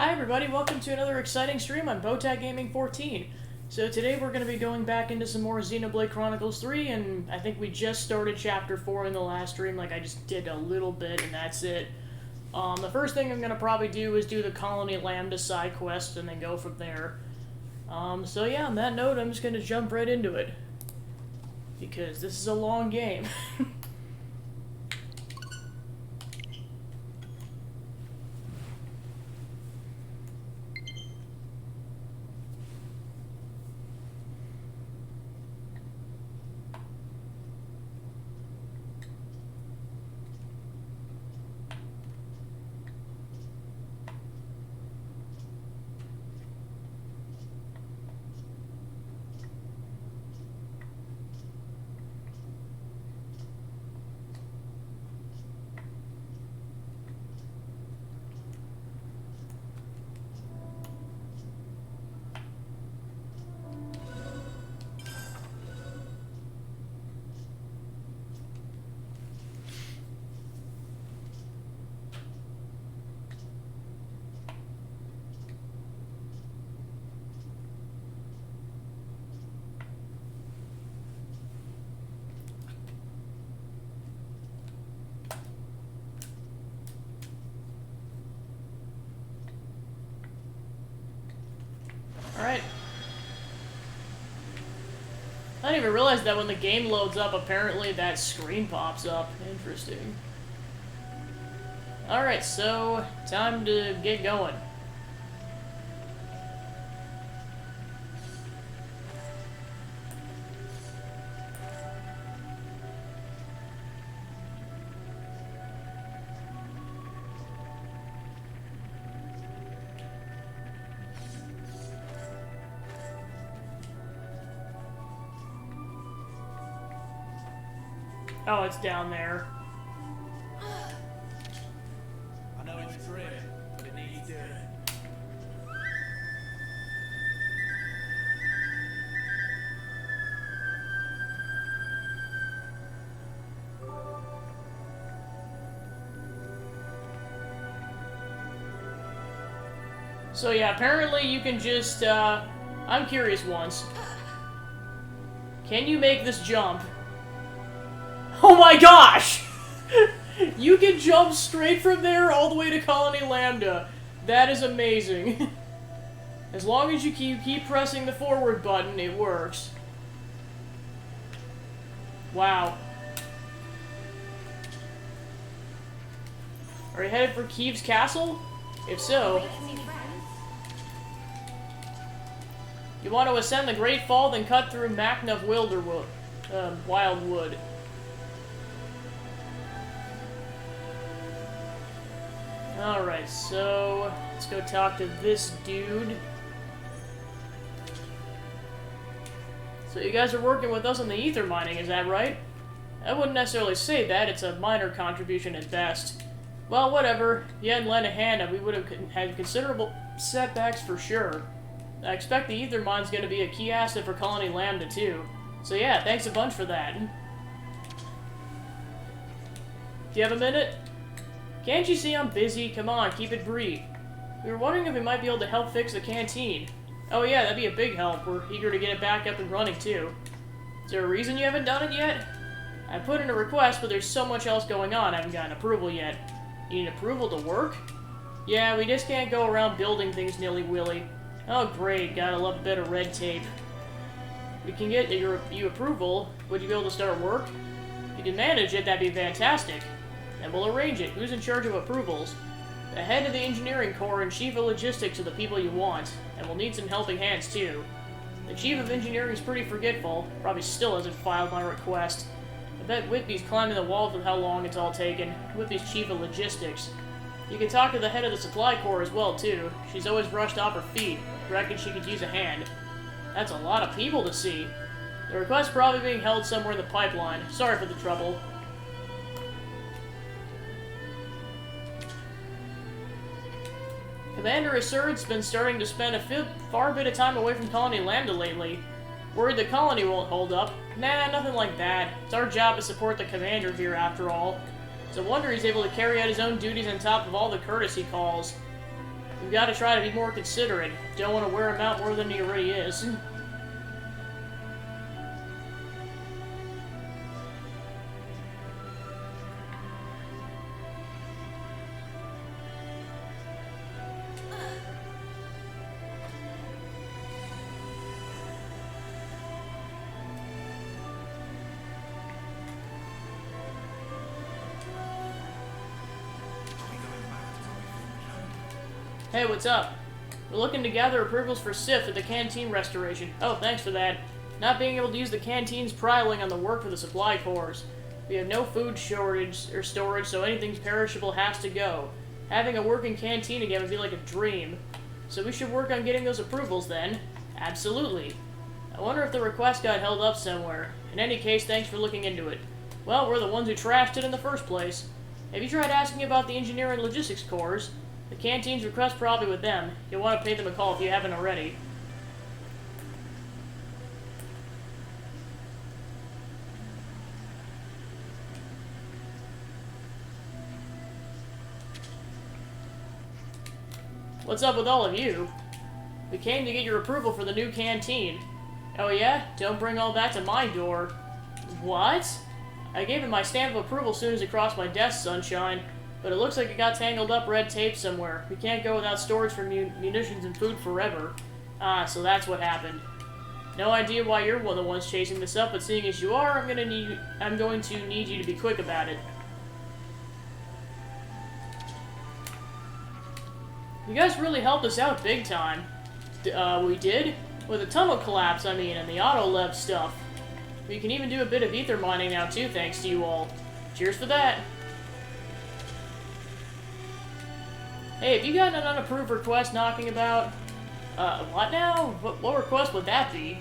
Hi everybody, welcome to another exciting stream on Bowtag Gaming 14. So today we're going to be going back into some more Xenoblade Chronicles 3, and I think we just started Chapter 4 in the last stream, like I just did a little bit and that's it. The first thing I'm going to probably do is do the Colony Lambda side quest and then go from there. So yeah, on that note, I'm just going to jump right into it. Because this is a long game. Alright. I didn't even realize that when the game loads up, apparently that screen pops up. Interesting. Alright, so time to get going. Oh, it's down there. I know it's grim, but it needs doing. So yeah, apparently you can just, I'm curious once. Can you make this jump? Oh my gosh! You can jump straight from there all the way to Colony Lambda. That is amazing. As long as you keep pressing the forward button, it works. Wow. Are you headed for Kiev's castle? If so, you want to ascend the Great Fall, then cut through Macna Wildwood. Alright, so let's go talk to this dude. So you guys are working with us on the ether mining, is that right? I wouldn't necessarily say that, it's a minor contribution at best. Well, whatever. If you hadn't lent a hand, we would have had considerable setbacks for sure. I expect the ether mine's going to be a key asset for Colony Lambda too. So yeah, thanks a bunch for that. Do you have a minute? Can't you see I'm busy? Come on, keep it brief. We were wondering if we might be able to help fix the canteen. Oh yeah, that'd be a big help. We're eager to get it back up and running too. Is there a reason you haven't done it yet? I put in a request, but there's so much else going on I haven't gotten approval yet. You need approval to work? Yeah, we just can't go around building things nilly-willy. Oh great, gotta love a bit of red tape. We can get you approval. Would you be able to start work? If you can manage it, that'd be fantastic. And we'll arrange it. Who's in charge of approvals? The head of the engineering corps and chief of logistics are the people you want, and we'll need some helping hands too. The chief of engineering is pretty forgetful, probably still hasn't filed my request. I bet Whitby's climbing the walls with how long it's all taken. Whitby's chief of logistics. You can talk to the head of the supply corps as well too. She's always rushed off her feet. Reckon she could use a hand. That's a lot of people to see. The request's probably being held somewhere in the pipeline. Sorry for the trouble. Commander Assur's been starting to spend a far bit of time away from Colony Lambda lately. Worried the colony won't hold up. Nah, nothing like that. It's our job to support the commander here, after all. It's a wonder he's able to carry out his own duties on top of all the courtesy calls. We've got to try to be more considerate. Don't want to wear him out more than he already is. Hey, what's up? We're looking to gather approvals for Sif at the canteen restoration. Oh, thanks for that. Not being able to use the canteen's prowling on the work for the supply cores. We have no food shortage or storage, so anything perishable has to go. Having a working canteen again would be like a dream. So we should work on getting those approvals then. Absolutely. I wonder if the request got held up somewhere. In any case, thanks for looking into it. Well, we're the ones who trashed it in the first place. Have you tried asking about the engineering and logistics cores? The canteen's request probably with them. You'll want to pay them a call if you haven't already. What's up with all of you? We came to get your approval for the new canteen. Oh yeah? Don't bring all that to my door. What? I gave him my stamp of approval as soon as it crossed my desk, Sunshine. But it looks like it got tangled up red tape somewhere. We can't go without storage for munitions and food forever. Ah, so that's what happened. No idea why you're one of the ones chasing this up, but seeing as you are, I'm going to need you to be quick about it. You guys really helped us out big time. We did? With the tunnel collapse, I mean, and the auto-lev stuff. We can even do a bit of ether mining now too, thanks to you all. Cheers for that. Hey, have you gotten an unapproved request knocking about? What now? What request would that be?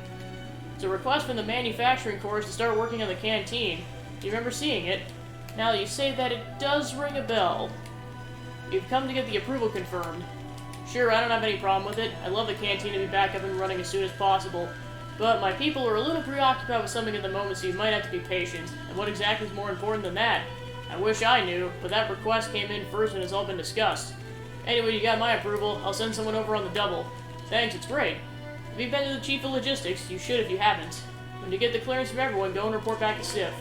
It's a request from the manufacturing cores to start working on the canteen. Do you remember seeing it? Now that you say that, it does ring a bell. You've come to get the approval confirmed. Sure, I don't have any problem with it. I'd love the canteen to be back up and running as soon as possible. But my people are a little preoccupied with something at the moment, so you might have to be patient. And what exactly is more important than that? I wish I knew, but that request came in first and it's all been discussed. Anyway, you got my approval. I'll send someone over on the double. Thanks, it's great. If you've been to the Chief of Logistics, you should if you haven't. When you get the clearance from everyone, go and report back to Sif.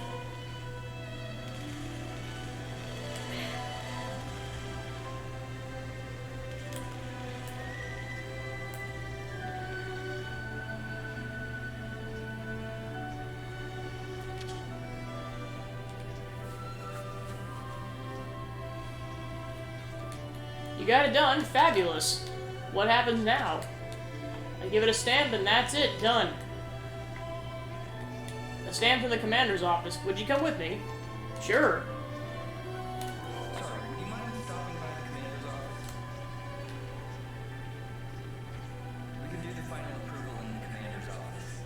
You got it done. Fabulous. What happens now? I give it a stamp and that's it. Done. A stamp from the commander's office. Would you come with me? Sure. Sorry, would you mind stopping by the commander's office? We can do the final approval in the commander's office.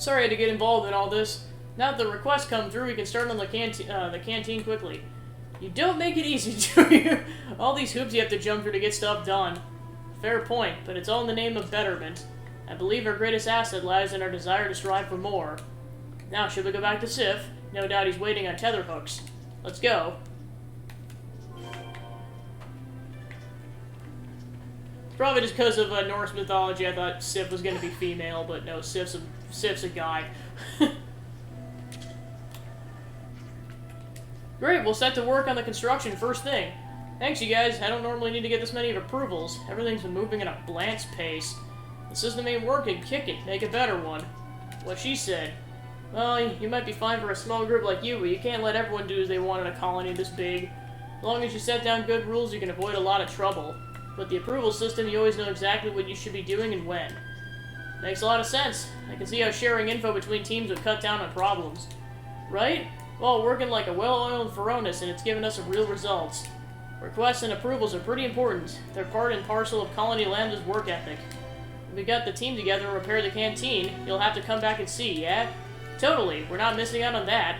Sorry I had to get involved in all this. Now that the requests come through, we can start on the canteen quickly. You don't make it easy, do you? All these hoops you have to jump through to get stuff done. Fair point, but it's all in the name of betterment. I believe our greatest asset lies in our desire to strive for more. Now, should we go back to Sif? No doubt he's waiting on tether hooks. Let's go. Probably just because of Norse mythology, I thought Sif was going to be female, but no, Sif's a guy. Great, we'll set to work on the construction first thing. Thanks, you guys. I don't normally need to get this many of approvals. Everything's been moving at a blantz pace. The system ain't working. Kick it. Make a better one. What she said. Well, you might be fine for a small group like you, but you can't let everyone do as they want in a colony this big. As long as you set down good rules, you can avoid a lot of trouble. With the approval system, you always know exactly what you should be doing and when. Makes a lot of sense. I can see how sharing info between teams would cut down on problems. Right? Well, working like a well-oiled Pharaonis, and it's given us some real results. Requests and approvals are pretty important. They're part and parcel of Colony Lambda's work ethic. If we got the team together and repair the canteen, you'll have to come back and see, yeah? Totally, we're not missing out on that.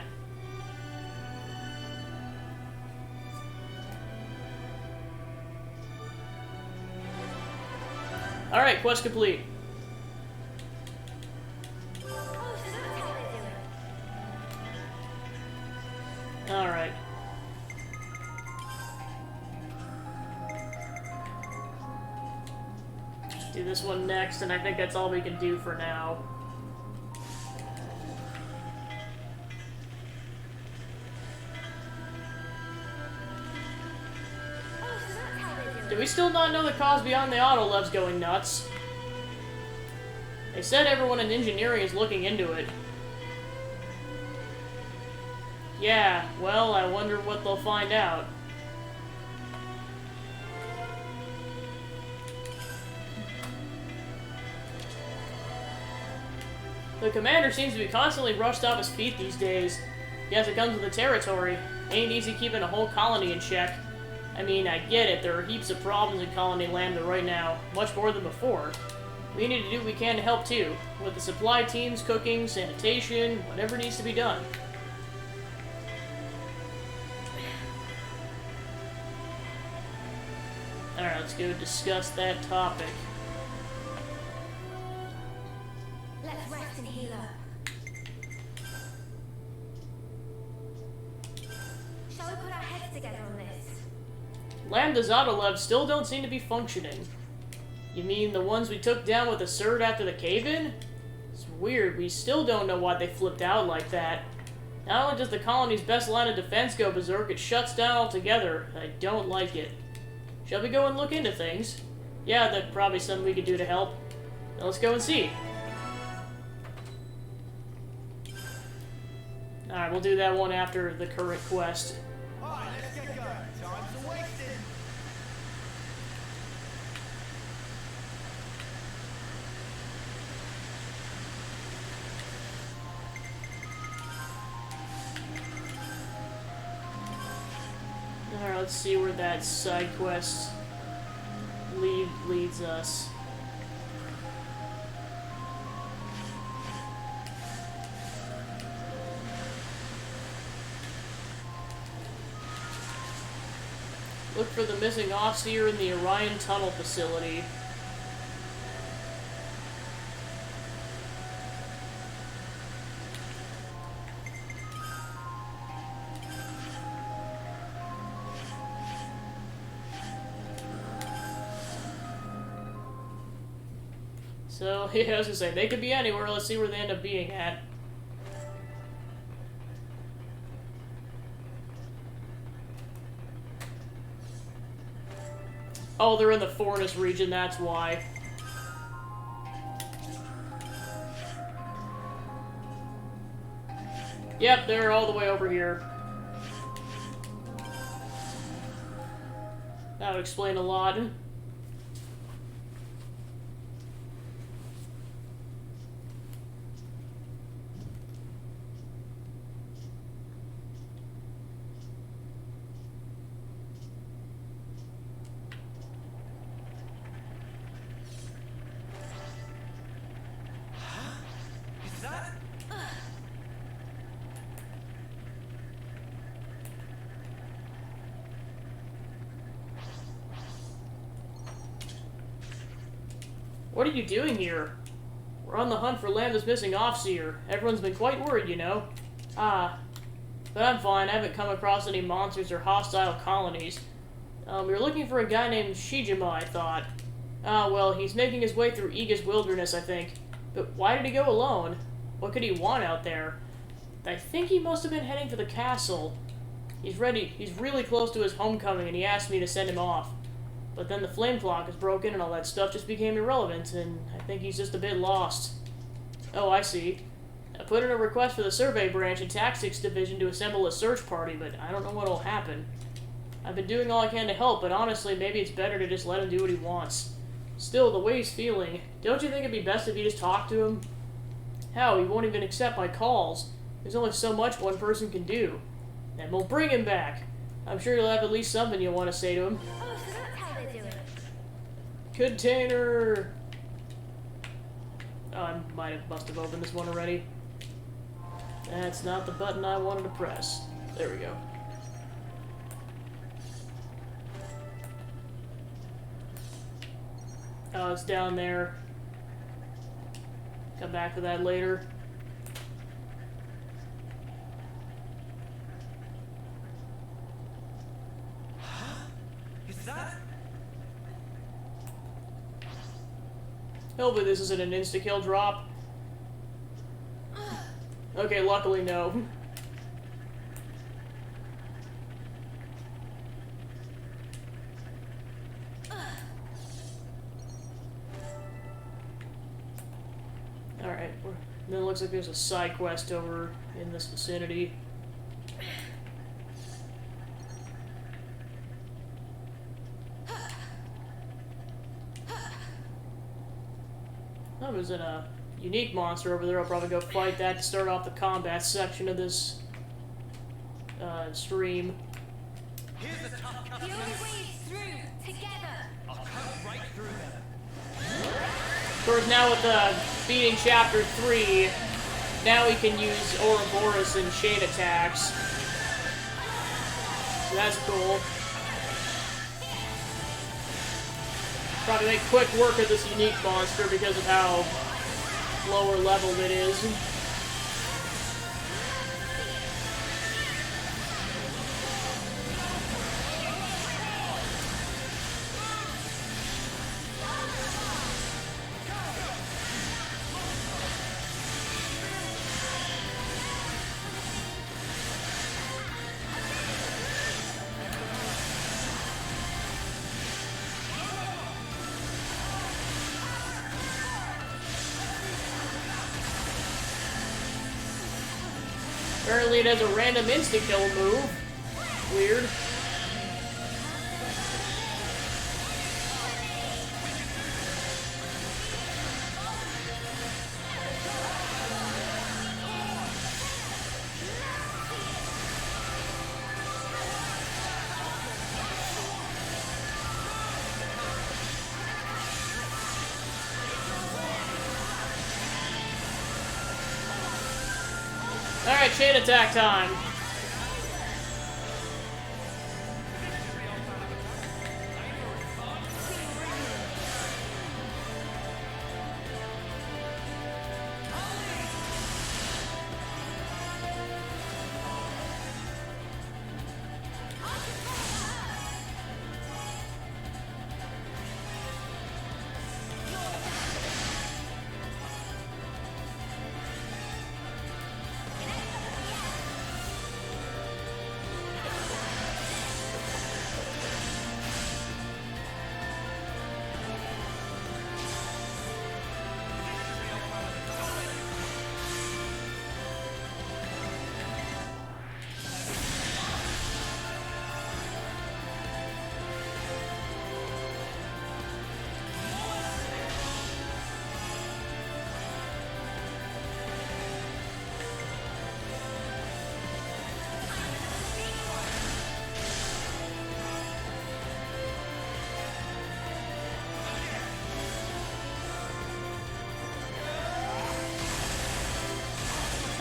Alright, quest complete. Alright. Do this one next, and I think that's all we can do for now. Do we still not know the cause beyond the Autolev's going nuts? They said everyone in engineering is looking into it. Yeah, well, I wonder what they'll find out. The commander seems to be constantly rushed off his feet these days. Guess it comes with the territory. Ain't easy keeping a whole colony in check. I mean, I get it, there are heaps of problems in Colony Lambda right now, much more than before. We need to do what we can to help too, with the supply teams, cooking, sanitation, whatever needs to be done. Alright, let's go discuss that topic. Let's rest and heal up. Shall we put our heads together on this? Lambda's Autolev still don't seem to be functioning. You mean the ones we took down with a surge after the cave-in? It's weird, we still don't know why they flipped out like that. Not only does the colony's best line of defense go berserk, it shuts down altogether. I don't like it. Shall we go and look into things? Yeah, that's probably something we could do to help. Now let's go and see. Alright, we'll do that one after the current quest. Alright, let's get going. Time's a wasting. Alright, let's see where that side quest leads us. Look for the missing Offseer in the Orion Tunnel facility. So, yeah, I was gonna say, they could be anywhere. Let's see where they end up being at. Oh, they're in the Forest region, that's why. Yep, they're all the way over here. That would explain a lot. Is that? What are you doing here? We're on the hunt for Lambda's missing Offseer. Everyone's been quite worried, you know. Ah. But I'm fine. I haven't come across any monsters or hostile colonies. We were looking for a guy named Shijima, I thought. Ah, well, he's making his way through Iga's wilderness, I think. But why did he go alone? What could he want out there? I think he must have been heading for the castle. He's ready. He's really close to his homecoming, and he asked me to send him off. But then the flame clock is broken, and all that stuff just became irrelevant, and I think he's just a bit lost. Oh, I see. I put in a request for the survey branch and tactics division to assemble a search party, but I don't know what'll happen. I've been doing all I can to help, but honestly, maybe it's better to just let him do what he wants. Still, the way he's feeling, don't you think it'd be best if you just talk to him? Hell, he won't even accept my calls. There's only so much one person can do. And we'll bring him back. I'm sure you'll have at least something you'll want to say to him. Oh, so that's how they do it. Container! Oh, I must have opened this one already. That's not the button I wanted to press. There we go. Oh, it's down there. Come back to that later. Is that? Hopefully this isn't an insta-kill drop. Okay, luckily no. Alright, then it looks like there's a side quest over in this vicinity. Oh, there's a unique monster over there. I'll probably go fight that to start off the combat section of this stream. Here's a tough cut. The only way is through, together. I'll cut right through them. Of course, now with beating Chapter 3, now we can use Ouroboros and chain attacks. So that's cool. Probably make quick work of this unique monster because of how lower level it is. Apparently it has a random insta-kill move. Weird. Alright, chain attack time.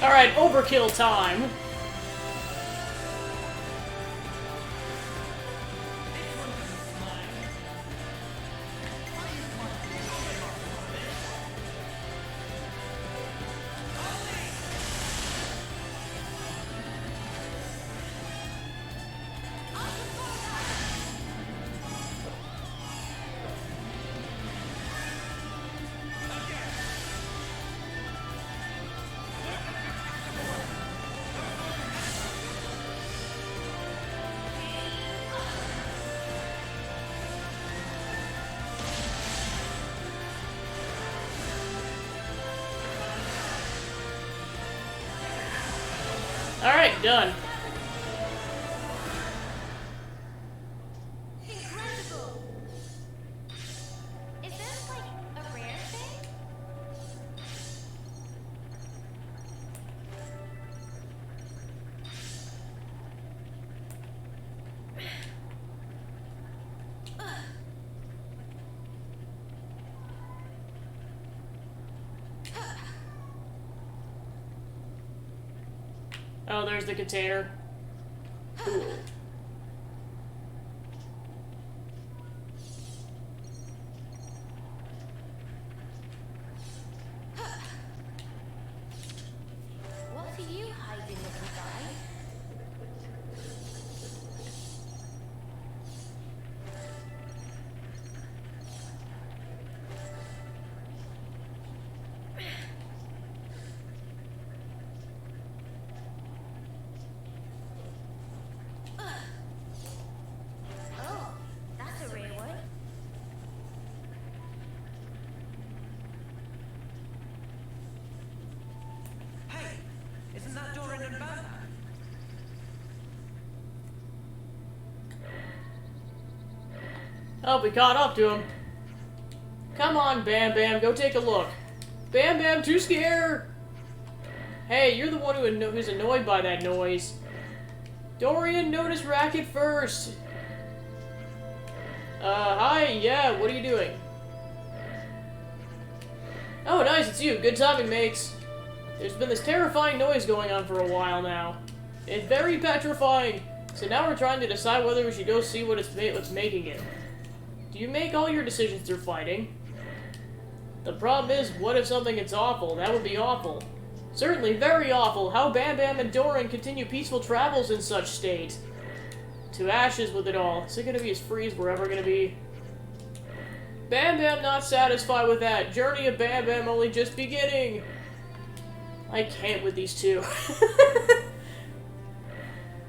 Alright, overkill time. Alright, done. Incredible! Is this like a rare thing? Oh, there's the container. Cool. What are you hiding, little guy? Oh, we caught up to him. Come on, Bam Bam, go take a look. Bam Bam, too scared! Hey, you're the one who's annoyed by that noise. Dorian, notice Racket first. Hi, yeah, what are you doing? Oh, nice, it's you. Good timing, mates. There's been this terrifying noise going on for a while now. It's very petrifying. So now we're trying to decide whether we should go see what's making it. Do you make all your decisions through fighting? The problem is, what if something gets awful? That would be awful. Certainly very awful. How Bam Bam and Dorian continue peaceful travels in such state. To ashes with it all. Is it gonna be as free as we're ever gonna be? Bam Bam not satisfied with that. Journey of Bam Bam only just beginning. I can't with these two.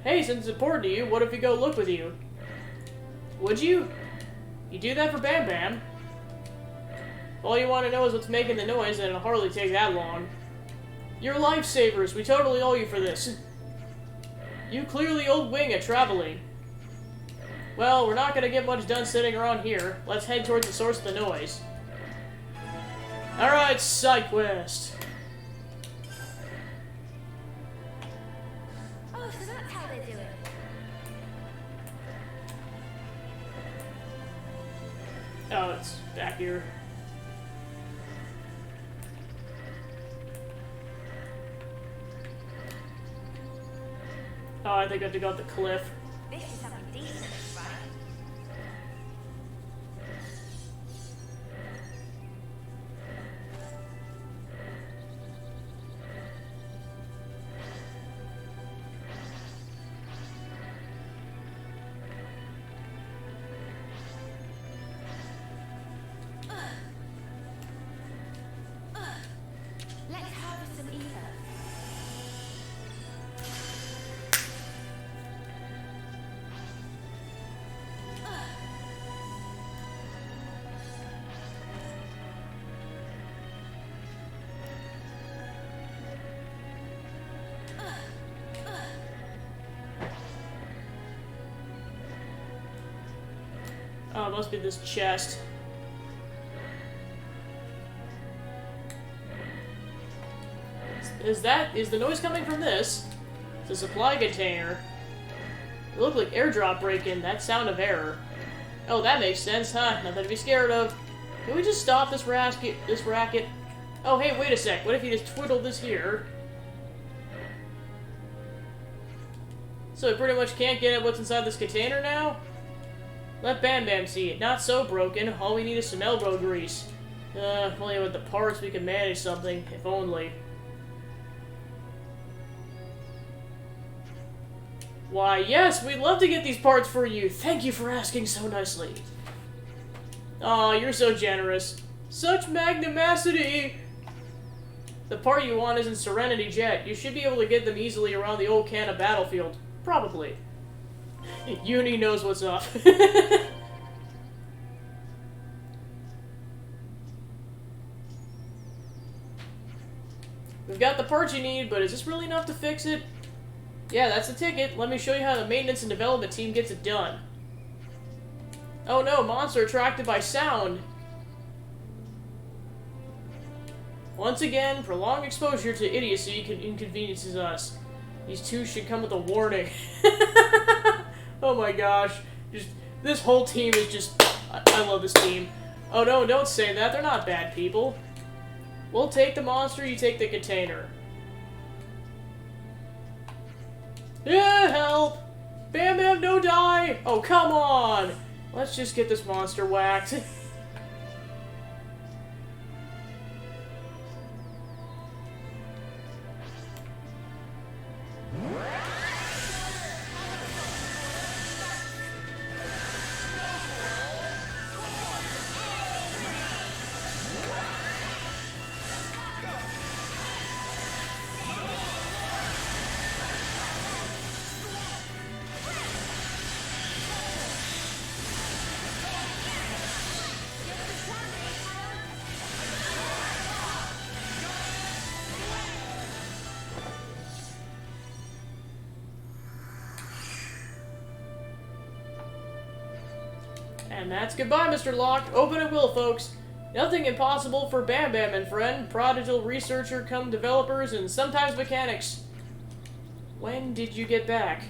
Hey, since it's important to you, what if we go look with you? Would you? You do that for Bam Bam? All you want to know is what's making the noise, and it'll hardly take that long. You're lifesavers. We totally owe you for this. You clearly owed Wing a traveling. Well, we're not going to get much done sitting around here. Let's head towards the source of the noise. Alright, side quest. Oh, so that's how they do it. Oh, it's back here. Oh, I think I have to go up the cliff. This is something decent, right? Let's harvest some ether. Oh, it must be this chest. Is the noise coming from this? It's a supply container. It looked like airdrop break-in, that sound of error. Oh, that makes sense, huh? Nothing to be scared of. Can we just stop this racket? Oh, hey, wait a sec. What if you just twiddle this here? So we pretty much can't get at what's inside this container now? Let Bam Bam see it. Not so broken. All we need is some elbow grease. If only with the parts we can manage something. If only. Why, yes, we'd love to get these parts for you. Thank you for asking so nicely. Aw, you're so generous. Such magnanimity! The part you want is in Serenity Jet. You should be able to get them easily around the old Canna battlefield. Probably. Uni knows what's up. We've got the parts you need, but is this really enough to fix it? Yeah, that's the ticket. Let me show you how the maintenance and development team gets it done. Oh no, monster attracted by sound. Once again, prolonged exposure to idiocy inconveniences us. These two should come with a warning. Oh my gosh. This whole team is just... I love this team. Oh no, don't say that. They're not bad people. We'll take the monster, you take the container. Yeah, help! Bam Bam, no die! Oh, come on! Let's just get this monster whacked. And that's goodbye, Mr. Locke. Open it will, folks. Nothing impossible for Bam Bam and friend, prodigal researcher come developers, and sometimes mechanics. When did you get back?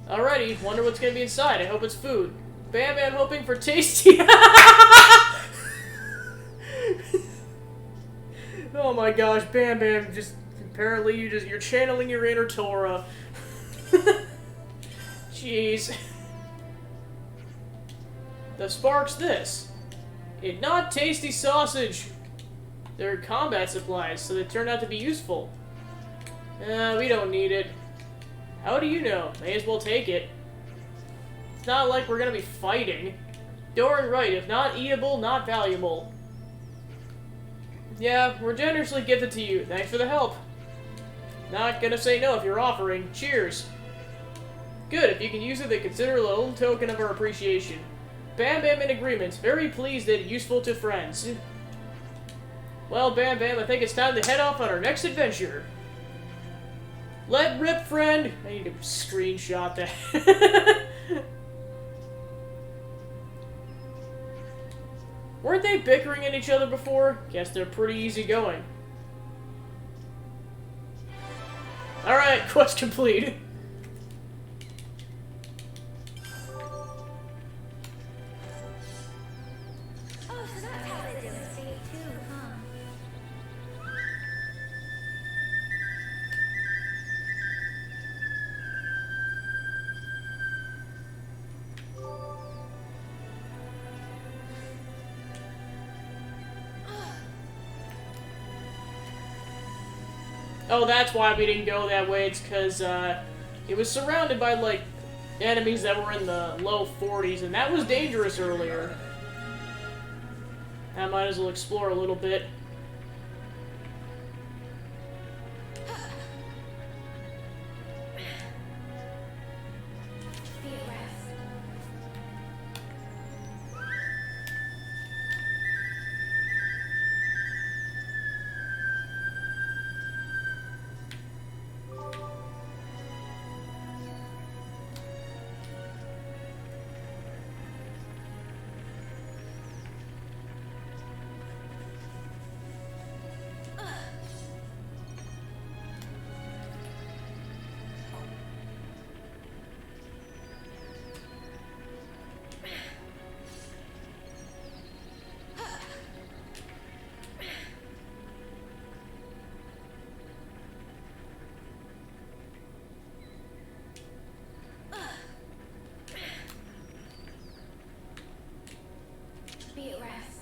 Alrighty, wonder what's gonna be inside. I hope it's food. Bam Bam hoping for tasty... Oh my gosh, Bam Bam, just... Apparently you're channeling your inner Torah. Jeez. The spark's this. It's not tasty sausage. They're combat supplies, so they turned out to be useful. We don't need it. How do you know? May as well take it. It's not like we're gonna be fighting. Darn right, if not eatable, not valuable. Yeah, we're generously gifted to you. Thanks for the help. Not gonna say no if you're offering. Cheers. Good, if you can use it, then consider it a little token of our appreciation. Bam Bam in agreement. Very pleased that useful to friends. Well, Bam Bam, I think it's time to head off on our next adventure. Let rip, friend! I need to screenshot that. Weren't they bickering at each other before? Guess they're pretty easygoing. Alright, quest complete. Oh, so that's how they do it. State 2, huh? Oh, that's why we didn't go that way. It's because, it was surrounded by, like, enemies that were in the low 40s, and that was dangerous earlier. I might as well explore a little bit. Be at rest. Be at rest.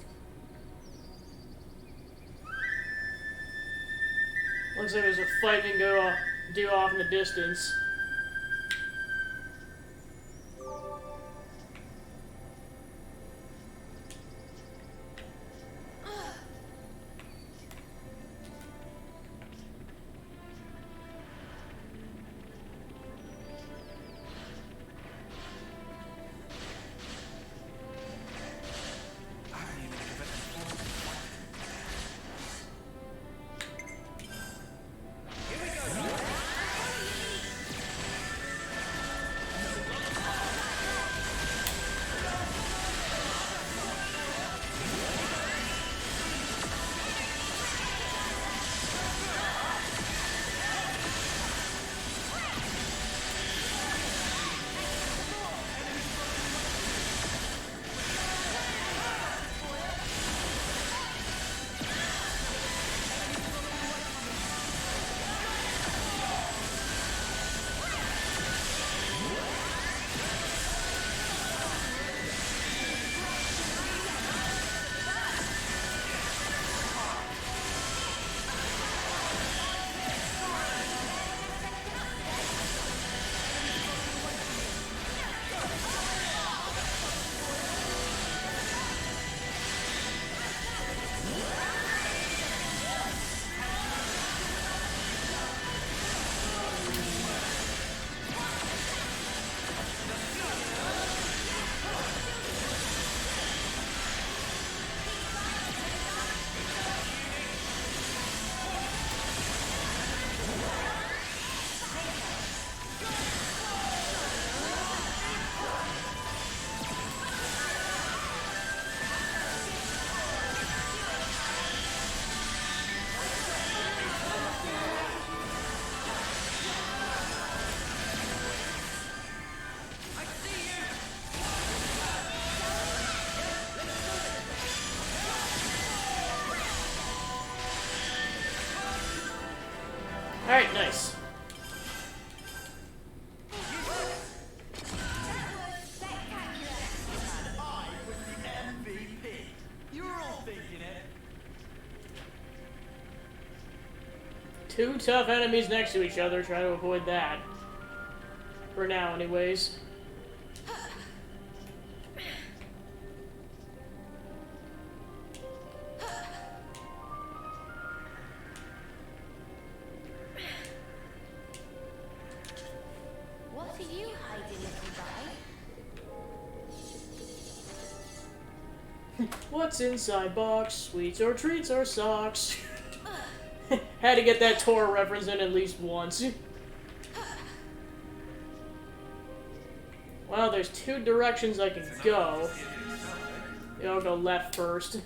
Looks like there's a fight we can do off in the distance. I haven't even given it full fight. Here we go. Alright, nice. I was the MVP. You're all thinking it. Two tough enemies next to each other, try to avoid that. For now, anyways. What are you hiding, little guy? What's inside box? Sweets or treats or socks? Had to get that Tor reference in at least once. Well, there's two directions I can go. Yeah, I'll go left first.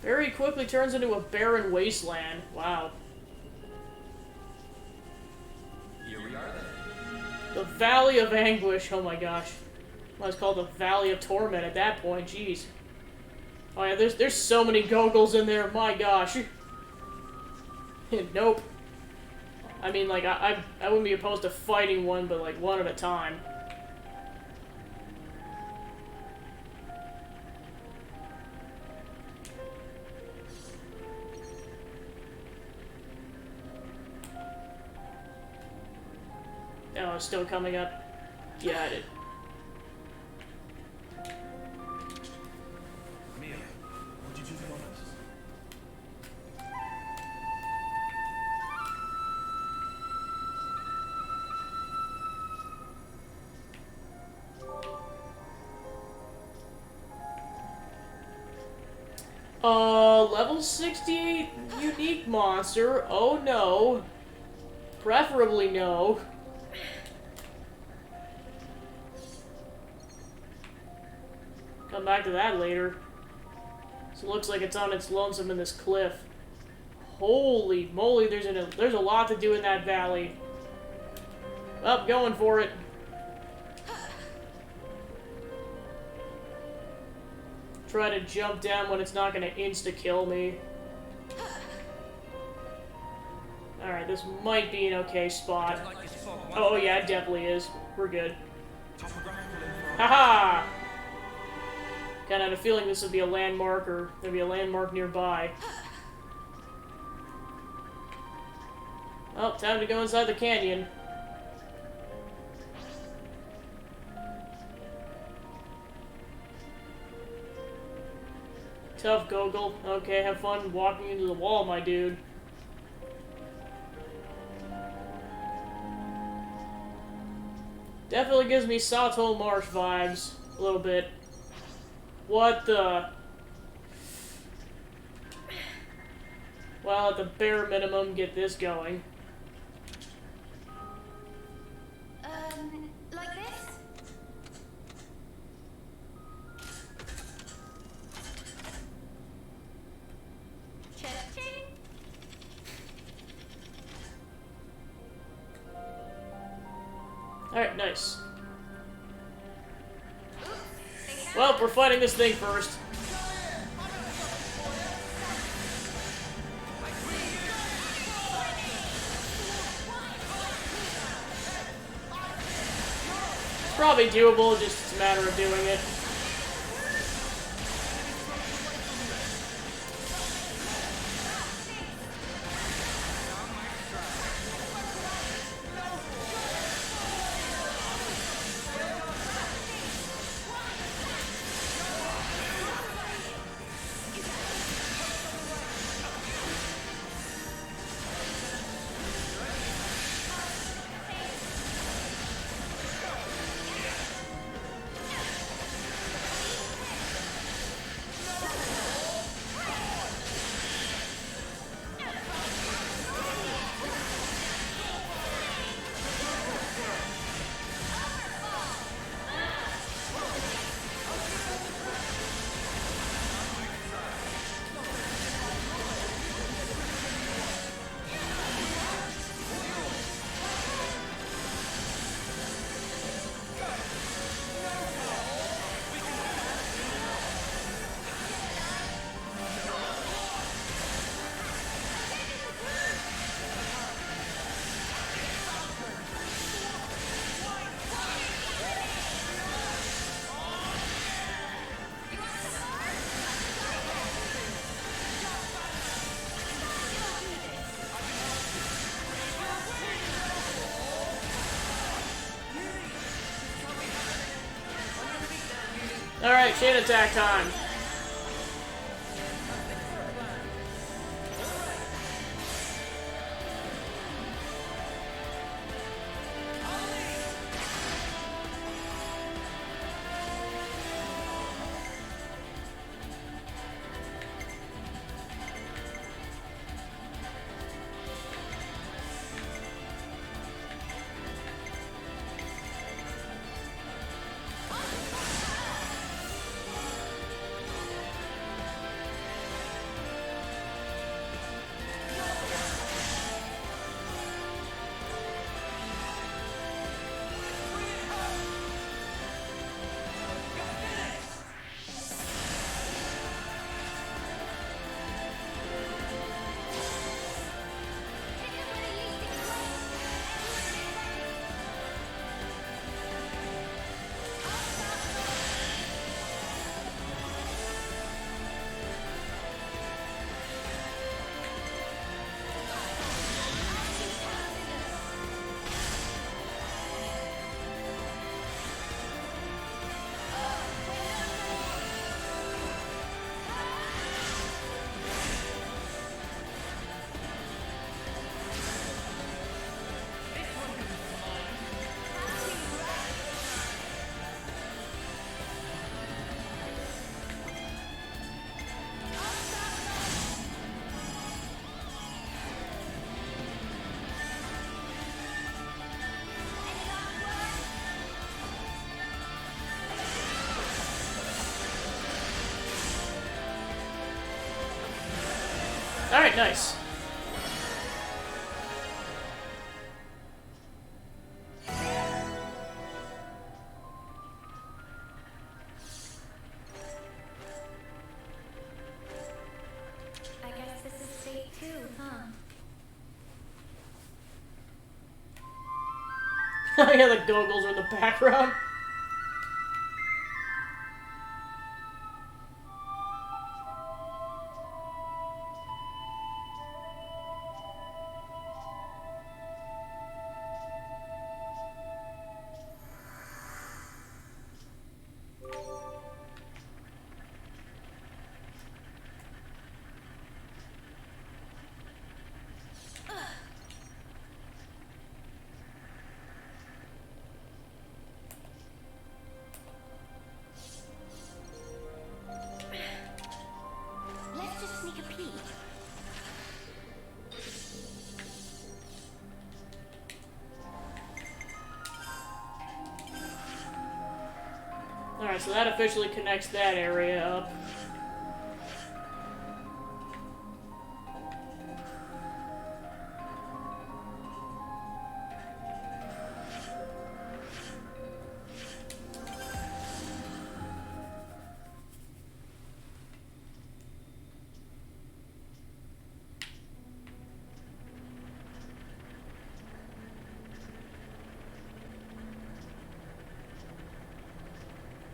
Very quickly turns into a barren wasteland. Wow. Here we are then. The Valley of Anguish. Oh my gosh. Well, it's called the Valley of Torment at that point. Jeez. Oh yeah, there's so many Gogles in there. My gosh. Nope. I mean, like, I wouldn't be opposed to fighting one, but, like, one at a time. Oh, it's still coming up. Got it. Mia, what did you do on us? Level 68 unique monster. Oh no. Preferably no. Come back to that later. So it looks like it's on its lonesome in this cliff. Holy moly, there's a lot to do in that valley. Up, going for it. Try to jump down when it's not gonna insta-kill me. Alright, this might be an okay spot. Oh yeah, it definitely is. We're good. Haha! Kinda had a feeling this would be a landmark, or there'd be a landmark nearby. Oh, time to go inside the canyon. Tough, Gogol. Okay, have fun walking into the wall, my dude. Definitely gives me Sawtole Marsh vibes. A little bit. What the... Well, at the bare minimum, get this going. Like this? Cha-ching! Alright, nice. Well, we're fighting this thing first. Probably doable, just it's a matter of doing it. Alright, chain attack time. Alright, nice. I guess this is fate too, huh? Yeah, the goggles are in the background. Let's just sneak a peek. Alright, so that officially connects that area up.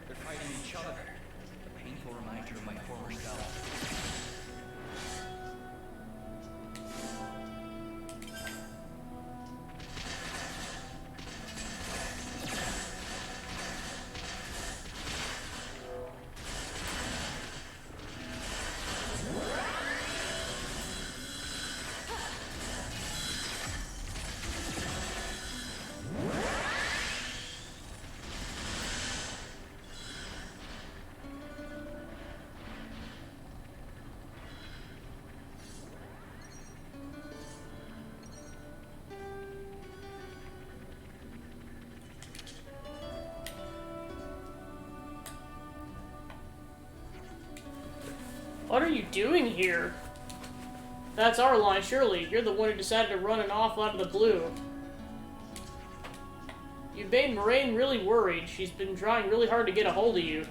They're fighting each other. A painful reminder of my former self. What are you doing here? That's our line, surely. You're the one who decided to run an off out of the blue. You've made Moraine really worried. She's been trying really hard to get a hold of you.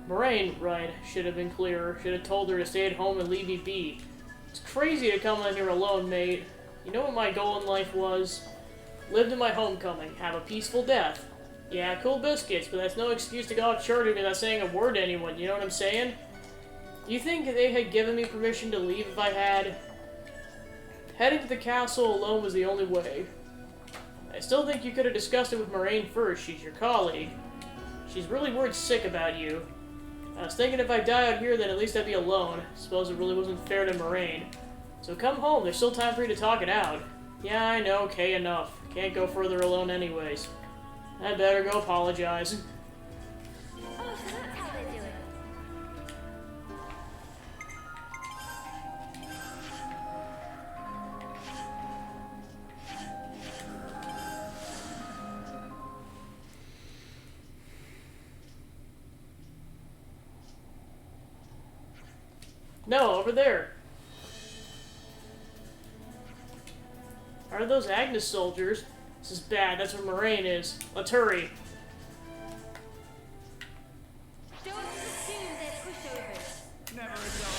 Moraine, right, should have been clearer. Should have told her to stay at home and leave me be. It's crazy to come in here alone, mate. You know what my goal in life was? Live to my homecoming. Have a peaceful death. Yeah, cool biscuits, but that's no excuse to go out charting without saying a word to anyone, you know what I'm saying? You think they had given me permission to leave if I had? Heading to the castle alone was the only way. I still think you could have discussed it with Moraine first. She's your colleague. She's really worried sick about you. I was thinking if I die out here, then at least I'd be alone. Suppose it really wasn't fair to Moraine. So come home, there's still time for you to talk it out. Yeah, I know, okay, enough. Can't go further alone anyways. I better go apologize. Oh, so that's how they do it. No, over there. Are those Agnes soldiers? This is bad, that's what Moraine is. Let's hurry. Don't just assume they're pushovers. Never a dull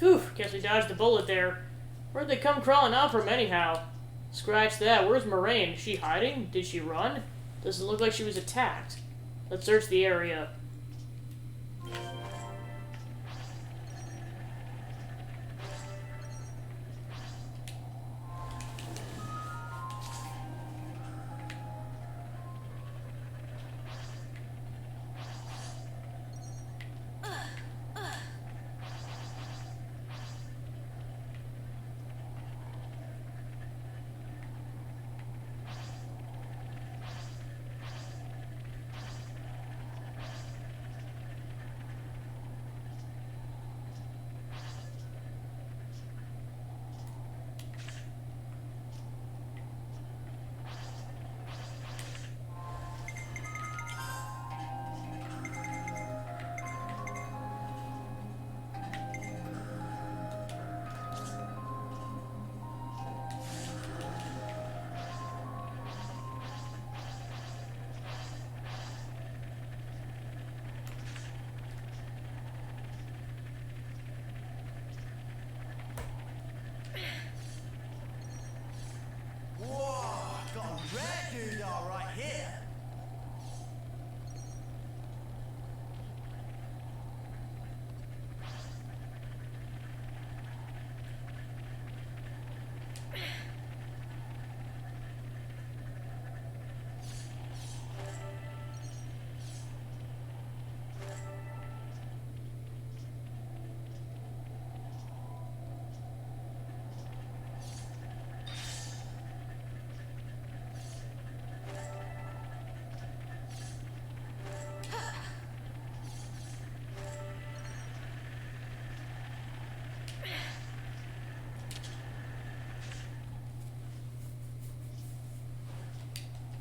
Phew, guess we dodged the bullet there. Where'd they come crawling out from anyhow? Scratch that, where's Moraine? Is she hiding? Did she run? Doesn't look like she was attacked. Let's search the area. Whoa, got a rare dude all right here.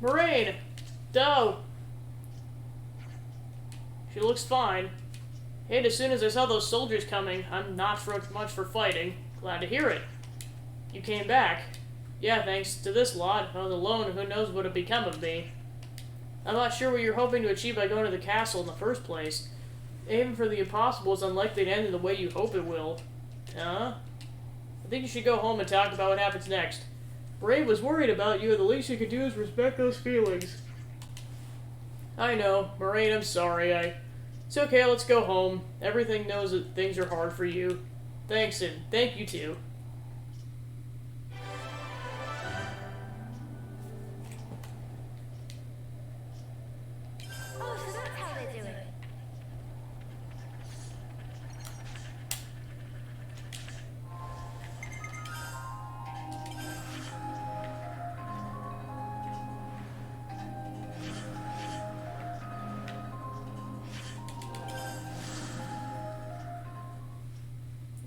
Moraine! Doe! She looks fine. And as soon as I saw those soldiers coming, I'm not much for fighting. Glad to hear it. You came back. Yeah, thanks to this lot. I was alone, who knows what would become of me. I'm not sure what you're hoping to achieve by going to the castle in the first place. Aiming for the impossible is unlikely to end in the way you hope it will. Huh? I think you should go home and talk about what happens next. Brave was worried about you, and the least you could do is respect those feelings. I know. Moraine, I'm sorry. It's okay, let's go home. Everything knows that things are hard for you. Thanks, and thank you too. Oh, so that's how they do it.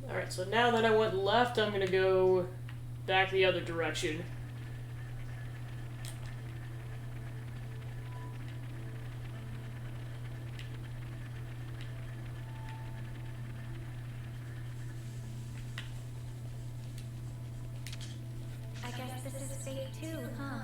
Alright, so now that I went left, I'm gonna go back the other direction. fate too, huh?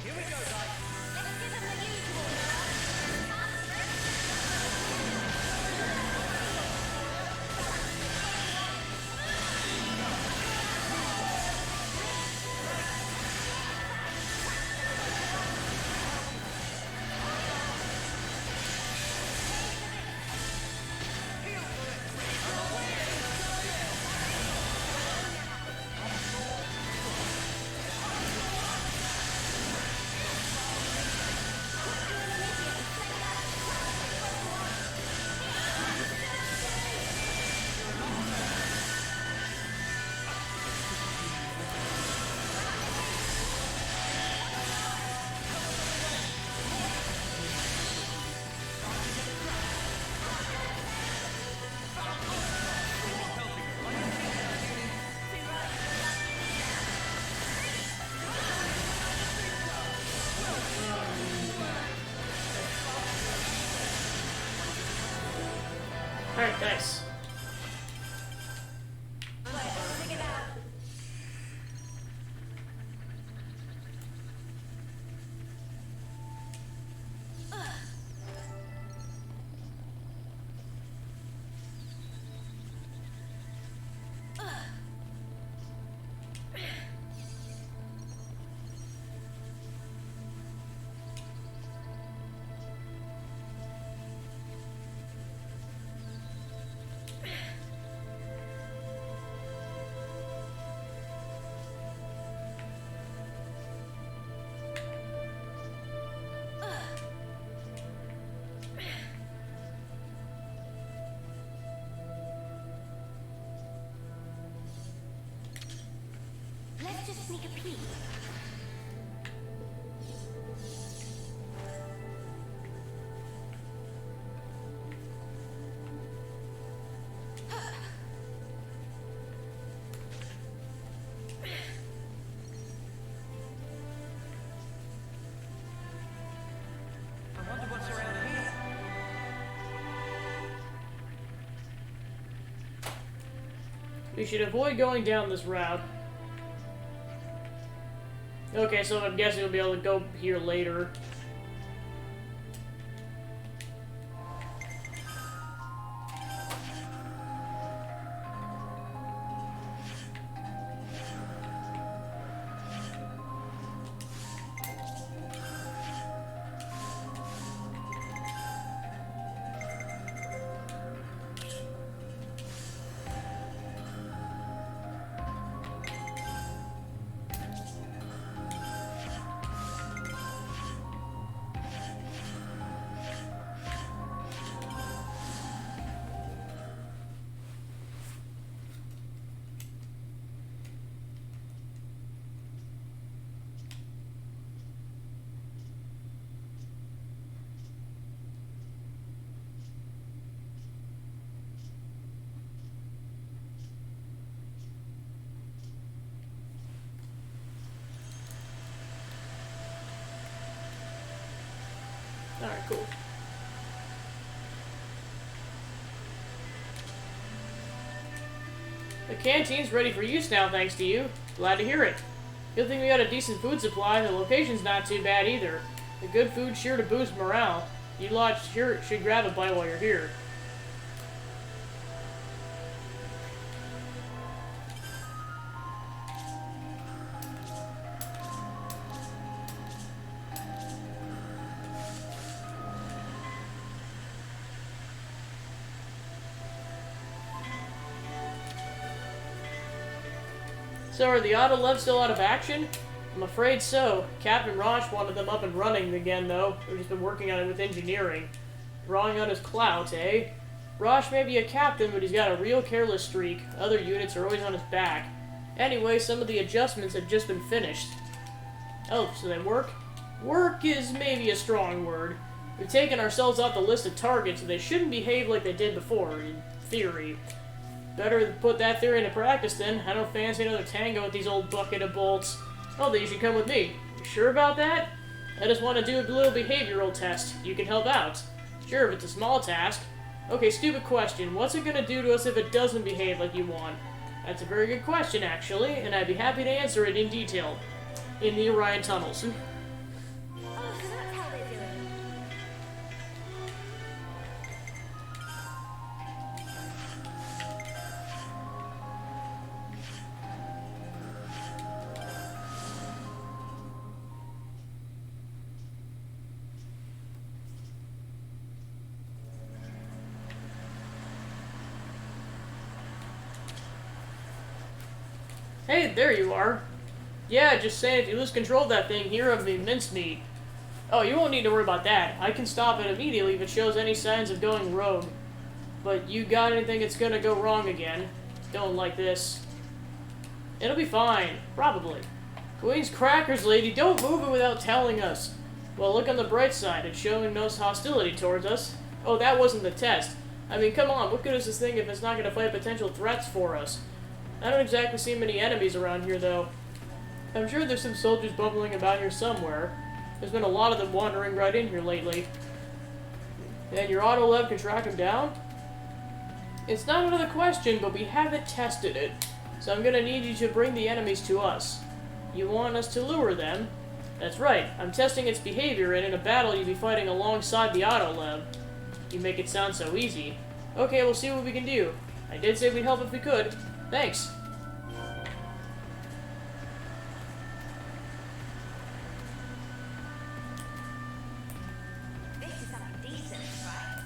Here we go, guys. Let's give him the usual. Alright, nice. Let's just sneak a peek. I wonder what's around here. We should avoid going down this route. Okay, so I'm guessing we'll be able to go here later. Alright, cool. The canteen's ready for use now, thanks to you. Glad to hear it. Good thing we got a decent food supply, the location's not too bad either. The good food's sure to boost morale. You lot should grab a bite while you're here. So are the Autolev still out of action? I'm afraid so. Captain Rosh wanted them up and running again, though. We've just been working on it with engineering. Drawing on his clout, eh? Rosh may be a captain, but he's got a real careless streak. Other units are always on his back. Anyway, some of the adjustments have just been finished. Oh, so they work? Work is maybe a strong word. We've taken ourselves off the list of targets, so they shouldn't behave like they did before, in theory. Better put that theory into practice, then. I don't fancy another tango with these old bucket of bolts. Oh, then you should come with me. You sure about that? I just want to do a little behavioral test. You can help out. Sure, if it's a small task. Okay, stupid question. What's it gonna do to us if it doesn't behave like you want? That's a very good question, actually, and I'd be happy to answer it in detail. In the Orion tunnels. Oh, so that's how they do it. Hey, there you are. Yeah, just saying, if you lose control of that thing, here of the mincemeat. Oh, you won't need to worry about that. I can stop it immediately if it shows any signs of going rogue. But you got anything that's gonna go wrong again? Don't like this. It'll be fine. Probably. Queen's crackers, lady. Don't move it without telling us. Well, look on the bright side. It's showing no hostility towards us. Oh, that wasn't the test. I mean, come on. What good is this thing if it's not gonna fight potential threats for us? I don't exactly see many enemies around here, though. I'm sure there's some soldiers bubbling about here somewhere. There's been a lot of them wandering right in here lately. And your Autolev can track them down? It's not another question, but we haven't tested it. So I'm gonna need you to bring the enemies to us. You want us to lure them? That's right. I'm testing its behavior, and in a battle you'll be fighting alongside the Autolev. You make it sound so easy. Okay, we'll see what we can do. I did say we'd help if we could. Thanks. This is something decent, right?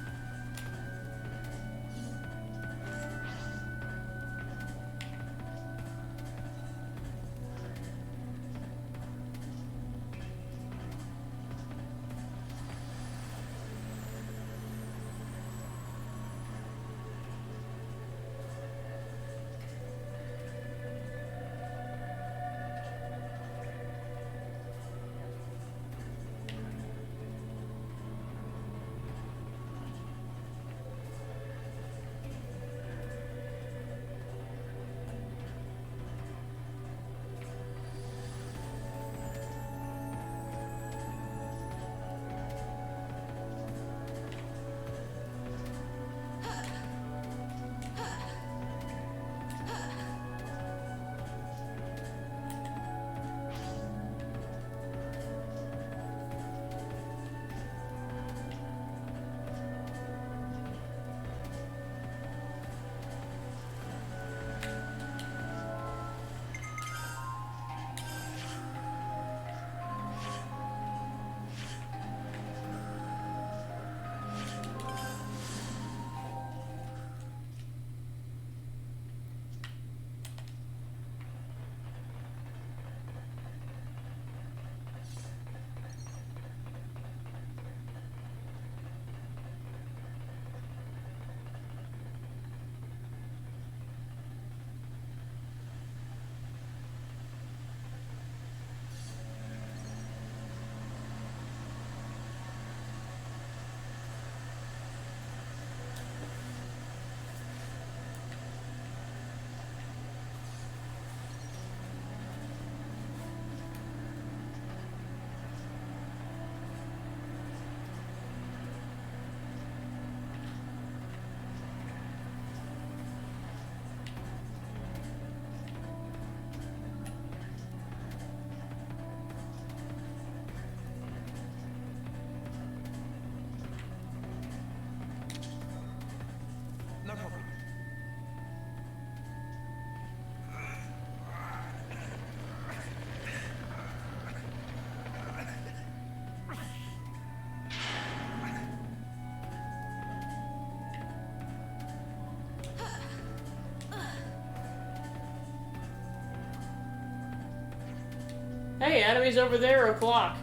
Hey, enemies over there, a clock.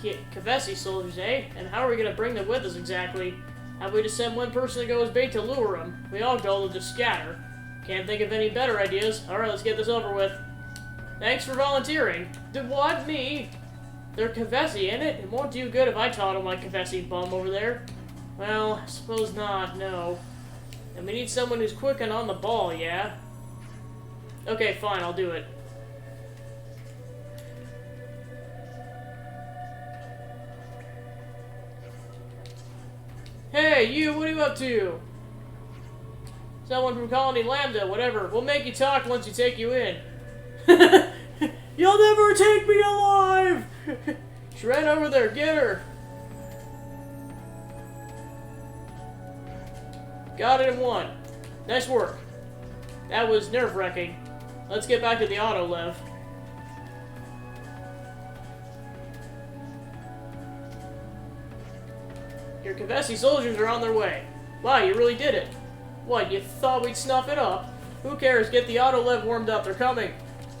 Kavesi soldiers, eh? And how are we gonna bring them with us exactly? Have we to send one person to go as bait to lure them? We all go to just scatter. Can't think of any better ideas. Alright, let's get this over with. Thanks for volunteering. Did what? Me? They're Kavesi, ain't it? It won't do good if I taught him like Kavesi bum over there. Well, I suppose not, no. And we need someone who's quick and on the ball, yeah? Okay, fine, I'll do it. Hey, you, what are you up to? Someone from Colony Lambda, whatever. We'll make you talk once you take you in. You'll never take me alive! She ran over there, get her! Got it in one. Nice work. That was nerve-wracking. Let's get back to the auto lev. Your Kavesi soldiers are on their way. Wow, you really did it. What, you thought we'd snuff it up? Who cares? Get the auto lev warmed up. They're coming.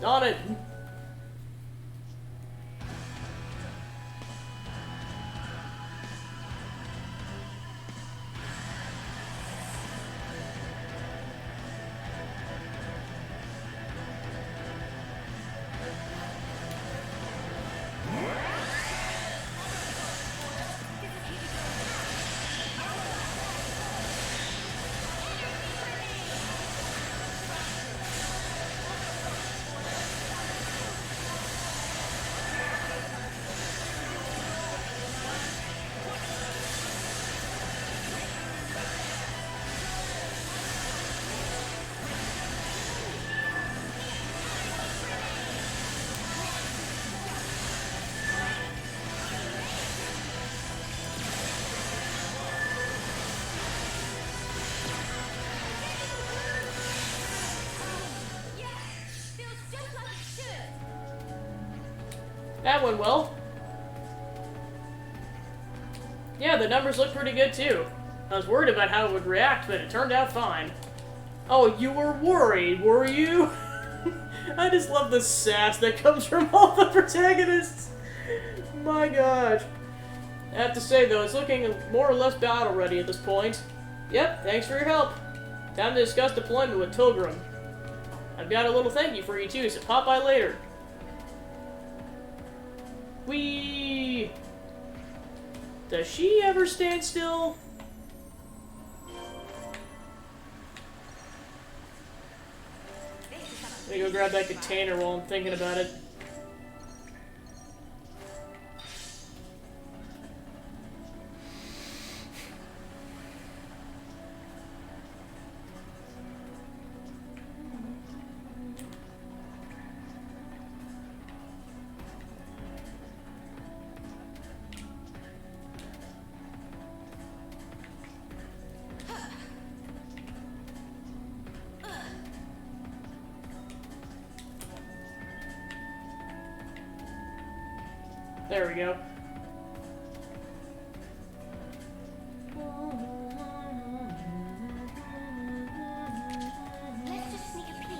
On it. That went well. Yeah, the numbers look pretty good too. I was worried about how it would react, but it turned out fine. Oh, you were worried, were you? I just love the sass that comes from all the protagonists. My gosh. I have to say though, it's looking more or less battle ready at this point. Yep, thanks for your help. Time to discuss deployment with Pilgrim. I've got a little thank you for you too, so pop by later. Whee! Does she ever stand still? I'm gonna go grab that container while I'm thinking about it. There we go. Let's just sneak a peek.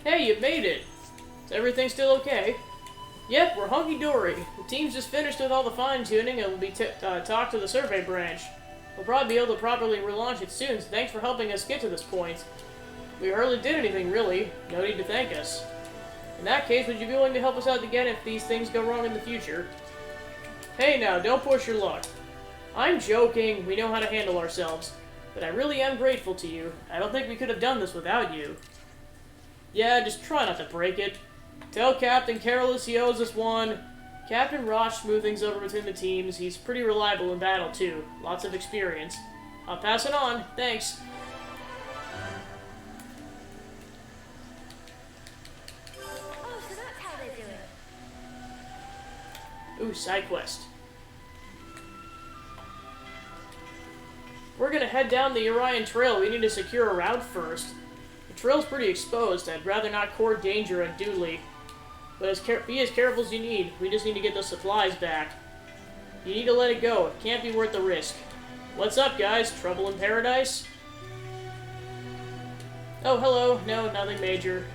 Hey, you made it! Is everything still okay? Yep, we're hunky-dory. The team's just finished with all the fine-tuning and will be talked to the survey branch. We'll probably be able to properly relaunch it soon, so thanks for helping us get to this point. We hardly did anything, really. No need to thank us. In that case, would you be willing to help us out again if these things go wrong in the future? Hey now, don't push your luck. I'm joking, we know how to handle ourselves. But I really am grateful to you. I don't think we could have done this without you. Yeah, just try not to break it. Tell Captain Careless he owes us one. Captain Rosh smooth things over between the teams. He's pretty reliable in battle, too. Lots of experience. I'll pass it on. Thanks. Oh, so that's how they do it. Ooh, side quest. We're gonna head down the Orion Trail. We need to secure a route first. The trail's pretty exposed. I'd rather not court danger unduly. But be as careful as you need. We just need to get those supplies back. You need to let it go. It can't be worth the risk. What's up, guys? Trouble in paradise? Oh, hello. No, nothing major.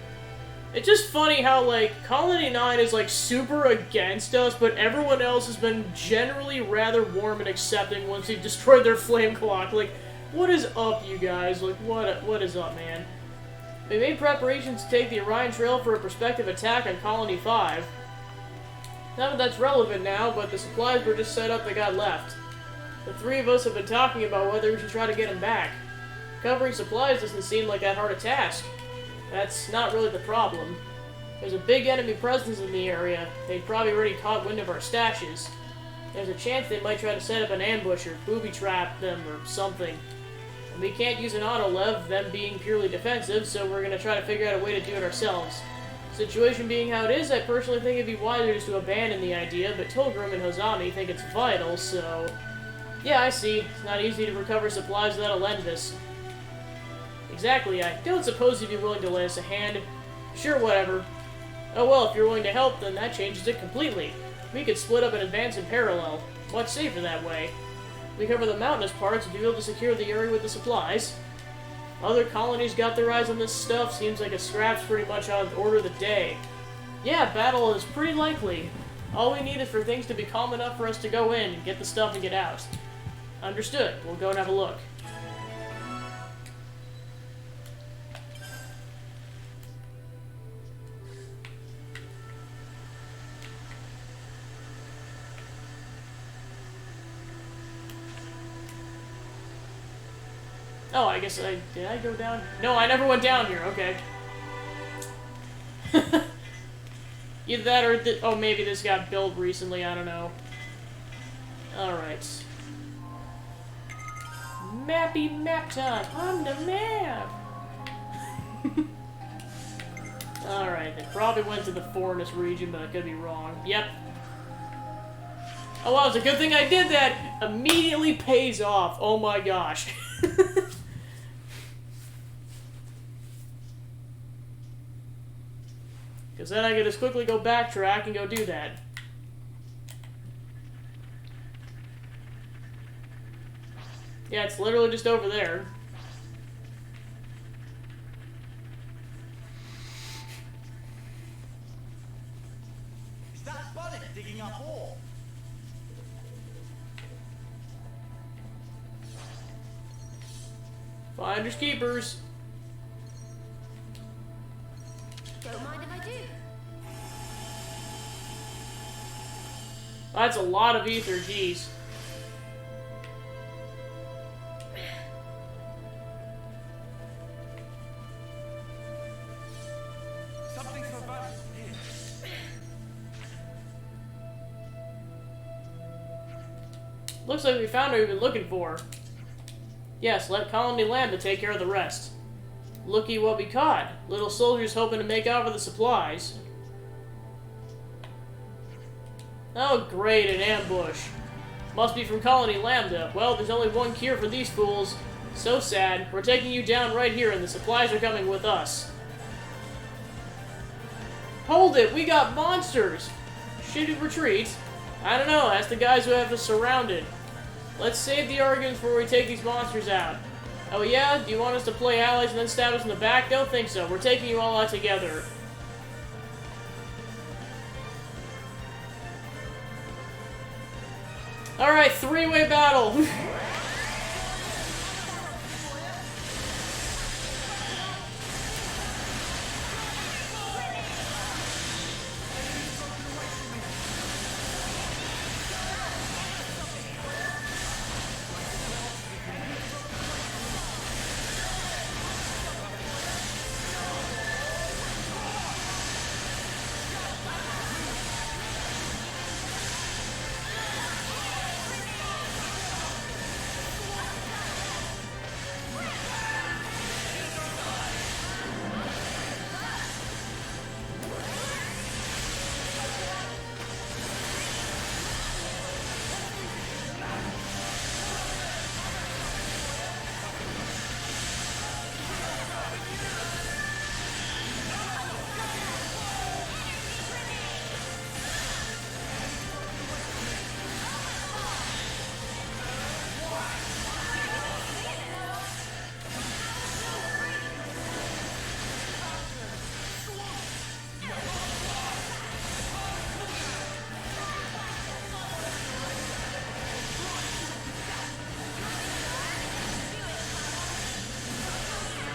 It's just funny how, like, Colony 9 is, like, super against us, but everyone else has been generally rather warm and accepting once they've destroyed their flame clock. Like, what is up, you guys? Like, what is up, man? We made preparations to take the Orion Trail for a prospective attack on Colony 5. Not that that's relevant now, but the supplies were just set up that got left. The three of us have been talking about whether we should try to get them back. Covering supplies doesn't seem like that hard a task. That's not really the problem. There's a big enemy presence in the area. They'd probably already caught wind of our stashes. There's a chance they might try to set up an ambush or booby-trap them or something. And we can't use an auto-lev, them being purely defensive, so we're gonna try to figure out a way to do it ourselves. Situation being how it is, I personally think it'd be wiser just to abandon the idea, but Tilgrim and Hozami think it's vital, so... Yeah, I see. It's not easy to recover supplies without a Lendvis. Exactly, I don't suppose you'd be willing to lend us a hand. Sure, whatever. Oh well, if you're willing to help, then that changes it completely. We could split up and advance in parallel. Much safer that way. We cover the mountainous parts and be able to secure the area with the supplies. Other colonies got their eyes on this stuff. Seems like a scrap's pretty much on order of the day. Yeah, battle is pretty likely. All we need is for things to be calm enough for us to go in, get the stuff, and get out. Understood. We'll go and have a look. Oh, I guess did I go down? No, I never went down here, okay. Either that or, oh, maybe this got built recently, I don't know. Alright. Mappy map time, on the map! Alright, they probably went to the Forest region, but I could be wrong. Yep. Oh wow, it's a good thing I did that! Immediately pays off, oh my gosh. Because then I can just quickly go backtrack and go do that. Yeah, it's literally just over there. Is that Bunny digging up ore? Finders keepers. Don't mind if I do. That's a lot of ether, geez. Something for Bunny. Here. Looks like we found what we've been looking for. Yes, let Colony Lambda take care of the rest. Looky what we caught. Little soldiers hoping to make out for the supplies. Oh great, an ambush. Must be from Colony Lambda. Well, there's only one cure for these fools. So sad. We're taking you down right here and the supplies are coming with us. Hold it, we got monsters! Should we retreat? I don't know, ask the guys who have us surrounded. Let's save the arguments before we take these monsters out. Oh yeah? Do you want us to play allies and then stab us in the back? Don't think so. We're taking you all out together. Alright, three-way battle!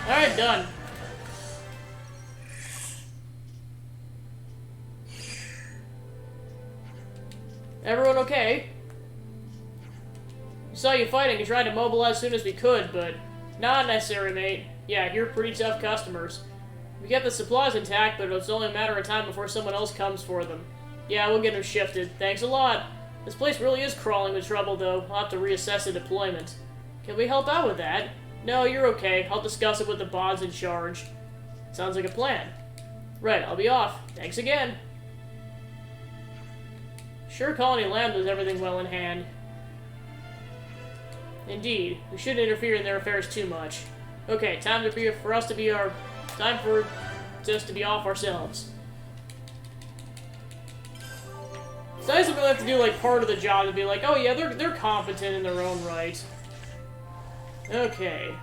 Alright, done. Everyone okay? We saw you fighting and tried to mobilize as soon as we could, but not necessary, mate. Yeah, you're pretty tough customers. We kept the supplies intact, but it's only a matter of time before someone else comes for them. Yeah, we'll get them shifted. Thanks a lot. This place really is crawling with trouble, though. I'll have to reassess the deployment. Can we help out with that? No, you're okay. I'll discuss it with the bods in charge. Sounds like a plan. Right, I'll be off. Thanks again. Sure, Colony Lambda does everything well in hand. Indeed. We shouldn't interfere in their affairs too much. Okay, time to be for us to be our... Time for just to be off ourselves. It's nice that we have to do, like, part of the job to be like, oh yeah, they're competent in their own right. Okay.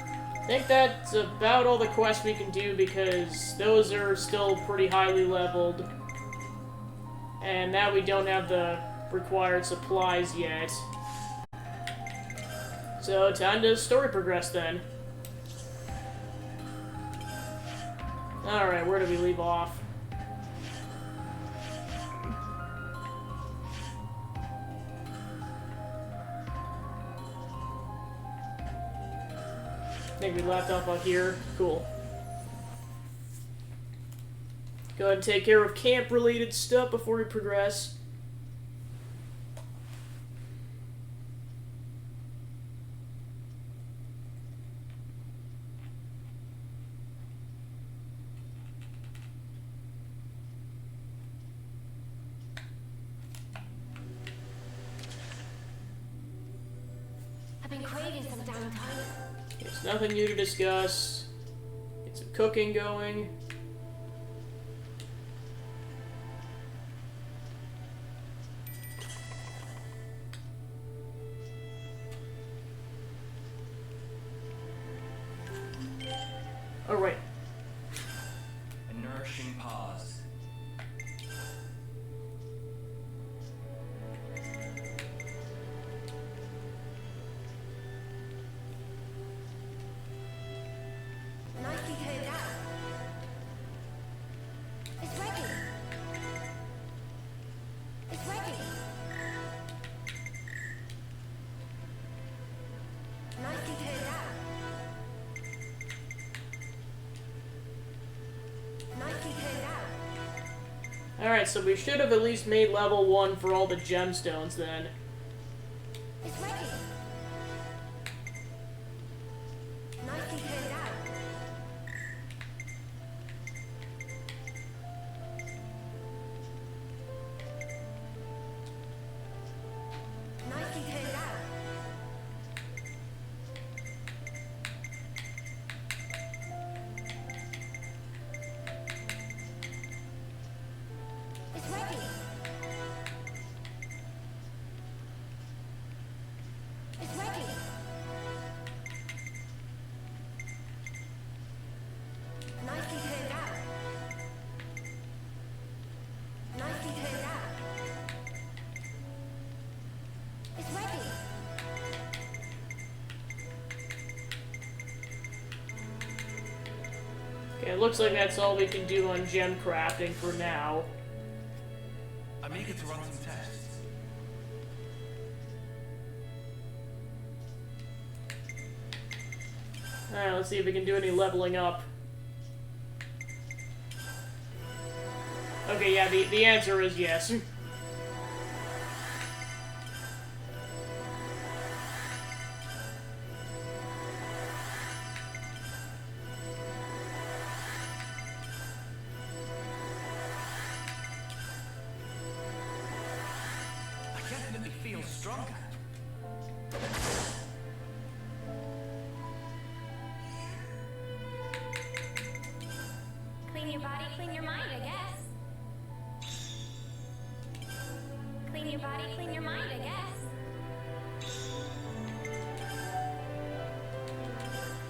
I think that's about all the quests we can do because those are still pretty highly leveled. And now we don't have the required supplies yet. So, time to story progress then. Alright, where do we leave off? I think we left off out here. Cool. Go ahead and take care of camp-related stuff before we progress. I've been craving some downtime. It's nothing new to discuss. Get some cooking going. Alright. A nourishing pause. Nicely turned out. It's ready. It's ready. Nicely turned out. Nicely turned out. Alright, so we should have at least made level 1 for all the gemstones then. It's ready. Nicely turned out. Nicely turned out. It's ready. It's ready. Nicely turned out. Nicely turned out. It's ready. Okay, it looks like that's all we can do on gem crafting for now. I'm eager to run some tests. Alright, let's see if we can do any leveling up. Okay, yeah, the answer is yes. I definitely feel stronger. Clean your body, clean your mind, I guess. Clean your body, clean your mind, I guess.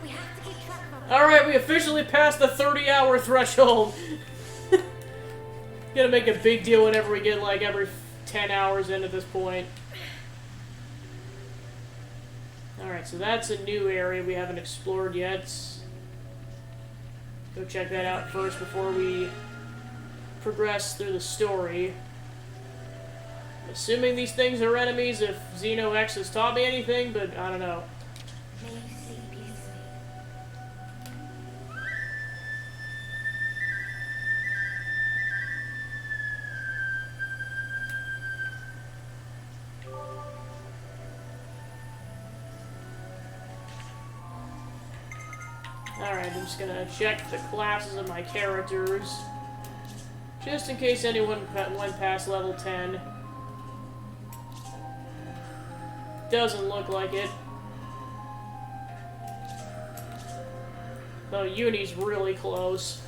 We have to keep track of our... Alright, we officially passed the 30-hour threshold. Gonna make a big deal whenever we get, like, every 10 hours in at this point. Alright, Alright, so that's a new area we haven't explored yet. Go check that out first before we progress through the story. I'm assuming these things are enemies if Xeno X has taught me anything, but I don't know. May you sleep peacefully. Alright, I'm just gonna check the classes of my characters. Just in case anyone went past level 10. Doesn't look like it. Though Uni's really close.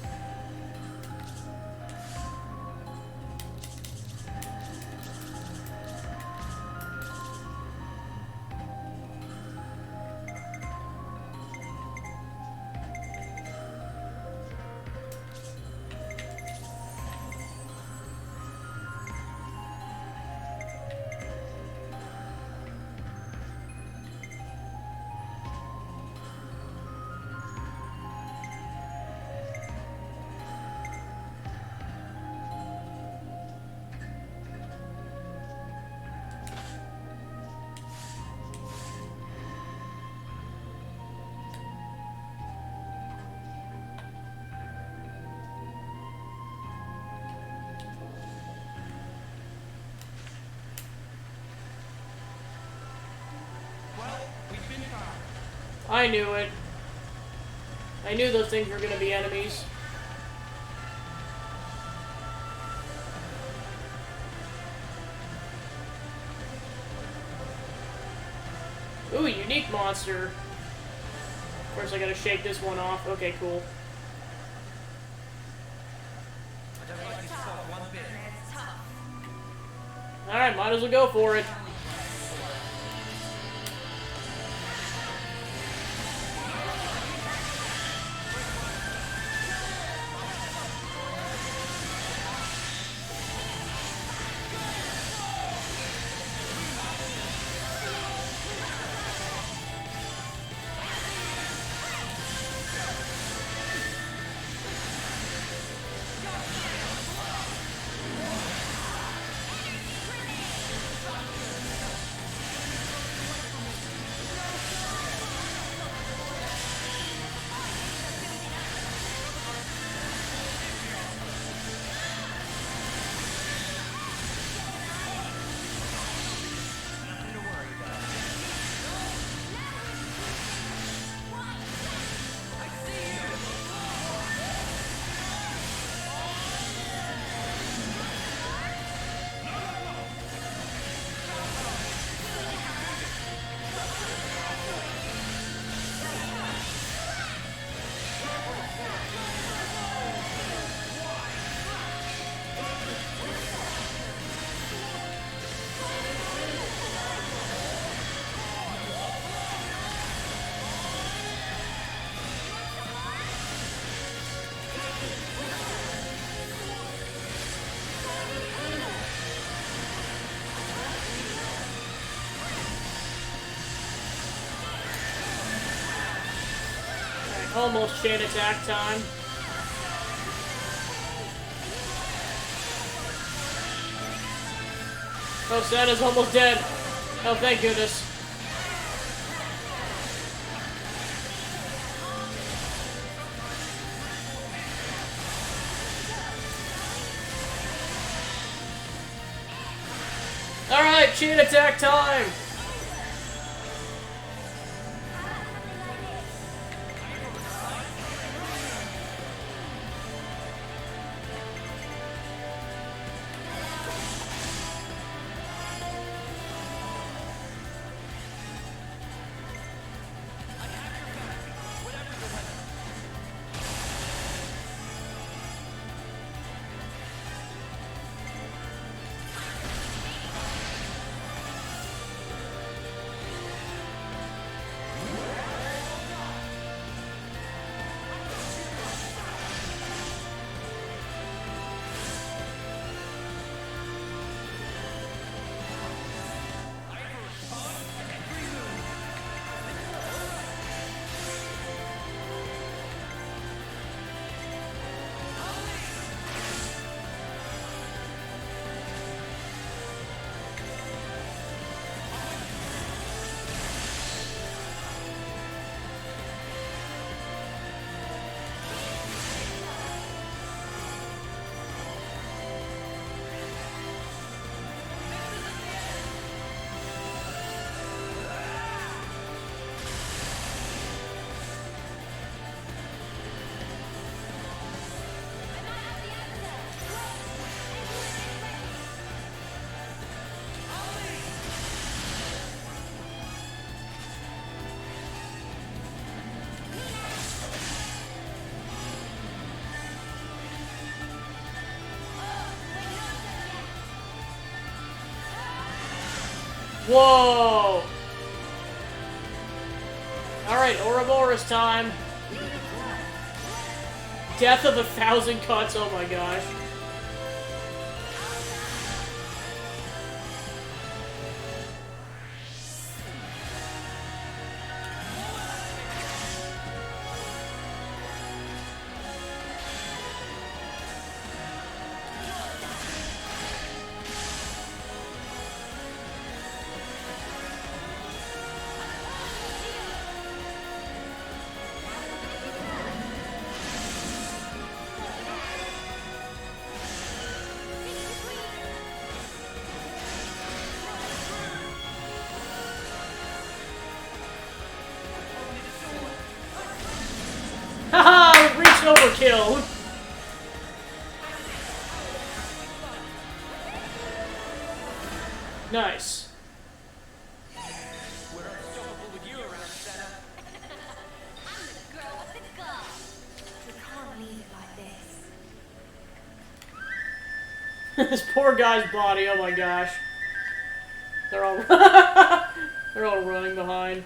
I knew it. I knew those things were gonna be enemies. Ooh, unique monster. Of course, I gotta shake this one off. Okay, cool. Alright, might as well go for it. Almost chain attack time. Oh, Santa's almost dead. Oh, thank goodness. Alright, chain attack time! Whoa! Alright, Ouroboros time. Death of 1,000 cuts, oh my gosh. Haha! We've reached overkill! Nice. We're unstoppable with you around, Senna. I'm the girl with the gun. We can't leave it like this. This poor guy's body, oh my gosh. They're all they're all running behind.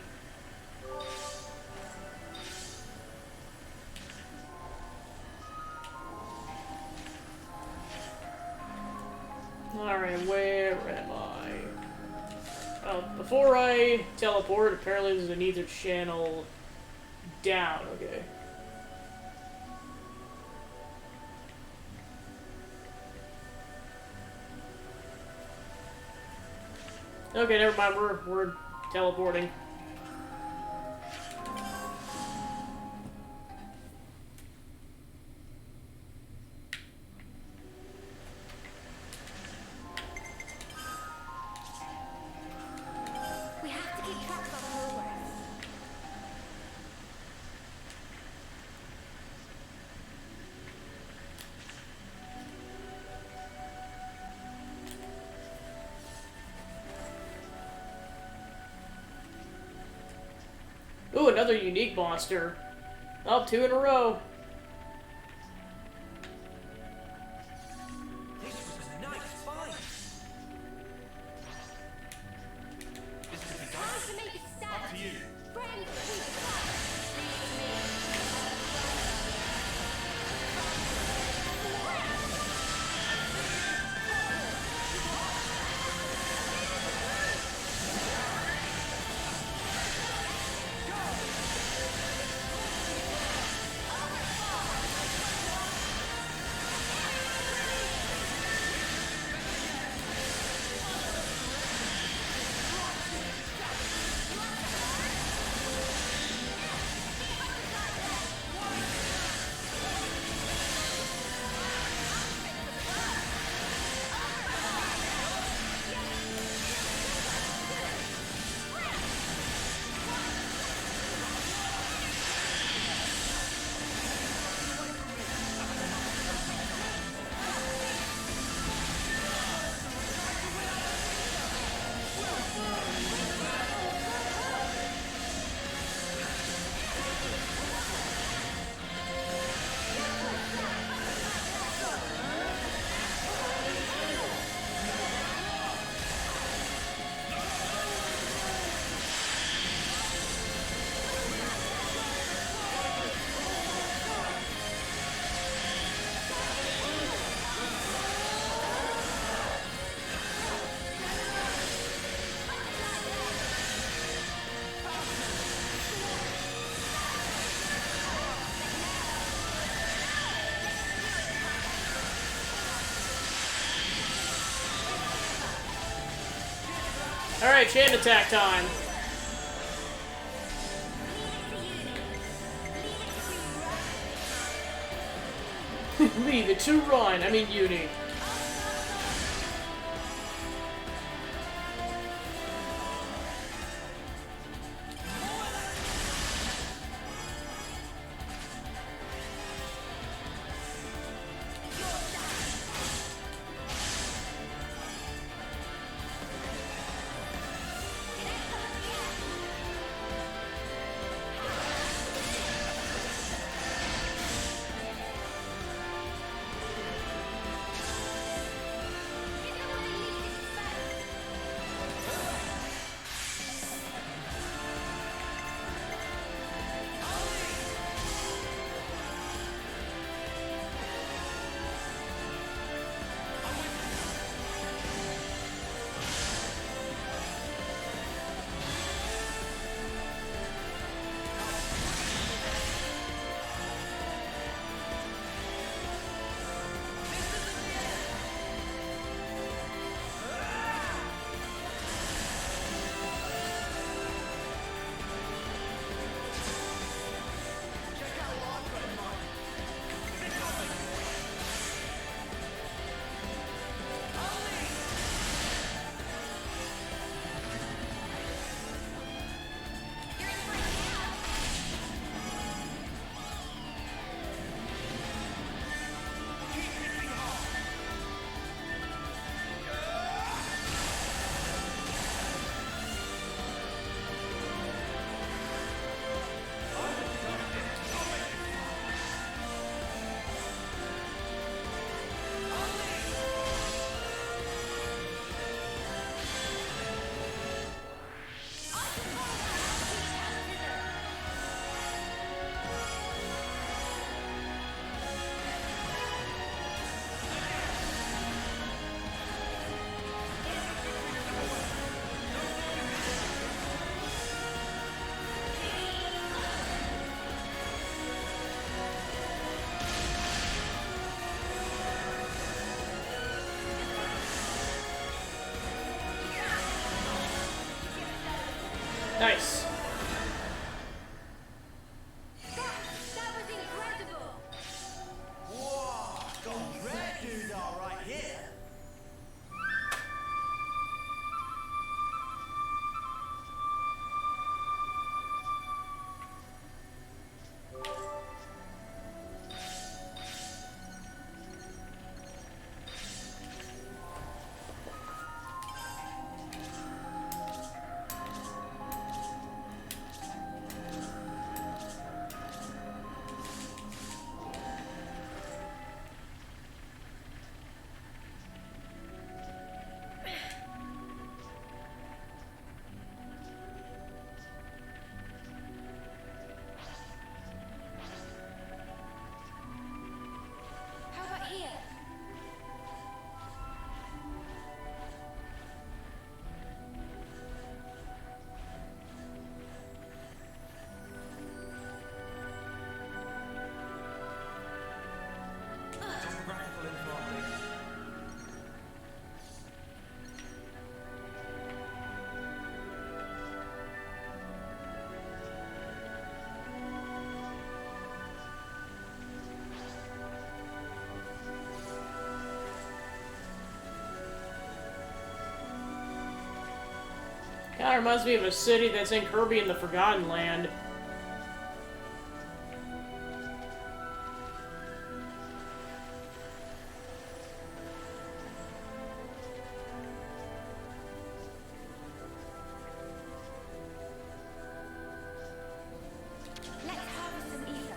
Alright, where am I? Oh, before I teleport, apparently there's an ether channel down, okay. Okay, never mind, we're teleporting. We have to keep track of our progress. Ooh, another unique monster. Oh, 2 in a row. This was a nice fight. This could be done. Time to make a stand. Up to you. Friend, keep fight. Leave me. Alright, chain attack time. Leave it to run. I mean, Uni. Nice. That was incredible! Whoa, got red dude all right here. How about here? Topographical info update. Kinda reminds me of a city that's in Kirby in the Forgotten Land. Let's harvest some ether.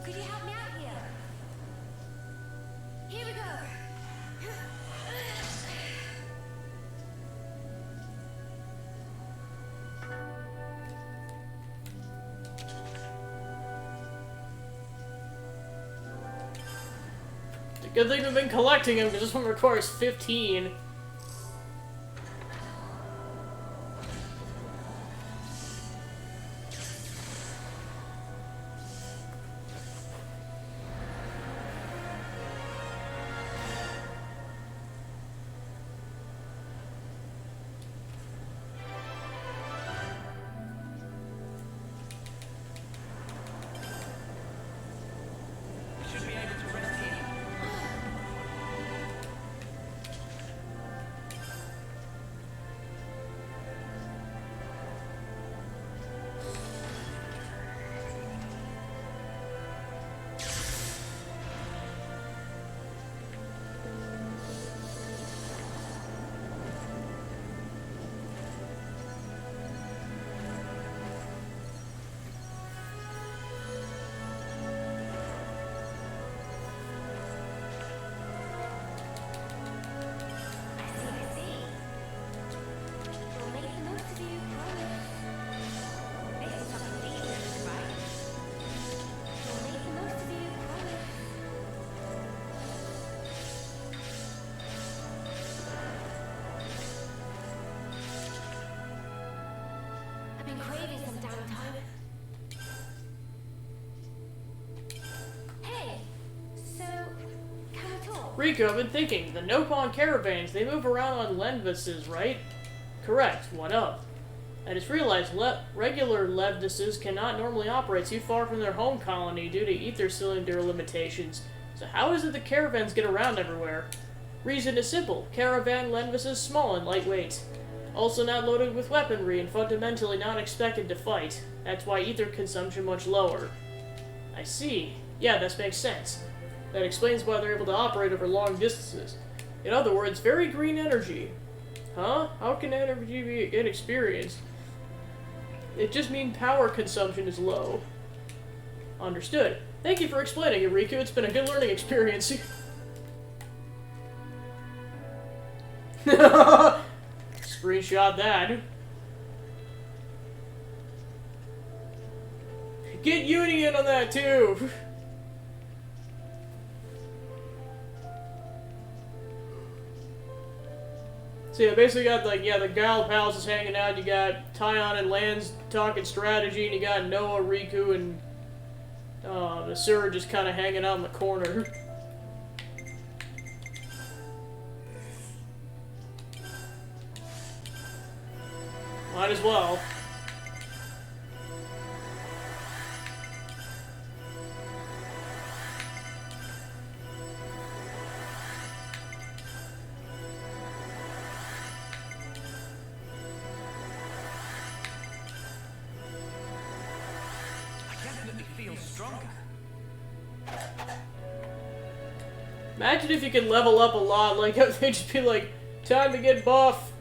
Could you help me out here? Here we go. Good thing we've been collecting them, because this one requires 15. We should be able to rest here. I see. We'll make the most of you, promise. This is something dangerous, right? We'll make the most of you, promise. I've been craving some downtime. Hey, so can we talk? Riku, I've been thinking. The Nopon caravans, they move around on Levduses, right? Correct. What of? I just realized regular Levduses cannot normally operate too far from their home colony due to ether cylinder limitations. So how is it the caravans get around everywhere? Reason is simple. Caravan Levduses small and lightweight. Also not loaded with weaponry and fundamentally not expected to fight. That's why ether consumption much lower. I see. Yeah, this makes sense. That explains why they're able to operate over long distances. In other words, very green energy. Huh? How can energy be inexperienced? It just means power consumption is low. Understood. Thank you for explaining it, Riku. It's been a good learning experience. Screenshot that. Get Uni in on that too. So yeah, basically got like, yeah, the Gal Pals is hanging out, you got Tyon and Lance talking strategy, and you got Noah, Riku, and the Sur just kind of hanging out in the corner. Might as well. Stronger. Imagine if you could level up a lot, like, they'd just be like, time to get buff.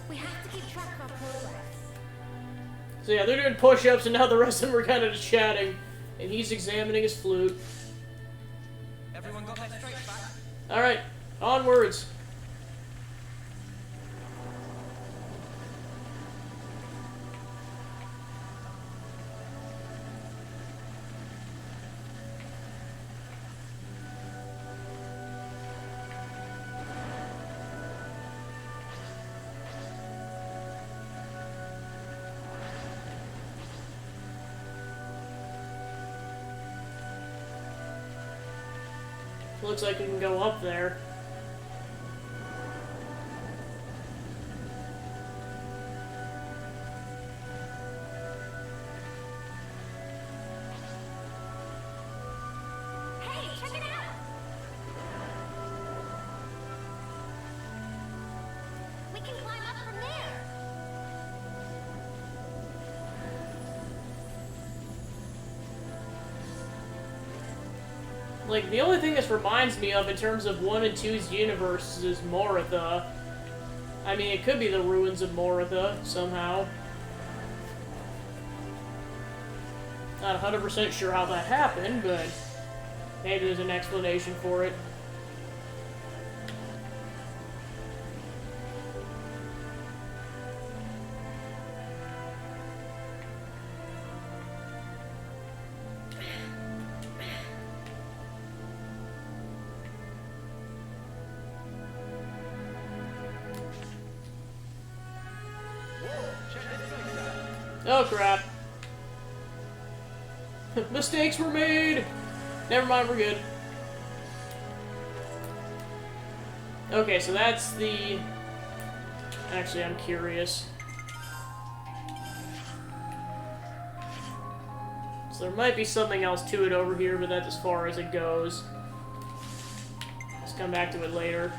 We have to keep track of our progress. So yeah, they're doing push-ups, and now the rest of them are kind of just chatting, and he's examining his flute. Everyone got their strength back? Alright, onwards. Looks like we can go up there. Hey, check it out! We can climb up from there. Like, the only thing this reminds me of in terms of 1 and 2's universes is Moritha. I mean, it could be the ruins of Moritha, somehow. Not 100% sure how that happened, but maybe there's an explanation for it. Oh crap. Mistakes were made! Never mind, we're good. Okay, so that's the... Actually, I'm curious. So there might be something else to it over here, but that's as far as it goes. Let's come back to it later.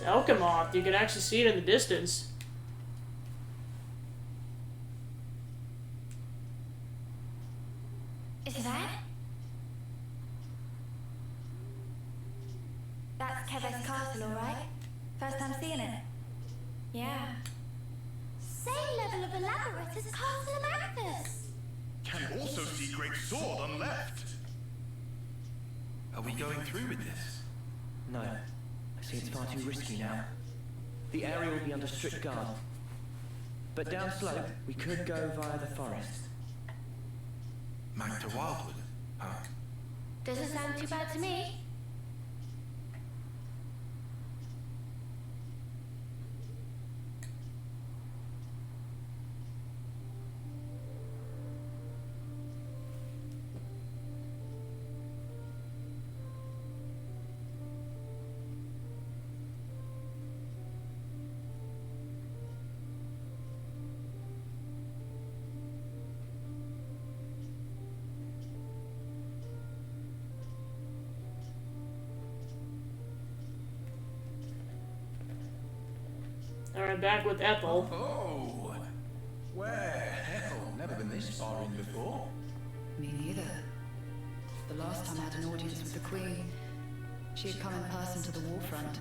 Alchemoth, you can actually see it in the distance. Is that? That's Keves Castle, alright? First time seeing it? Yeah. Same level of elaborate as Castle Magnus. Can also see great sword on left. Are we going through with this? No. I see it's far too risky now. The area will be under strict guard. But down slope, we could go via the forest. Magda Wildwood, huh? Doesn't sound too bad to me. Alright, back with Ethel. Oh, where hell? Never been this far in before. Me neither. The last time I had an audience with the Queen, she had come in person to the war front.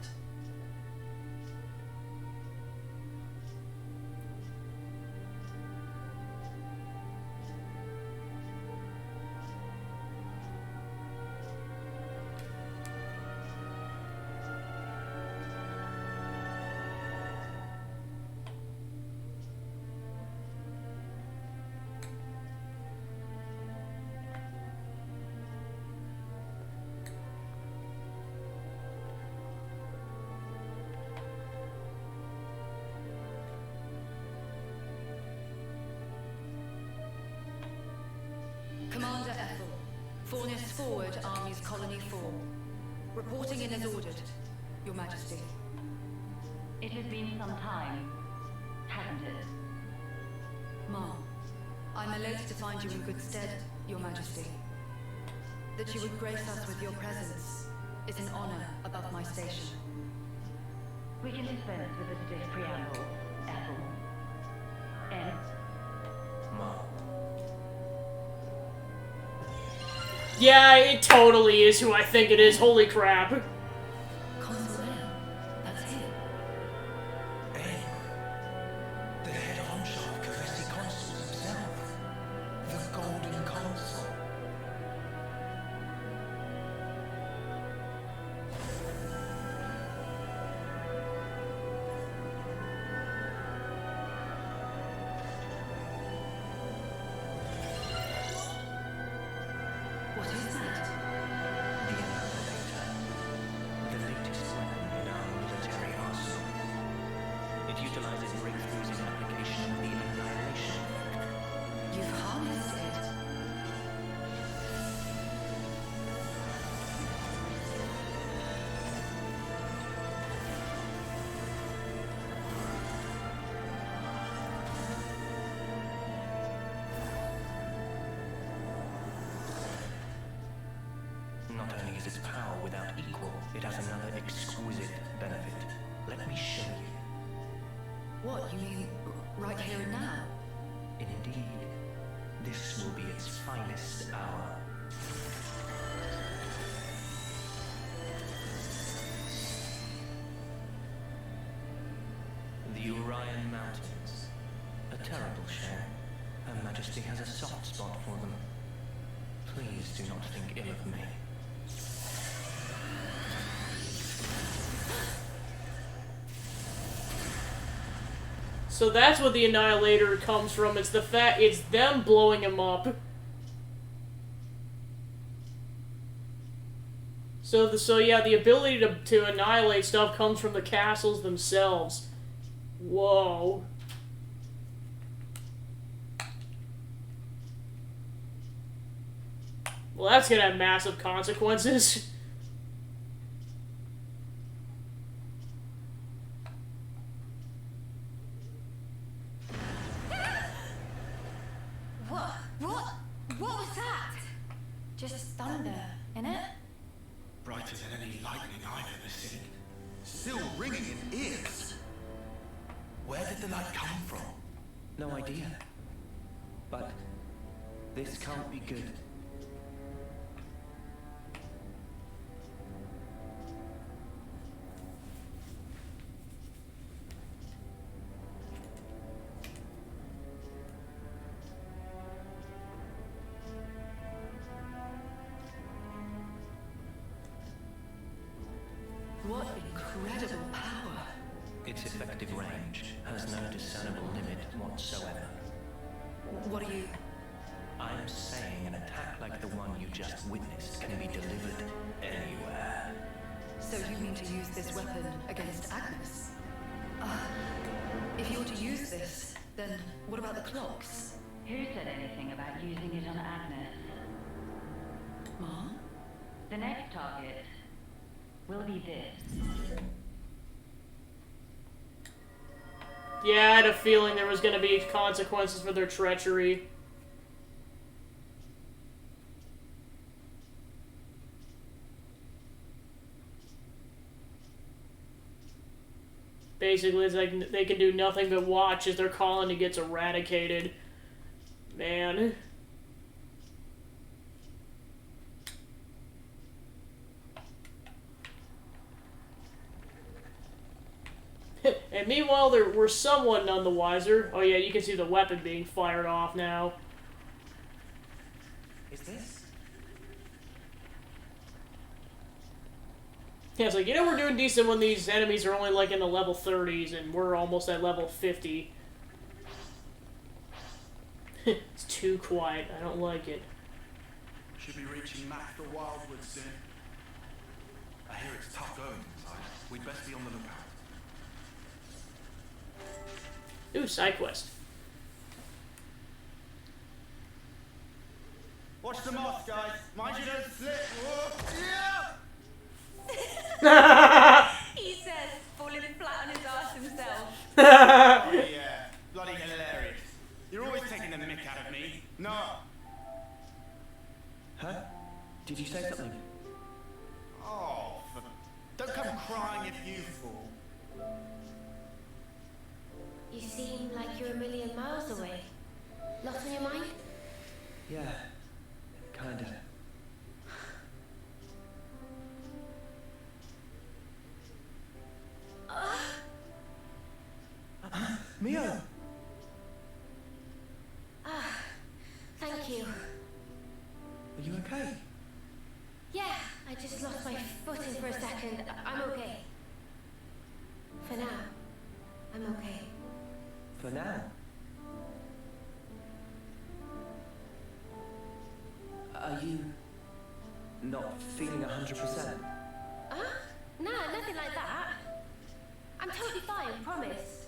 Commander Ethel, Fornus forward, Army's Colony 4. Reporting in as ordered, Your Majesty. It has been some time, hasn't it? Ma, I'm elated to find you in good stead, Your Majesty. That you would grace us with your presence is an honor above my station. We can dispense with a stiff preamble, Ethel. And Ma. Yeah, it totally is who I think it is, holy crap. Consul Air, that's him. Aim. The head honcho of Kavesi Consuls himself. The Golden Consul. What is that? The Annihilator. has another exquisite benefit. Let me show you. What, you mean right here and now? Indeed, this will be its finest hour. The Orion Mountains. A terrible shame. Her Majesty has a soft spot for them. Please do not think ill of me. So that's what the Annihilator comes from. It's the fact it's them blowing him up. So yeah, the ability to annihilate stuff comes from the castles themselves. Whoa. Well, that's gonna have massive consequences. What was that? Just thunder, innit? Brighter than any lightning I've ever seen. Still ringing in ears. Where did the light come from? No idea. But this can't be good. What incredible power. Its effective range has no discernible limit whatsoever. What are you... I'm saying an attack like the one you just witnessed can be delivered anywhere. So you mean to use this weapon against Agnes? If you were to use this, then what about the clocks? Who said anything about using it on Agnes? Mom? The next target will be this. Yeah, I had a feeling there was going to be consequences for their treachery. Basically, it's like they can do nothing but watch as their colony gets eradicated. Man. And meanwhile, we're somewhat none the wiser. Oh yeah, you can see the weapon being fired off now. Is this? Yeah, it's like, you know, we're doing decent when these enemies are only like in the level 30s and we're almost at level 50. It's too quiet. I don't like it. Should be reaching Mac the Wildwood soon. I hear it's tough going inside. We'd best be on the lookout. Ooh, side quest. Watch the moss, guys. Mind you don't slip. Whoa. Yeah! He says, falling flat on his ass himself. Oh yeah, bloody hilarious. You're always taking the mick out of me. No. Huh? Did you say something? Oh, don't come crying if you fall. You seem like you're a million miles away. Lost on your mind? Yeah, kinda. Mio! Thank you. Are you okay? Yeah, I just lost my footing for a second. I'm okay. For now, I'm okay. For now? Are you not feeling 100%? No, nothing like that. I'm totally fine, promise.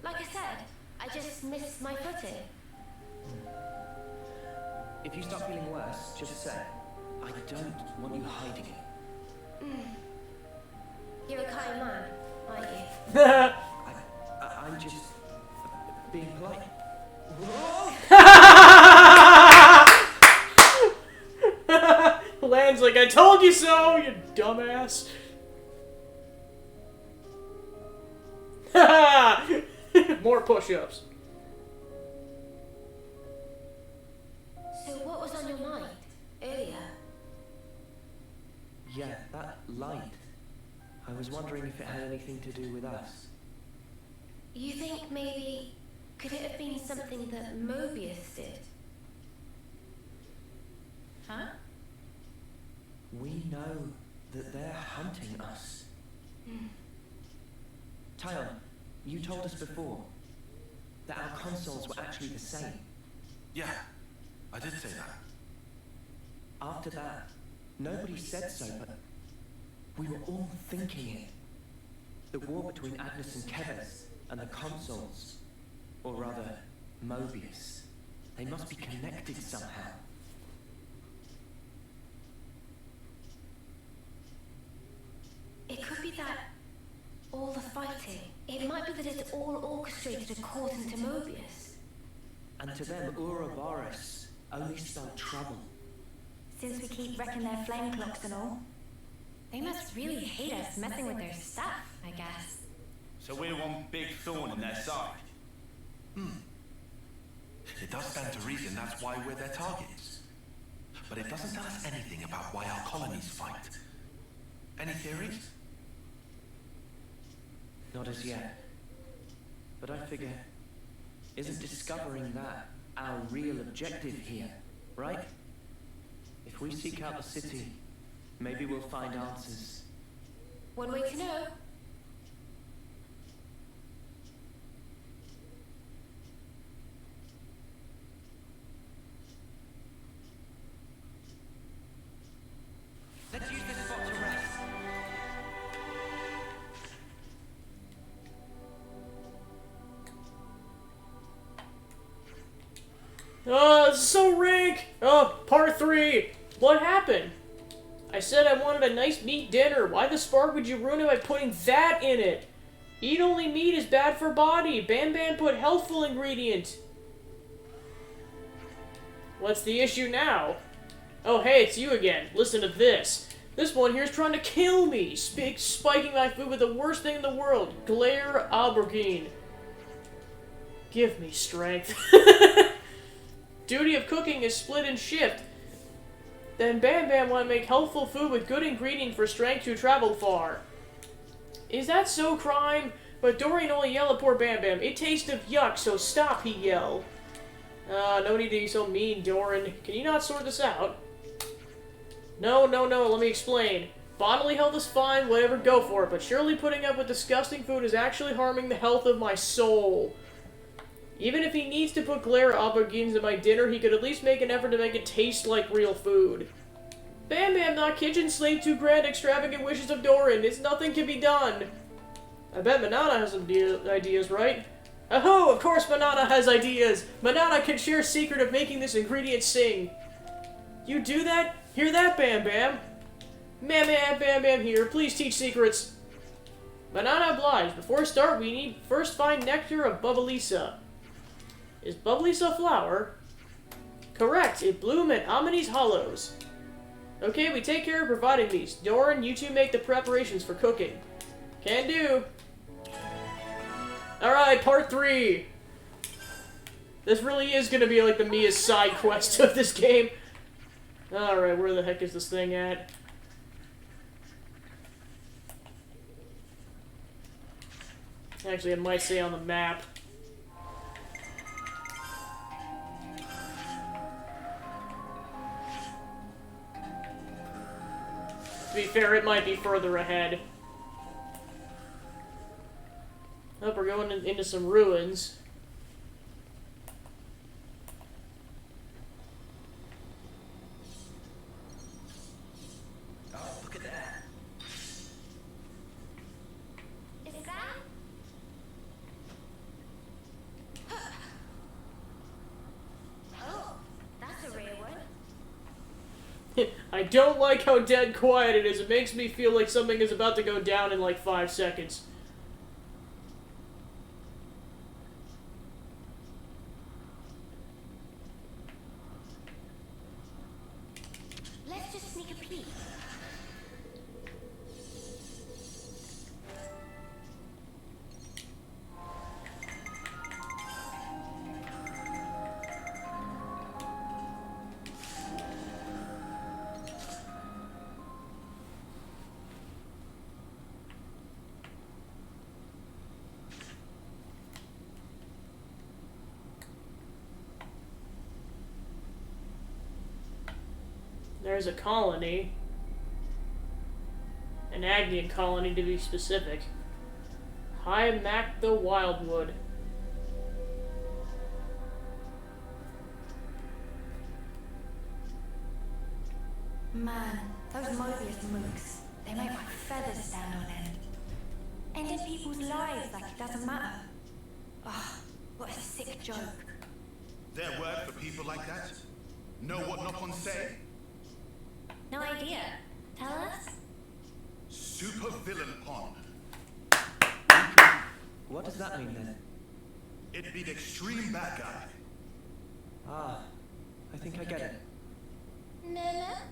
Like I said, I just missed my footing. If you start feeling worse, just say. I don't want you hiding it. You're a kind man, aren't you? I'm just being polite. Lan's like, I told you so, you dumbass. More push-ups. So what was on your mind earlier? Yeah, that light. I was wondering if it had anything to do with us. You think maybe... could it have been something that Mobius did? Huh? We know that they're hunting us. Tyon, you told us before that our consoles were actually the same. Yeah, I did say that. After that, nobody said so, but we were all thinking it. The war between Agnes and Keves and the consoles, or rather, Mobius, they must be connected somehow. It could be that all the fighting, it might be that it's all orchestrated according to Mobius. And to them, Ouroboros only spelled trouble. Since we keep wrecking their flame clocks and all. They must really hate us messing with their stuff, I guess. So we're one big thorn in their side. It does stand to reason that's why we're their targets. But it doesn't tell us anything about why our colonies fight. Any theories? Not as yet. But I figure, isn't discovering that our real objective here, right? If we seek out the city, maybe we'll find answers. One way to know. Let's use this spot to rest. Oh, this is so rank! Oh, part 3! What happened? I said I wanted a nice meat dinner. Why the spark would you ruin it by putting that in it? Eat only meat is bad for body. Bam Bam put healthful ingredient. What's the issue now? Oh, hey, it's you again. Listen to this. This one here's trying to kill me. Spiking my food with the worst thing in the world. Glare aubergine. Give me strength. Duty of cooking is split and shift. Then Bam Bam want to make healthful food with good ingredient for strength to travel far. Is that so, crime? But Dorian only yell at poor Bam Bam. It tastes of yuck, so stop, he yell. No need to be so mean, Doran. Can you not sort this out? No, let me explain. Bodily health is fine, whatever, go for it, but surely putting up with disgusting food is actually harming the health of my soul. Even if he needs to put glare aubergines in my dinner, he could at least make an effort to make it taste like real food. Bam Bam, not kitchen slave to grand extravagant wishes of Doran. It's nothing can be done. I bet Manana has some ideas, right? Oh, of course Manana has ideas. Manana can share a secret of making this ingredient sing. You do that? Hear that, Bam Bam? Bam Bam here. Please teach secrets. Manana obliged. Before start, we need first find nectar of Bubblisa. Is Bubblisa a flower? Correct. It bloomed at Amini's Hollows. Okay, we take care of providing these. Doran, you two make the preparations for cooking. Can do. Alright, part 3. This really is gonna be like the Mia's side quest of this game. Alright, where the heck is this thing at? Actually, it might say on the map. To be fair, it might be further ahead. Oh, we're going into some ruins. Oh, look at that. Is that? Oh, that's a rare one. I don't like how dead quiet it is. It makes me feel like something is about to go down in like 5 seconds. Let's just sneak a peek. There's a colony. An Agnian colony, to be specific. High Mac the Wildwood. Man, those Mobius mooks, they make my feathers stand on end. Ending people's lives like it doesn't matter. Ah, what a sick joke. There work for people like that? Know what knock-ons say? No idea. Tell us? Super villain pond. What does that mean then? It'd be the extreme bad guy. Ah, I think I get it. Nana?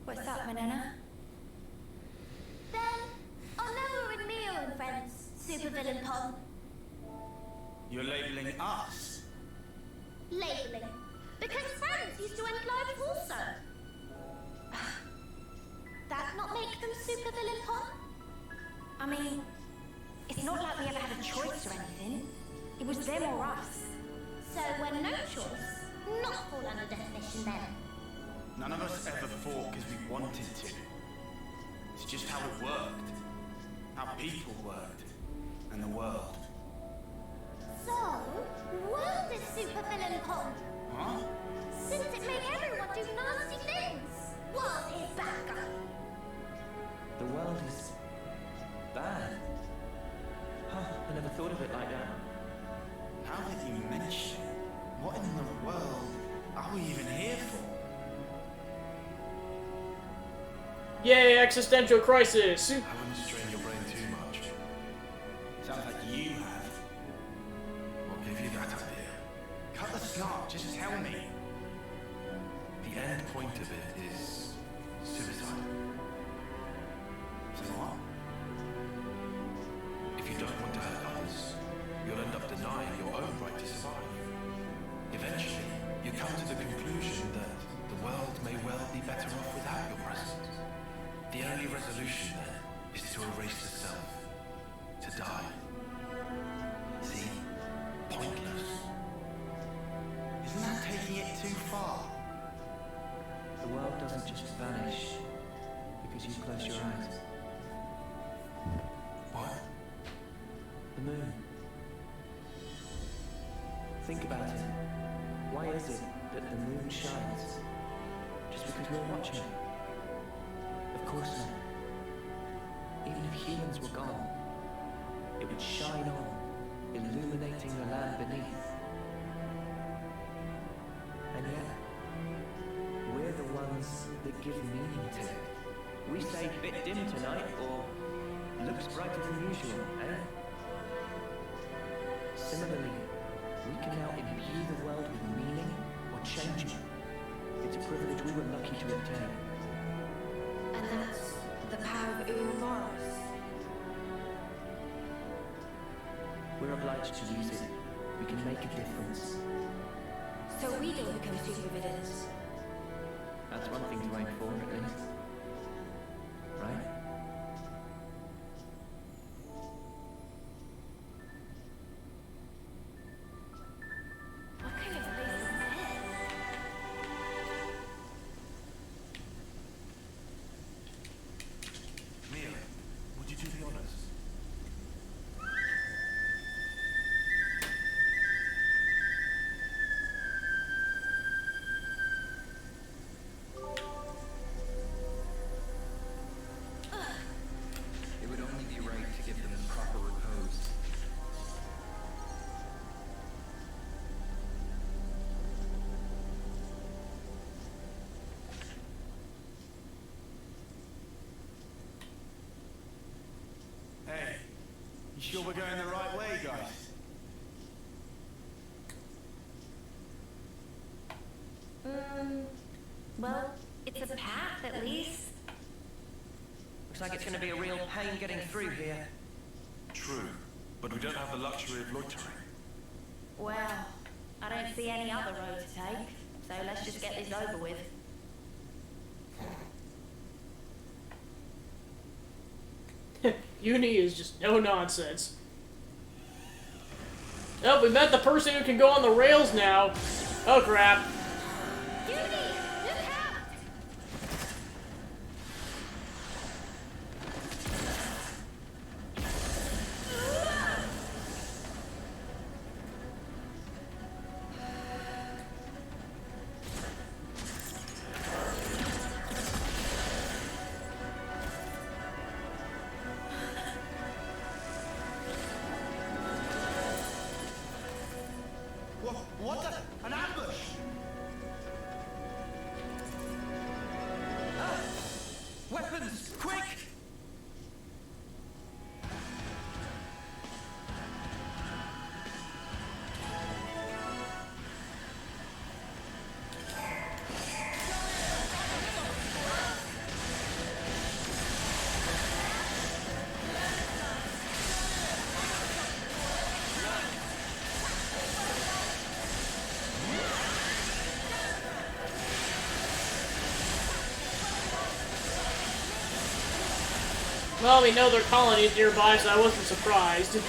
What's up, Manana? Then, I'll never with me and friends, supervillain Pom. You're labeling us? Labeling. Because friends used to end lives also. That not make them supervillain Pom? I mean, it's not like we ever had a choice or anything. It was them or us. So when no choice, not fall under definition then. None of us ever fought because we wanted to. It's just how it worked. How people worked. And the world. So, world is supervillain Pom. Huh? Since it made everyone do nasty things. World is bad guy. The world is bad. Huh, I never thought of it like that. Now that you mention it, what in the world are we even here for? Yay, existential crisis! I wouldn't strain your brain too much. Sounds like you have. What gave you that idea? Cut the snark, just tell me. The end point of it is suicide. So what? If you don't want to hurt others, you'll end up denying your own right to survive. Eventually, you come to the conclusion that the world may well be better off without your presence. The only resolution then is to erase the self, to die. See? Pointless. Isn't that taking it too far? The world doesn't just vanish because you close your eyes. What? The moon. Think about it. Why is it that the moon shines? Just because we're watching it? Of course not. Even if humans were gone, it would shine on, illuminating the land beneath. And yet, we're the ones that give meaning to it. We say bit dim tonight, or looks brighter than usual, eh? Similarly, we can now imbue the world with meaning or change it. It's a privilege we were lucky to obtain. And that's the power of Uroboros. We're obliged to use it. We can make a difference. So we don't become supervillains. That's one thing to aim for, at least. Right? What kind of place is that? Mia, would you do the honors? It would only be right to give them proper repose. Hey, you sure we're going the right way, guys? Well, it's a path at least. Looks like it's going to be a real pain getting through here. True, but we don't have the luxury of loitering. Well, I don't see any other road to take, so let's just get this over with. Uni is just no nonsense. Oh, we met the person who can go on the rails now. Oh crap. Judy, look out! What the? An ambush! Weapons! Quick! Well, we know there are colonies nearby, so I wasn't surprised.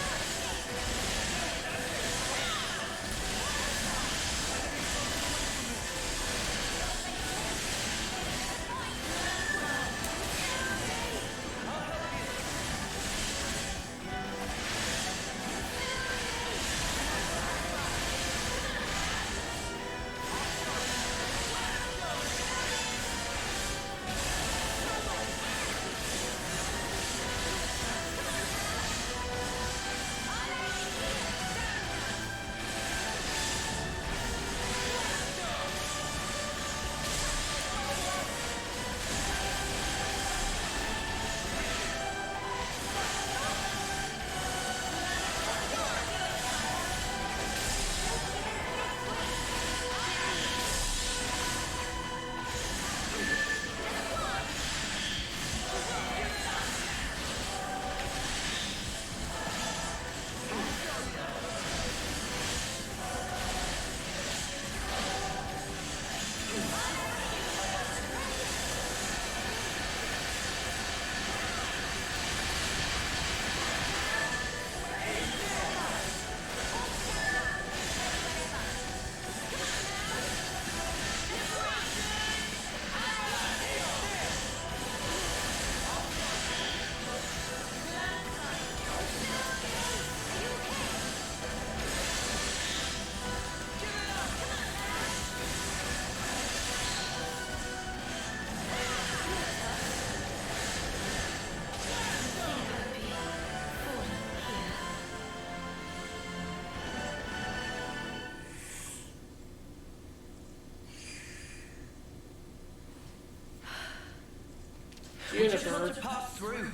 We just want to pass through.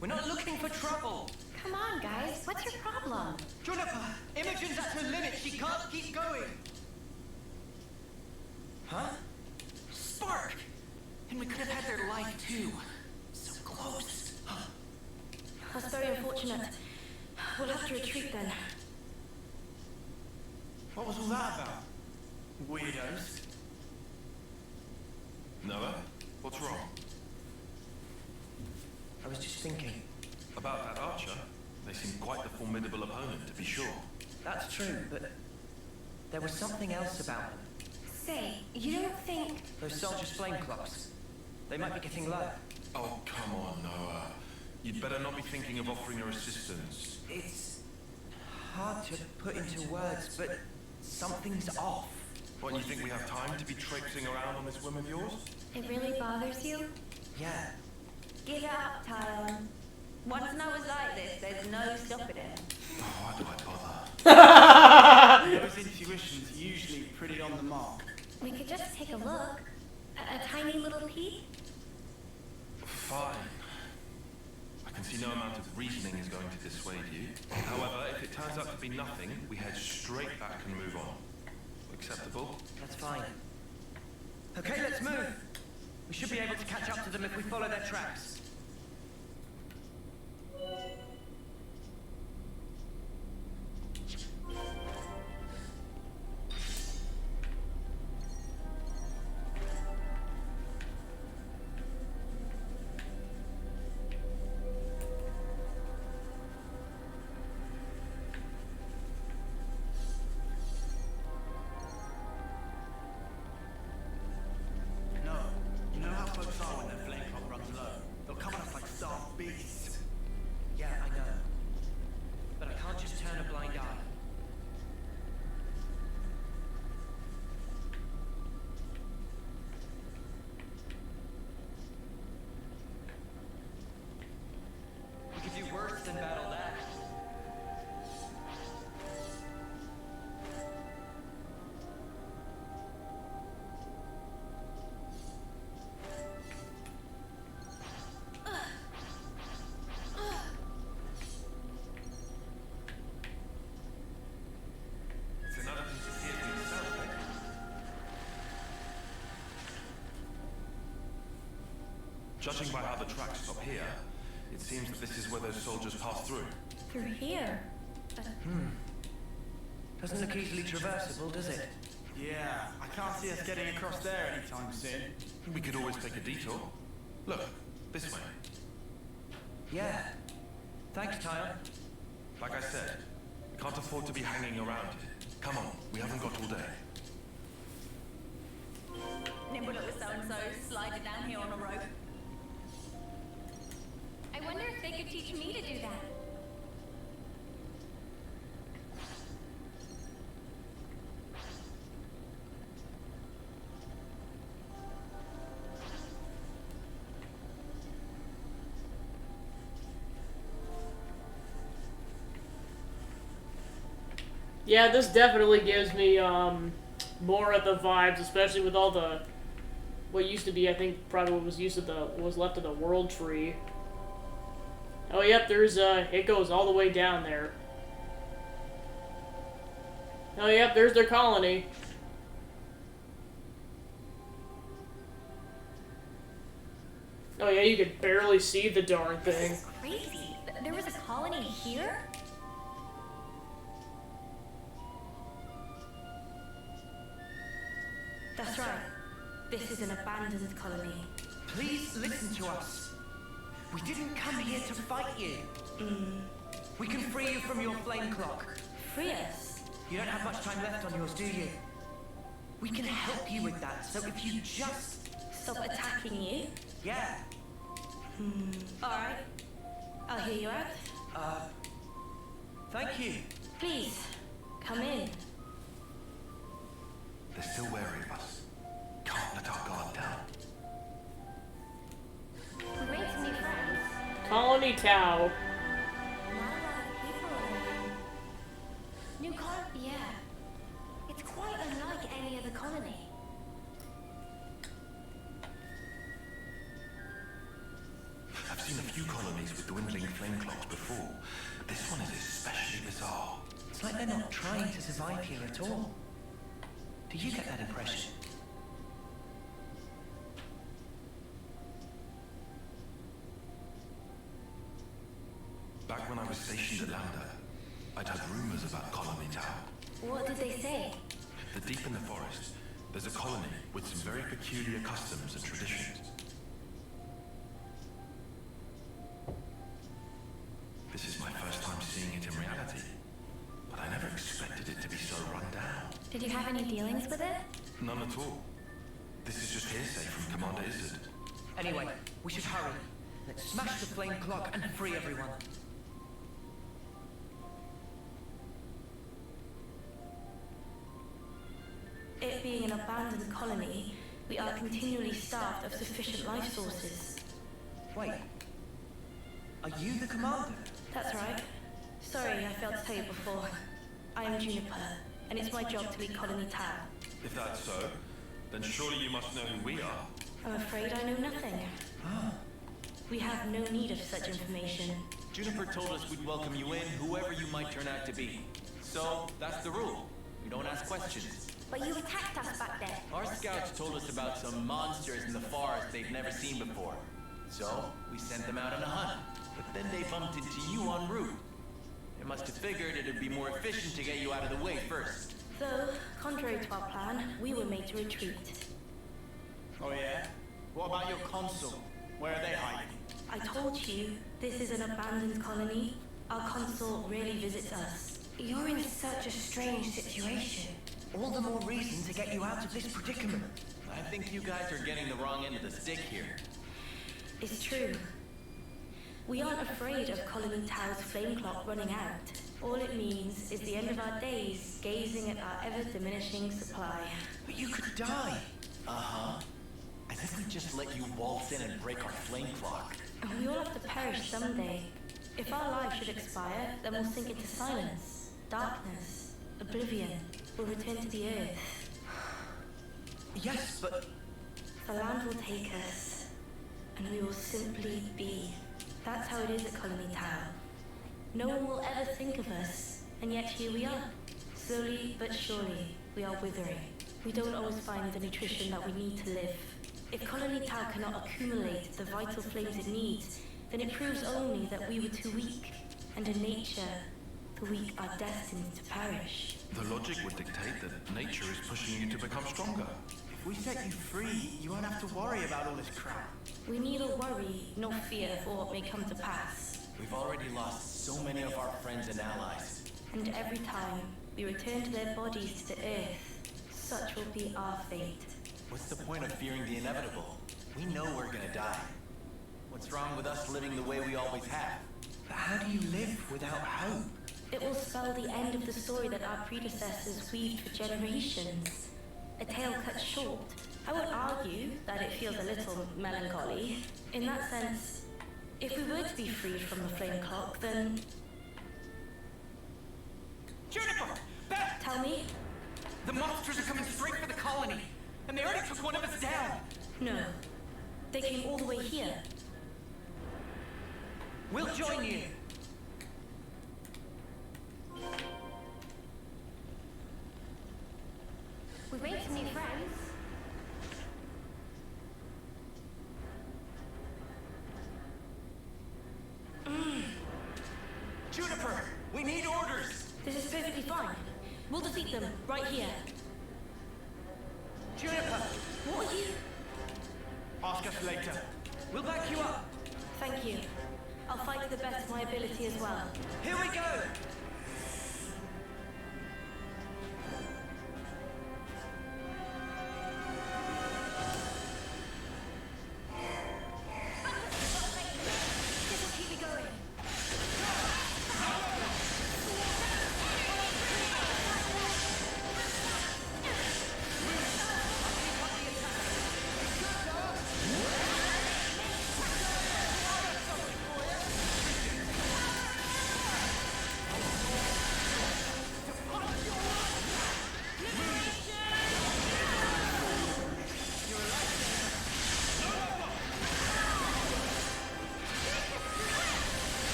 We're not looking for trouble. Come on, guys. What's your problem? Juniper, Imogen's at her limit. She can't keep going. Huh? Spark! And we could have had their life too. So close. That's very unfortunate. We'll have to retreat then. What was all that about? Weirdos. Noah, what's wrong? I was just thinking. About that archer? They seem quite the formidable opponent, to be sure. That's true, but there was something else about them. Say, you don't think... Those soldiers' flame clocks. They might be getting low. Oh, come on, Noah. You'd better not be thinking of offering her assistance. It's hard to put into words, but something's off. What, you think we have time to be traipsing around on this whim of yours? It really bothers you? Yeah. Give it up, Tyon. Once Noah's like this, there's no stopping him. Oh, why do I bother? Those intuitions usually pretty on the mark. We could just take a look. A tiny little peek? Fine. I can see no amount of reasoning is going to dissuade you. However, if it turns out to be nothing, we head straight back and move on. Acceptable? That's fine. Okay, let's move. We should be able to catch up to them if we follow their tracks. No. You know how folks are when their flame clock runs low? They'll Judging by how the tracks stop here, it seems that this is where those soldiers passed through. Through here? Doesn't look easily traversable, does it? Yeah, I can't see us getting across there anytime soon. We could always take a detour. Look, this way. Yeah. Thanks, Tyler. Like I said, we can't afford to be hanging around here. Come on, we haven't got all day. Nimble little so-and-so sliding down here on a rope. I wonder if they could teach me to do that. Yeah, this definitely gives me, more of the vibes, especially with all the, what used to be, I think, probably what was used of the, what was left of the world tree. Oh, yep, there's, it goes all the way down there. Oh, yep, there's their colony. Oh, yeah, you could barely see the darn thing. This is crazy. There was a colony here? That's right. This is an abandoned colony. Please listen to us. We didn't come here to fight you. We can free you from your flame clock. Free us? You don't have much time left on yours, do you? We can help you with that, so if you just... Stop attacking you? Yeah. Alright. I'll hear you out. Thank you. Please, come in. They're still wary of us. Can't let our guard down. We made some new friends. Colony Tau. Not a lot of people around. New colony? Yeah. It's quite unlike any other colony. I've seen a few colonies with dwindling flame clocks before, but this one is especially bizarre. It's like they're not trying to survive here at all. Do you get that impression? Back when I was stationed at Lambda, I'd heard rumors about Colony Tau. What did they say? That deep in the forest, there's a colony with some very peculiar customs and traditions. This is my first time seeing it in reality, but I never expected it to be so run down. Did you have any dealings with it? None at all. This is just hearsay from Commander Izzard. Anyway, we should hurry. Let's smash the flame clock and free everyone. It being an abandoned colony, we are continually starved of sufficient life sources. Wait. Are you the commander? That's right. Sorry, I failed to tell you before. I am Juniper, and it's my job to lead Colony Tau. If that's so, then surely you must know who we are. I'm afraid I know nothing. Ah. We have no need of such information. Juniper told us we'd welcome you in, whoever you might turn out to be. So, that's the rule. We don't ask questions. But you attacked us back then. Our scouts told us about some monsters in the forest they'd never seen before. So, we sent them out on a hunt. But then they bumped into you en route. They must have figured it'd be more efficient to get you out of the way first. Though, contrary to our plan, we were made to retreat. Oh yeah? What about your consul? Where are they hiding? I told you, this is an abandoned colony. Our consul rarely visits us. You're in such a strange situation. All the more reason to get you out of this predicament. I think you guys are getting the wrong end of the stick here. It's true. We aren't afraid of Colony Tau's flame clock running out. All it means is the end of our days gazing at our ever-diminishing supply. But you could die. Uh-huh. As if we just let you waltz in and break our flame clock. And we all have to perish someday. If our lives should expire, then we'll sink into silence, darkness, oblivion. We'll return to the earth. Yes, but... The land will take us, and we will simply be. That's how it is at Colony Tau. No one will ever think of us, and yet here we are. Slowly but surely, we are withering. We don't always find the nutrition that we need to live. If Colony Tau cannot accumulate the vital flames it needs, then it proves only that we were too weak, and in nature, the weak are destined to perish. The logic would dictate that nature is pushing you to become stronger. If we set you free, you won't have to worry about all this crap. We neither worry nor fear for what may come to pass. We've already lost so many of our friends and allies. And every time we return to their bodies to the earth, such will be our fate. What's the point of fearing the inevitable? We know we're gonna die. What's wrong with us living the way we always have? But how do you live without hope? It will spell the end of the story that our predecessors weaved for generations. A tale cut short. I would argue that it feels a little melancholy. In that sense, if we were to be freed from the flame clock, then... Juniper! Beth! Tell me? The monsters are coming straight for the colony, and they already took one of us down! No. They came all the way here. We'll join you! We made some new friends. Juniper! We need orders! This is perfectly fine. We'll defeat them right here. Juniper! What are you? Ask us later. We'll back you up! Thank you. I'll fight to the best of my ability as well. Here we go! This will keep me going.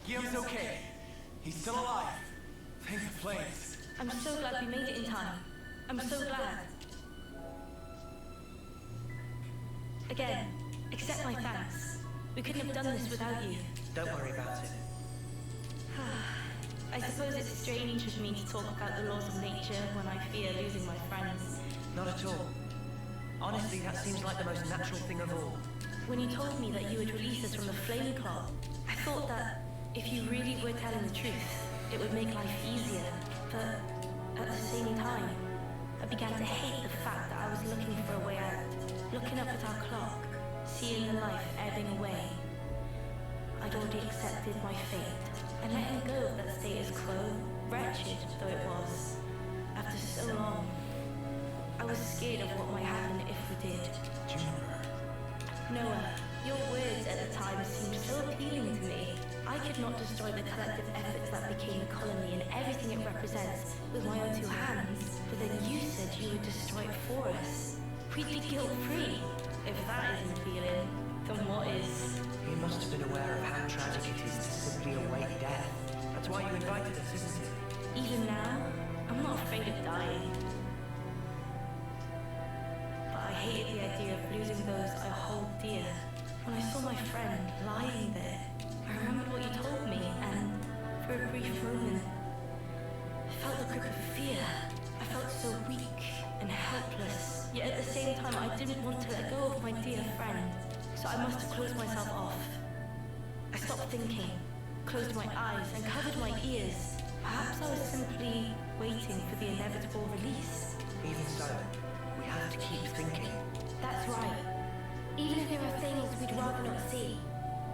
Guillaume's okay. He's still alive. Thank the flames. I'm so glad we made it in time. I'm so glad. Again, accept my thanks. We couldn't have done this without you. Don't worry about it. I suppose it's strange of me to talk about the laws of nature when I fear losing my friends. Not at all. Honestly, that seems like the most natural thing of all. When you told me that you would release us from the flame clock, I thought that if you really were telling the truth, it would make life easier. But at the same time, I began to hate the fact that I was looking for a way out. Looking up at our clock, seeing the life ebbing away. I'd already accepted my fate and letting go of that status quo, wretched though it was. After so long, I was scared of what might happen if we did. Juniper. Noah, your words at the time seemed so appealing to me. I could not destroy the collective efforts that became the colony and everything it represents with my own two hands, but then you said you would destroy it for us. We'd be guilt-free. If that isn't appealing, then what is? You must have been aware of how tragic it is to simply await death. That's why you invited us, isn't it? Even now, I'm not afraid of dying. But I hated the idea of losing those I hold dear. When I saw my friend lying there, I remembered what you told me, and for a brief moment, I felt the grip of fear. I felt so weak and helpless, yet at the same I must have closed myself off. I stopped thinking, closed my eyes, and covered my ears. Perhaps I was simply waiting for the inevitable release. Even so, we have to keep thinking. That's right. Even if there are things we'd rather not see,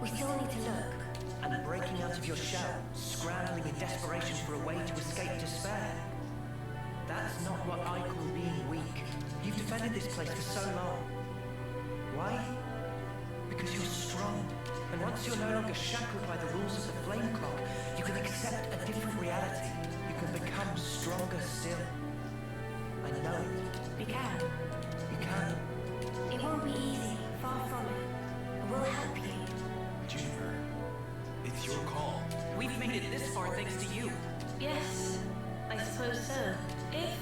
we still need to look. And breaking out of your shell, scrambling in desperation for a way to escape despair. That's not what I call being weak. You've defended this place for so long. Why? Because you're strong. And once you're no longer shackled by the rules of the flame clock, you can accept a different reality. You can become stronger still. I know it. We can. You can. It won't be easy, far from it. But we'll help you. Juniper, it's your call. We've made it this far thanks to you. Yes, I suppose so. If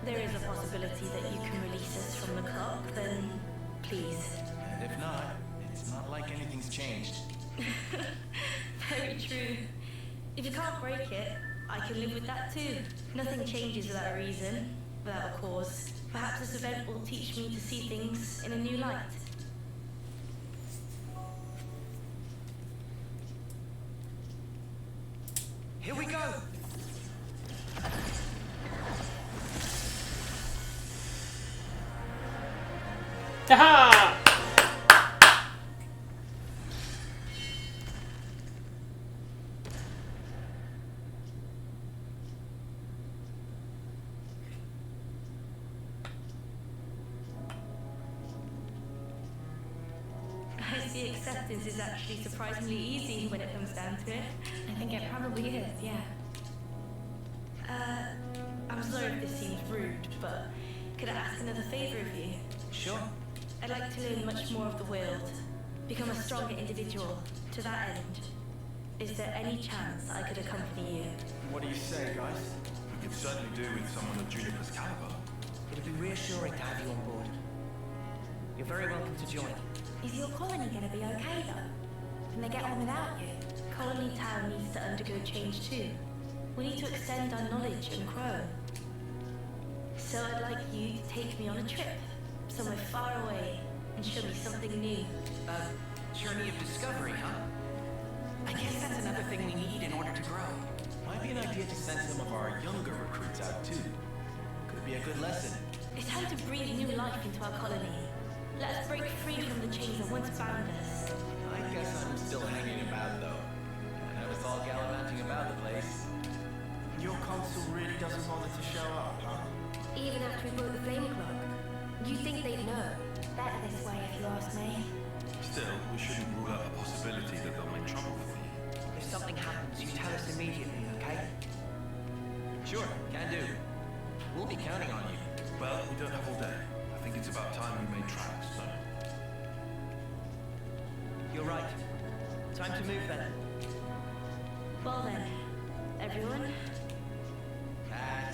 there is a possibility that you can release us from the clock, then please. And if not, it's not like anything's changed. Very true. If you can't break it, I can live with that too. Nothing changes without a reason, without a cause. Perhaps this event will teach me to see things in a new light. Here we go! Haha! I see acceptance is actually surprisingly easy when it comes down to it. I think it probably is, yeah. I'm sorry if this seems rude, but could I ask another favor of you? Sure. I'd like to learn much more of the world, become a stronger individual. To that end, is there any chance I could accompany you? What do you say, guys? We could certainly do with someone of Juniper's caliber. It'd be reassuring to have you on board. You're very welcome to join. Is your colony gonna be okay though? Can they get on without you? Colony Town needs to undergo change too. We need to extend our knowledge and grow. So I'd like you to take me on a trip, somewhere far away, and show me something new. Journey of discovery, huh? I guess that's another thing we need in order to grow. Might be an idea to send some of our younger recruits out too. Could be a good lesson. It's time to breathe new life into our colony. Let us break free from the chains that once bound us. I guess I'm still hanging about though. And I was all gallivanting about the place. Your consul really doesn't bother to show up, huh? Even after we broke the flame clock, you think they'd know? Better this way, if you ask me. Still, we shouldn't rule out the possibility that they'll make trouble for you. If something happens, you tell us immediately, okay? Sure, can do. We'll be counting on you. Well, we don't have all day. I think it's about time we made tracks, so... You're right. Time to move then. Well then, everyone,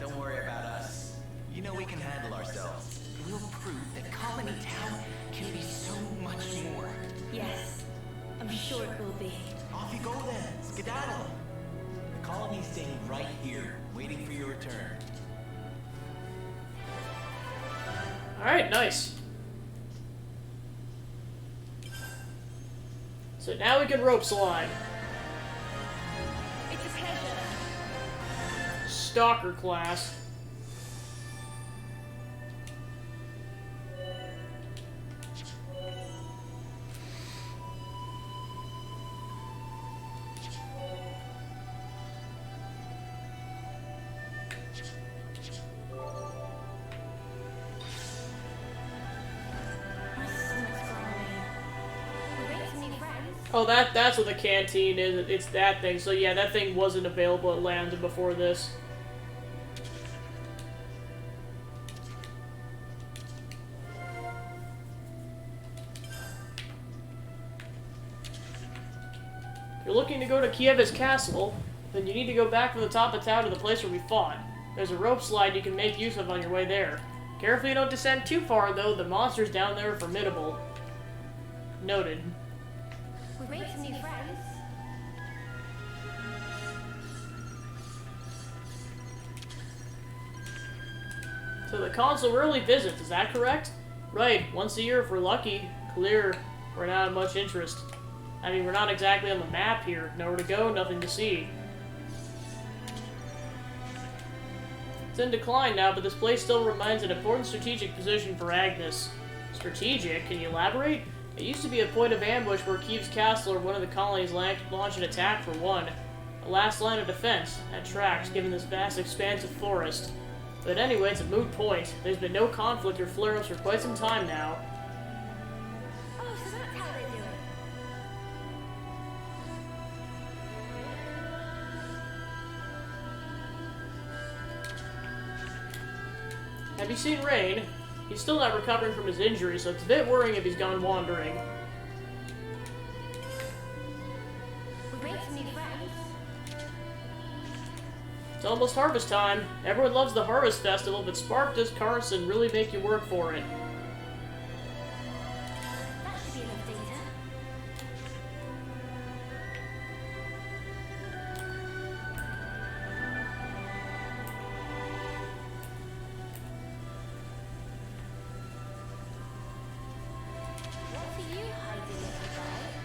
Don't worry about us. You know we can handle ourselves. We'll prove that Colony Town can be so much more. yes, I'm sure it will be. Off you go then, skedaddle. The colony's staying right here, waiting for your return. Alright, nice. So now we can rope slime. It's a pleasure. Stalker class. Oh, that's what the canteen is. It's that thing. So yeah, that thing wasn't available at Lambda before this. If you're looking to go to Kiev's castle, then you need to go back to the top of town to the place where we fought. There's a rope slide you can make use of on your way there. Carefully don't descend too far though, the monsters down there are formidable. Noted. We made some new friends. So the consul rarely visits, is that correct? Right, once a year if we're lucky. Clear We're not much interest. I mean, we're not exactly on the map here. Nowhere to go, nothing to see. It's in decline now, but this place still remains an important strategic position for Agnes. Strategic? Can you elaborate? It used to be a point of ambush where Keeve's castle or one of the colonies launched an attack for one. A last line of defense. That tracks, given this vast expanse of forest. But anyway, it's a moot point. There's been no conflict or flare-ups for quite some time now. Oh, so that's how they do it. Have you seen Rain? He's still not recovering from his injury, so it's a bit worrying if he's gone wandering. We made some new friends. It's almost harvest time. Everyone loves the Harvest Festival, but Spark does Carson really make you work for it. That should be enough data. What are you hiding, little guy?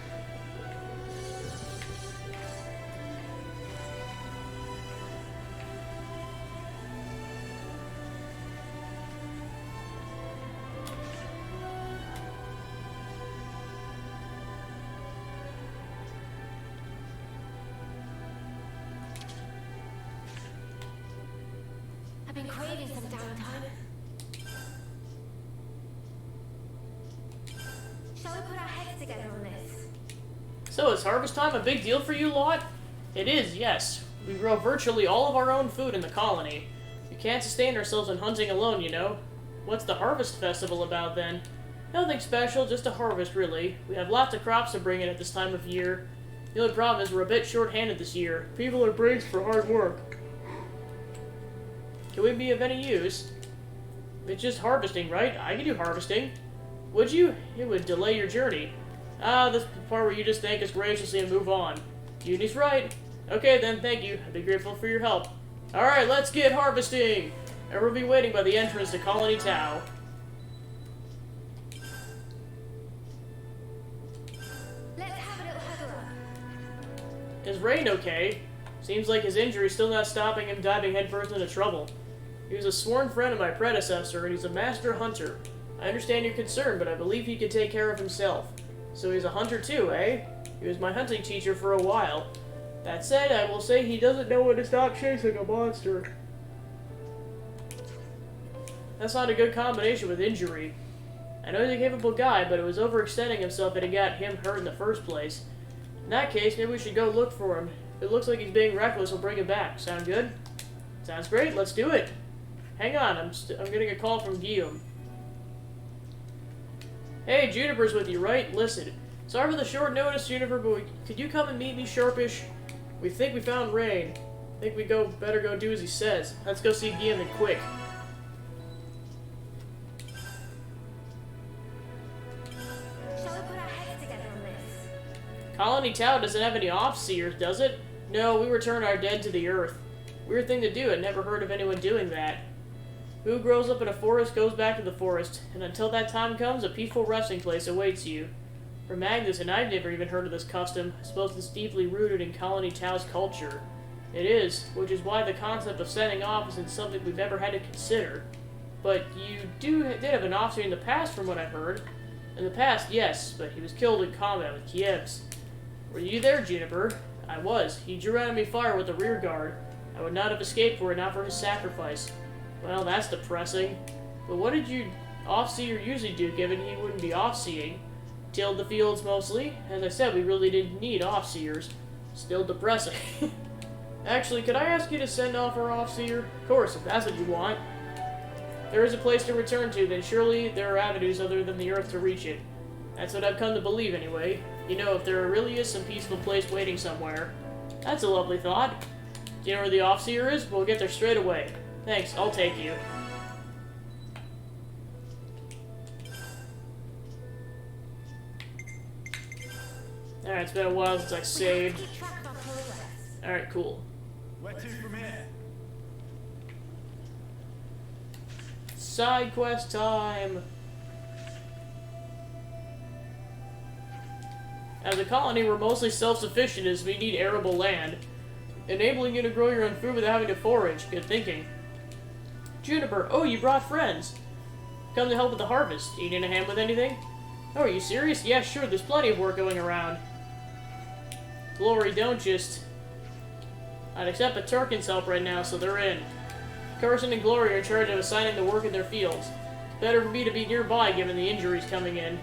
I've been craving some downtime. Shall we put our heads together on this? So, is harvest time a big deal for you lot? It is, yes. We grow virtually all of our own food in the colony. We can't sustain ourselves on hunting alone, you know. What's the Harvest Festival about, then? Nothing special, just a harvest, really. We have lots of crops to bring in at this time of year. The only problem is we're a bit short-handed this year. People are braced for hard work. Can we be of any use? It's just harvesting, right? I can do harvesting. Would you? It would delay your journey. Ah, this part where you just thank us graciously and move on. Junie's right. Okay then, thank you. I'd be grateful for your help. Alright, let's get harvesting! Everyone will be waiting by the entrance to Colony Tau. Let's have a little huddle up. Is Rain okay? Seems like his injury's still not stopping him diving headfirst into trouble. He was a sworn friend of my predecessor, and he's a master hunter. I understand your concern, but I believe he can take care of himself. So he's a hunter too, eh? He was my hunting teacher for a while. That said, I will say he doesn't know when to stop chasing a monster. That's not a good combination with injury. I know he's a capable guy, but it was overextending himself that it got him hurt in the first place. In that case, maybe we should go look for him. If it looks like he's being reckless, we'll bring him back. Sound good? Sounds great, let's do it. Hang on, I'm getting a call from Guillaume. Hey, Juniper's with you, right? Listen, sorry for the short notice, Juniper, but could you come and meet me, Sharpish? We think we found Rain. I think we better go do as he says. Let's go see Guillaume and quick. Shall we put our heads together on this? Colony Tau doesn't have any off-seers, does it? No, we return our dead to the earth. Weird thing to do, I'd never heard of anyone doing that. Who grows up in a forest goes back to the forest, and until that time comes, a peaceful resting place awaits you. For Magnus and I've never even heard of this custom. I suppose it's deeply rooted in Colony Tau's culture. It is, which is why the concept of setting off isn't something we've ever had to consider. But you did have an officer in the past, from what I've heard. In the past, yes, but he was killed in combat with Kievs. Were you there, Juniper? I was. He drew enemy fire with the rear guard. I would not have escaped were it not for his sacrifice. Well, that's depressing. But what did you off-seer usually do, given he wouldn't be off-seeing? Tilled the fields mostly. As I said, we really didn't need off-seers. Still depressing. Actually, could I ask you to send off our off-seer? Of course, if that's what you want. If there is a place to return to, then surely there are avenues other than the Earth to reach it. That's what I've come to believe, anyway. You know, if there really is some peaceful place waiting somewhere. That's a lovely thought. Do you know where the off-seer is? We'll get there straight away. Thanks, I'll take you. Alright, it's been a while since I saved. Alright, cool. Where to from here? Side quest time! As a colony, we're mostly self-sufficient as we need arable land, enabling you to grow your own food without having to forage. Good thinking. Juniper, oh, you brought friends. Come to help with the harvest. You need a hand with anything? Oh, are you serious? Yeah, sure, there's plenty of work going around. Glory, don't just... I'd accept a Turkin's help right now, so they're in. Carson and Glory are in charge of assigning the work in their fields. Better for me to be nearby given the injuries coming in.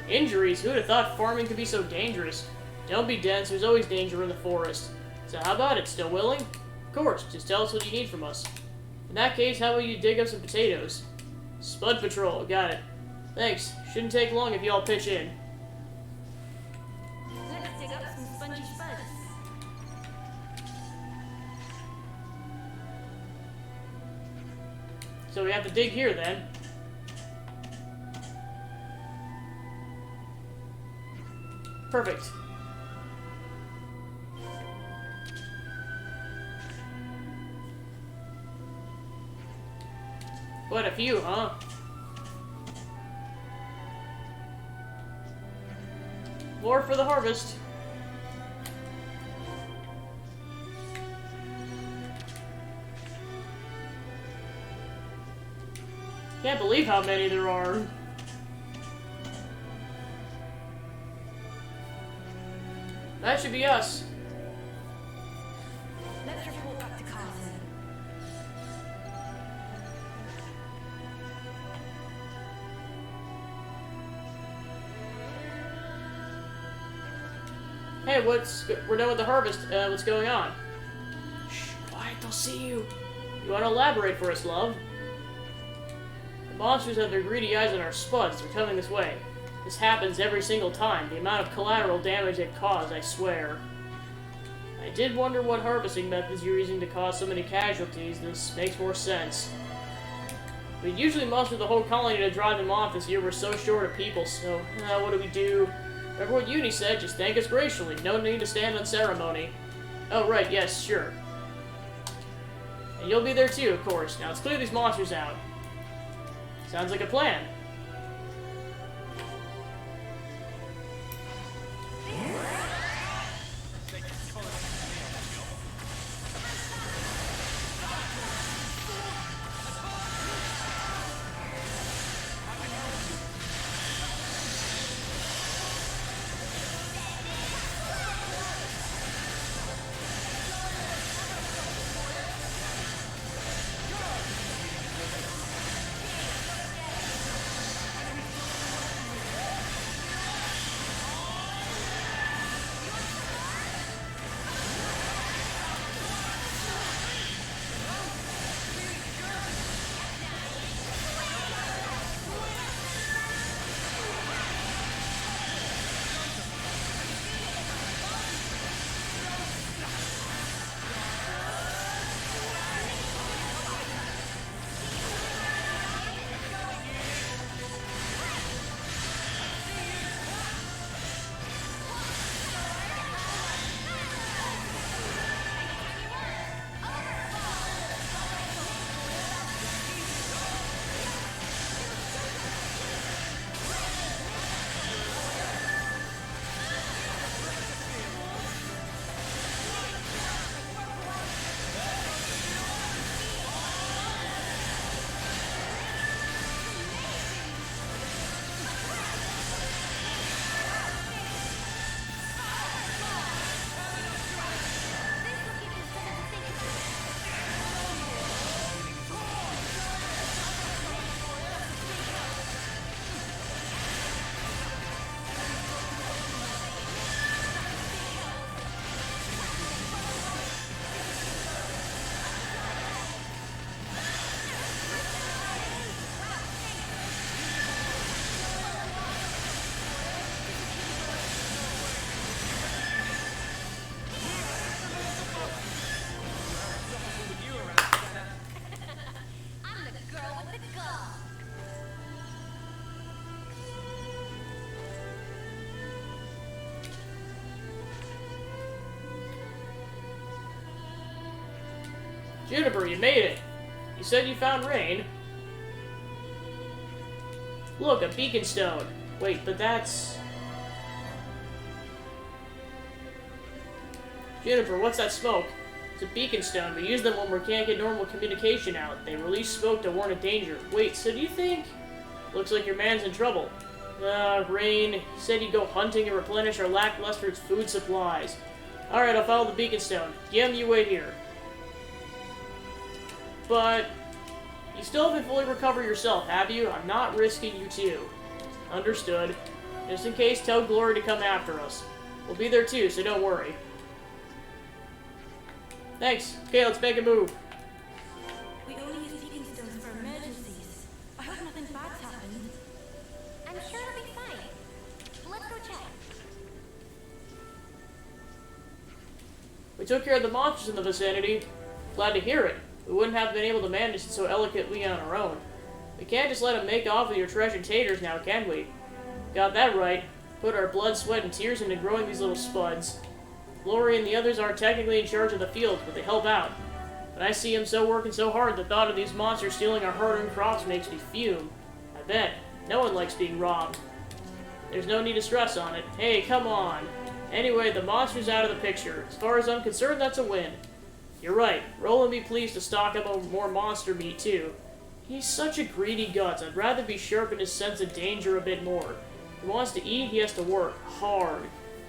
Injuries? Who'd have thought farming could be so dangerous? Don't be dense, there's always danger in the forest. So how about it? Still willing? Of course, just tell us what you need from us. In that case, how about you dig up some potatoes? Spud Patrol, got it. Thanks. Shouldn't take long if you all pitch in. Let's dig up some spongy spuds. So we have to dig here then. Perfect. Quite a few, huh? More for the harvest. Can't believe how many there are. That should be us. Let's report back to Carson. Hey, we're done with the harvest. What's going on? Shh, quiet, they'll see you. You want to elaborate for us, love? The monsters have their greedy eyes on our spuds. They're coming this way. This happens every single time. The amount of collateral damage it caused, I swear. I did wonder what harvesting methods you're using to cause so many casualties. This makes more sense. We usually muster the whole colony to drive them off. This year we're so short of people, so what do we do? Remember what Uni said, just thank us graciously. No need to stand on ceremony. Oh, right, yes, sure. And you'll be there too, of course. Now let's clear these monsters out. Sounds like a plan. Juniper, you made it! You said you found rain. Look, a beacon stone. Wait, but that's... Jennifer, what's that smoke? It's a beacon stone. We use them when we can't get normal communication out. They release smoke to warn of danger. Wait, so do you think... Looks like your man's in trouble. Rain. He said he'd go hunting and replenish our lackluster food supplies. Alright, I'll follow the beacon stone. Gim, you wait here. But... You still haven't fully recovered yourself, have you? I'm not risking you too. Understood. Just in case, tell Glory to come after us. We'll be there too, so don't worry. Thanks. Okay, let's make a move. We only use beacon stones for emergencies. I hope nothing bad's happened. I'm sure it'll be fine. Let's go check. We took care of the monsters in the vicinity. Glad to hear it. We wouldn't have been able to manage it so elegantly on our own. We can't just let them make off with your treasured taters now, can we? Got that right. Put our blood, sweat, and tears into growing these little spuds. Glory and the others aren't technically in charge of the field, but they help out. When I see them working so hard, the thought of these monsters stealing our hard-earned crops makes me fume. I bet. No one likes being robbed. There's no need to stress on it. Hey, come on. Anyway, the monster's out of the picture. As far as I'm concerned, that's a win. You're right. Roland be pleased to stock up on more monster meat, too. He's such a greedy guts. I'd rather be sharpen his sense of danger a bit more. If he wants to eat, he has to work hard.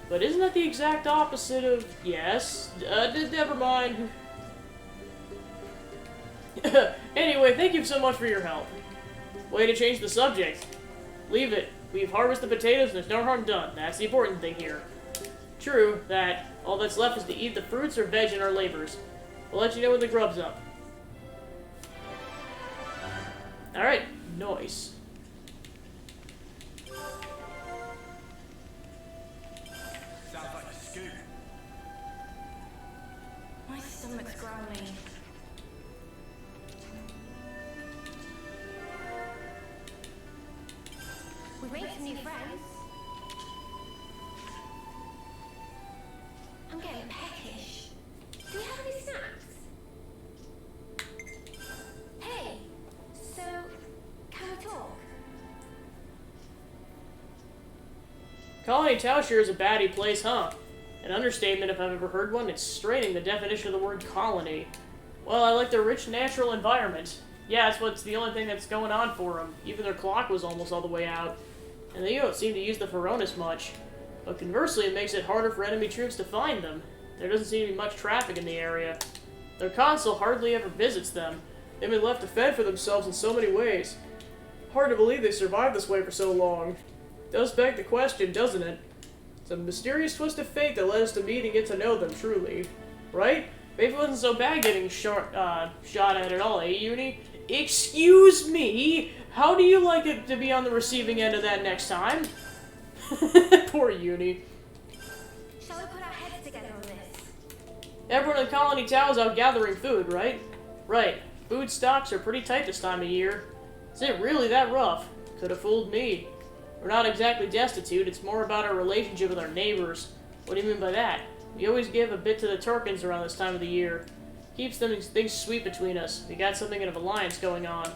But isn't that the exact opposite of... Yes? Never mind. Anyway, thank you so much for your help. Way to change the subject. Leave it. We've harvested potatoes and there's no harm done. That's the important thing here. True, that all that's left is to eat the fruits or veg in our labors. We'll let you know when the grub's up. Alright, nice. Sounds like a scoop. My stomach's growling. We made some new friends. I'm getting peckish. Do you have any snacks? Hey, so can we talk? Colony Town sure is a baddie place, huh? An understatement if I've ever heard one. It's straining the definition of the word colony. Well, I like their rich natural environment. Yeah, that's what's the only thing that's going on for them. Even their clock was almost all the way out. And they don't seem to use the Feronis much. But conversely, it makes it harder for enemy troops to find them. There doesn't seem to be much traffic in the area. Their consul hardly ever visits them. They've been left to fend for themselves in so many ways. Hard to believe they survived this way for so long. Does beg the question, doesn't it? It's a mysterious twist of fate that led us to meet and get to know them, truly. Right? Maybe it wasn't so bad getting shot at at all, eh, Uni? Excuse me? How do you like it to be on the receiving end of that next time? Poor Uni. Shall we put our heads together on this? Everyone in Colony Town is out gathering food, right? Right. Food stocks are pretty tight this time of year. Is it really that rough? Could have fooled me. We're not exactly destitute, it's more about our relationship with our neighbors. What do you mean by that? We always give a bit to the Turkins around this time of the year. Keeps things sweet between us. We got something of an alliance going on.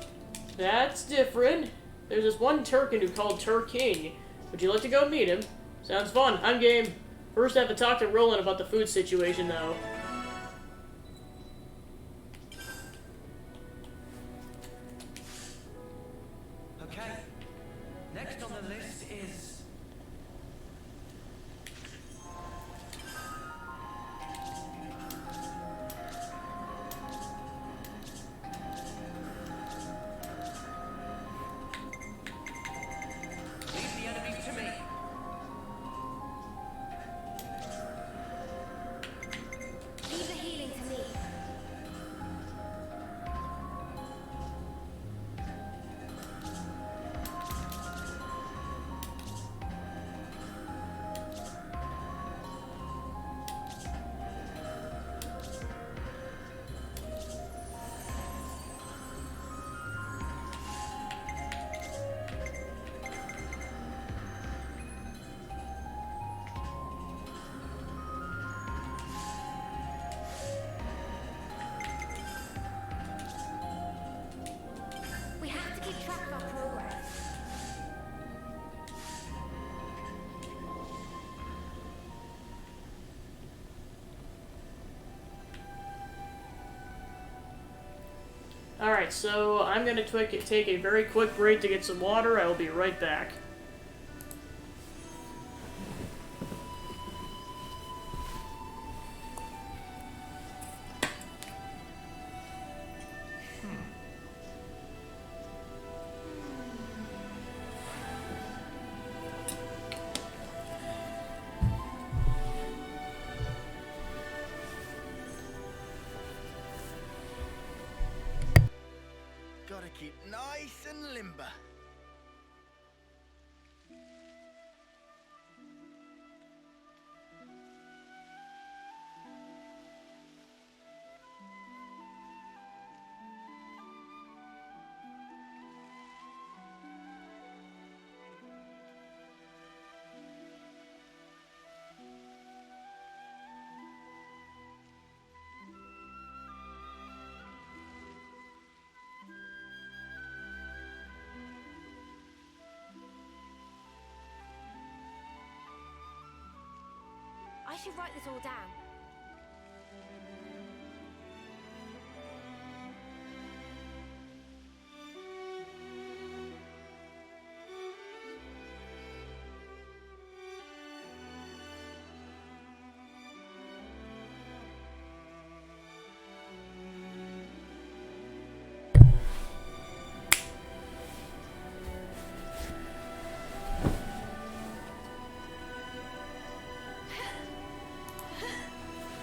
That's different. There's this one Turkin who called Turking. Would you like to go meet him? Sounds fun. I'm game. First I have to talk to Roland about the food situation, though. Okay. Next on the list is... Leave the enemies to me. Alright, so I'm gonna take a very quick break to get some water. I will be right back. Gotta keep nice and limber. I should write this all down.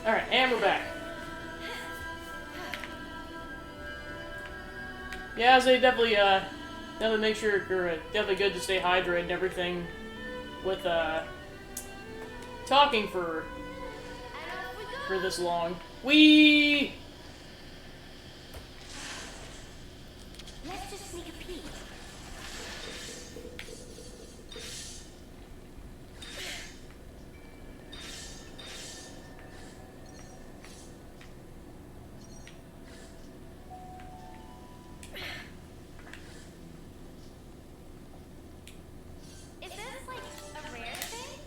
Alright, and we're back. Yeah, so definitely make sure you're definitely good to stay hydrated and everything with, talking for this long. Whee! Let's just sneak a peek. Is this like a rare thing?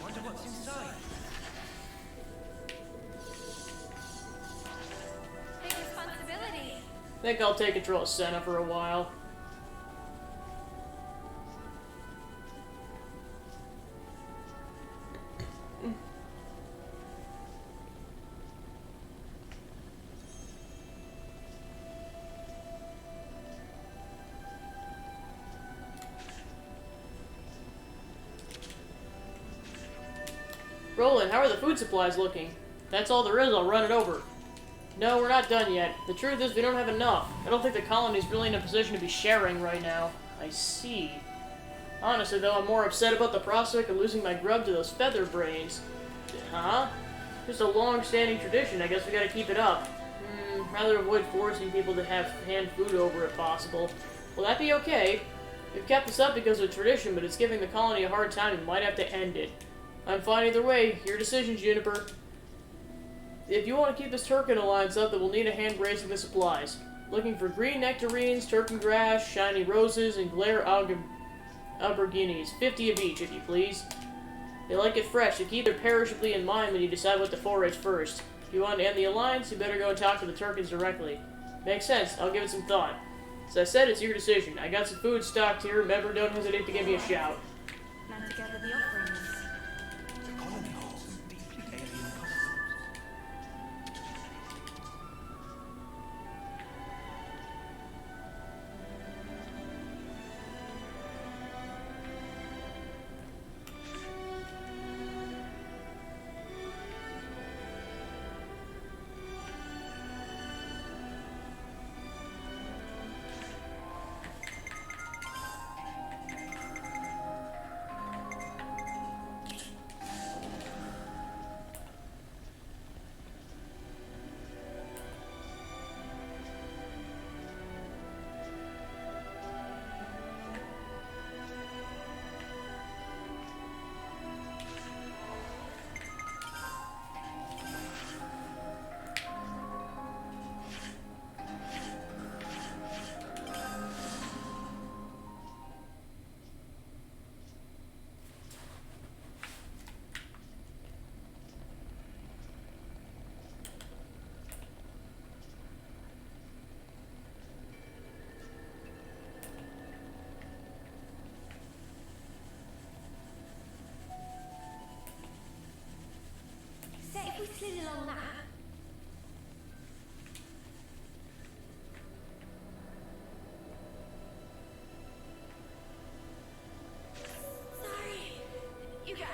Wonder what's inside. Big responsibility. I think I'll take control of Senna for a while. Roland, how are the food supplies looking? If that's all there is, I'll run it over. No, we're not done yet. The truth is we don't have enough. I don't think the colony's really in a position to be sharing right now. I see. Honestly, though, I'm more upset about the prospect of losing my grub to those feather brains. Huh? Just a long-standing tradition. I guess we gotta keep it up. Rather avoid forcing people to have hand food over if possible. Will that be okay? We've kept this up because of tradition, but it's giving the colony a hard time and we might have to end it. I'm fine either way. Your decision, Juniper. If you want to keep this Turkin alliance up, then we'll need a hand raising the supplies. Looking for green nectarines, Turkin grass, shiny roses, and glare aubergines. 50 of each, if you please. They like it fresh, so keep their perishably in mind when you decide what to forage first. If you want to end the alliance, you better go and talk to the Turkins directly. Makes sense. I'll give it some thought. As I said, it's your decision. I got some food stocked here. Remember, don't hesitate to give me a shout. Now to gather the offerings. The colony holds some deeply alien customs. whistling along that. Sorry, you guys.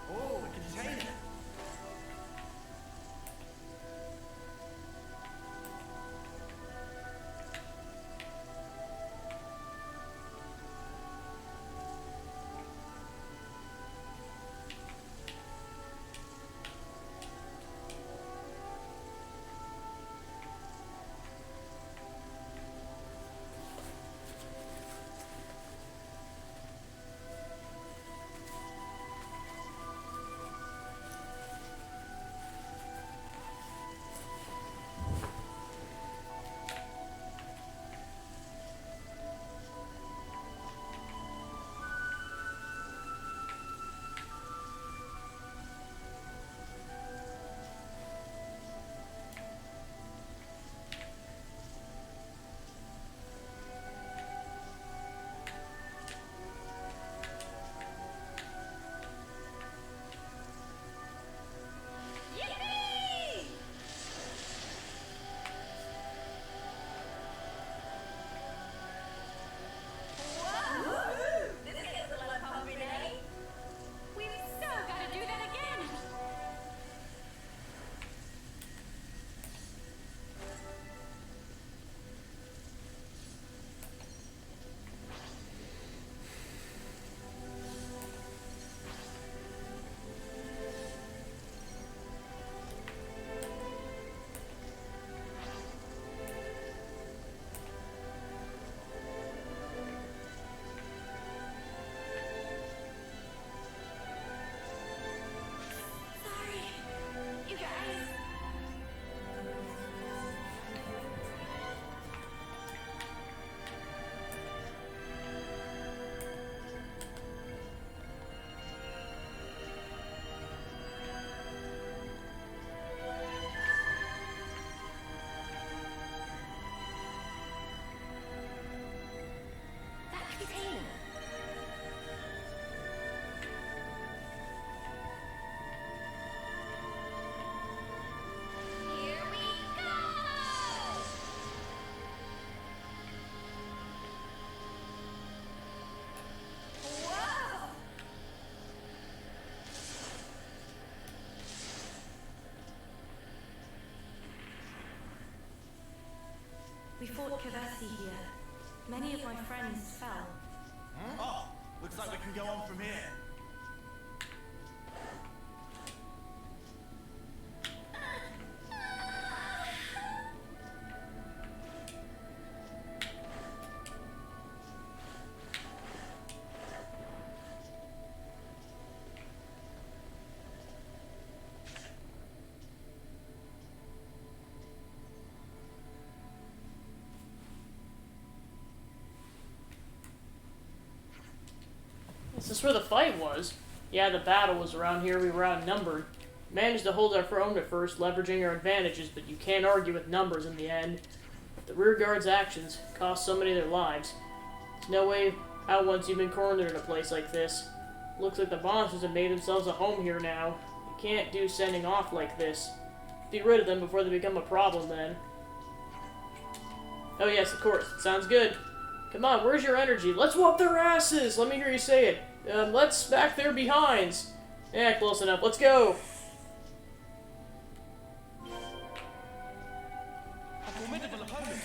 Oh, a container. We fought Kavasi here. Many of my friends fell. Oh, looks like we can go on from here. Is this where the fight was? Yeah, the battle was around here. We were outnumbered. Managed to hold our own at first, leveraging our advantages, but you can't argue with numbers in the end. The rear guard's actions cost so many their lives. There's no way out once you've been cornered in a place like this. Looks like the monsters have made themselves a home here now. You can't do sending off like this. Be rid of them before they become a problem then. Oh yes, of course. Sounds good. Come on, where's your energy? Let's whoop their asses! Let me hear you say it. Let's smack their behinds. Yeah, close enough. Let's go. A formidable opponent.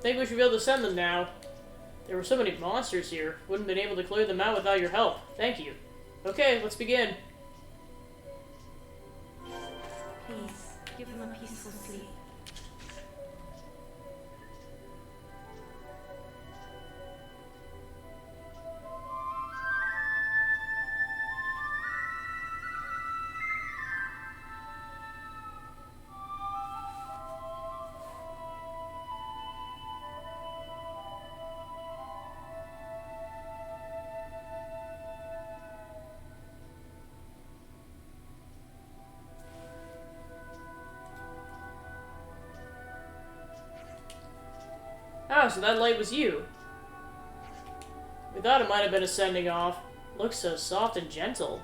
think we should be able to send them now. There were so many monsters here. Wouldn't have been able to clear them out without your help. Thank you. Okay, let's begin. Please, give them a peaceful sleep. Oh, so that light was you. We thought it might have been a sending off. Looks so soft and gentle.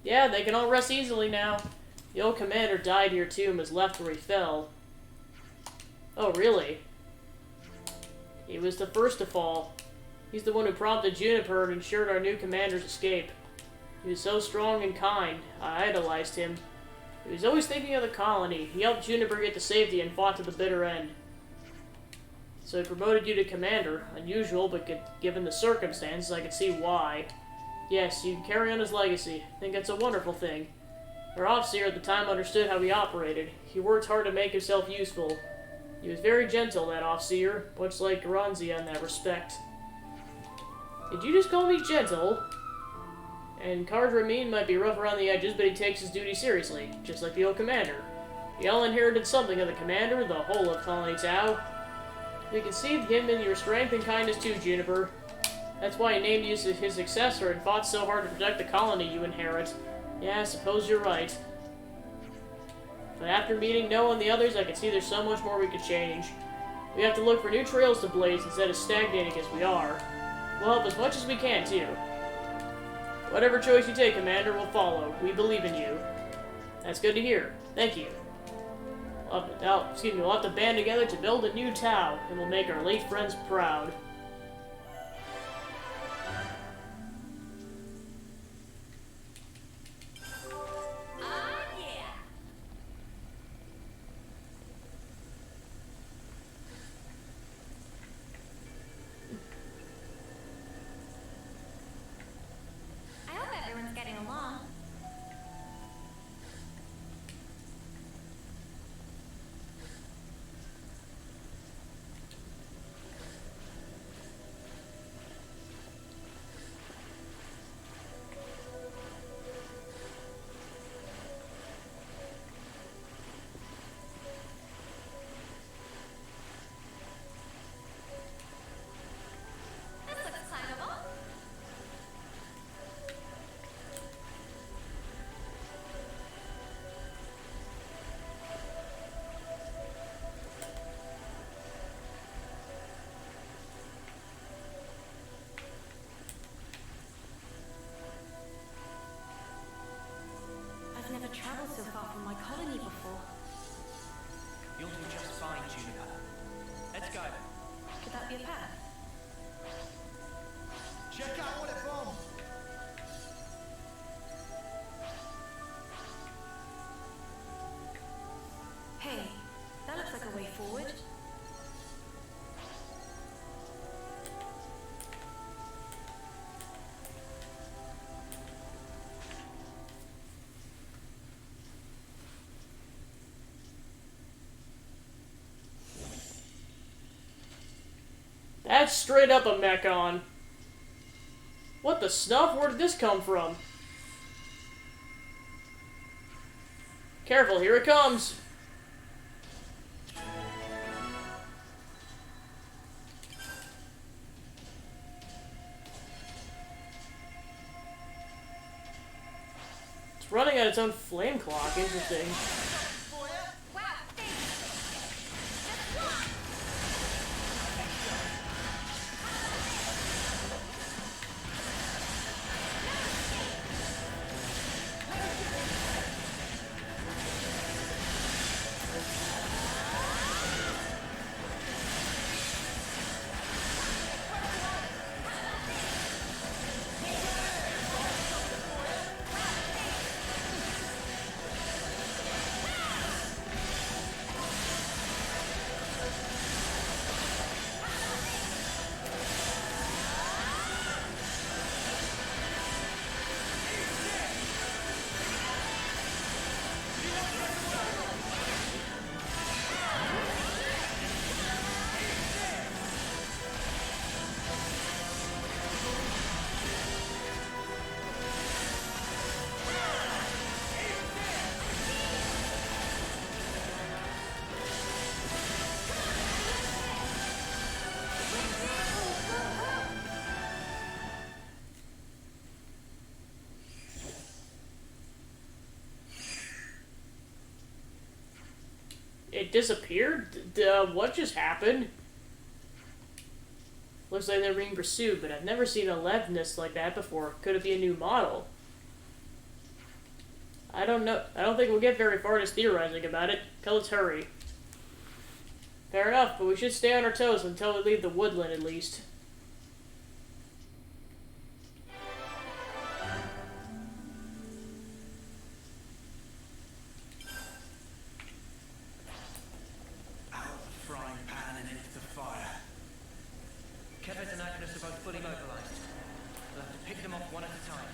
Yeah, they can all rest easily now. The old commander died here too and was left where he fell. Oh, really? He was the first to fall. He's the one who prompted Juniper and ensured our new commander's escape. He was so strong and kind. I idolized him. He was always thinking of the colony. He helped Juniper get to safety and fought to the bitter end. So he promoted you to commander. Unusual, but given the circumstances, I could see why. Yes, you can carry on his legacy. I think that's a wonderful thing. Our officer at the time understood how he operated. He worked hard to make himself useful. He was very gentle, that officer, much like Garanzia in that respect. Did you just call me gentle? And Card Ramin might be rough around the edges, but he takes his duty seriously, just like the old commander. We all inherited something of the commander, the whole of Colony Tau. We can see him in your strength and kindness too, Juniper. That's why he named you his successor and fought so hard to protect the colony you inherit. Yeah, I suppose you're right. But after meeting Noah and the others, I can see there's so much more we could change. We have to look for new trails to blaze instead of stagnating as we are. We'll help as much as we can, too. Whatever choice you take, Commander, we'll follow. We believe in you. That's good to hear. Thank you. We'll have to band together to build a new Tau, and we'll make our late friends proud. I hope everyone's getting along. This looks climbable. I've never traveled so far from my colony before. You'll do just fine, Juniper. Let's go. Could that be a path? Check out what it bombed! Hey, that looks like a way forward. That's straight up a Mechon. What the snuff? Where did this come from? Careful, here it comes. It's running at its own flame clock. Interesting. Wow, thanks. Just one. disappeared? What just happened? Looks like they're being pursued, but I've never seen a Levinus like that before. Could it be a new model? I don't know. I don't think we'll get very far just theorizing about it. Let's hurry. Fair enough, but we should stay on our toes until we leave the woodland at least. Out of the frying pan and into the fire. Kevin and Agnes are both fully mobilized. We'll have to pick them off one at a time.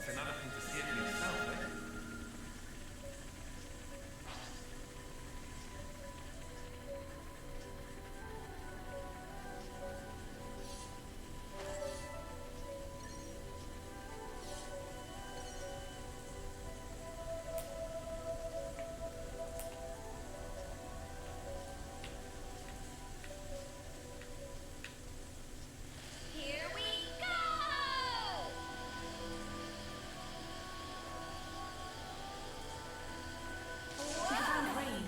It's another thing to see it for yourself, eh? Here we go! We found Rain.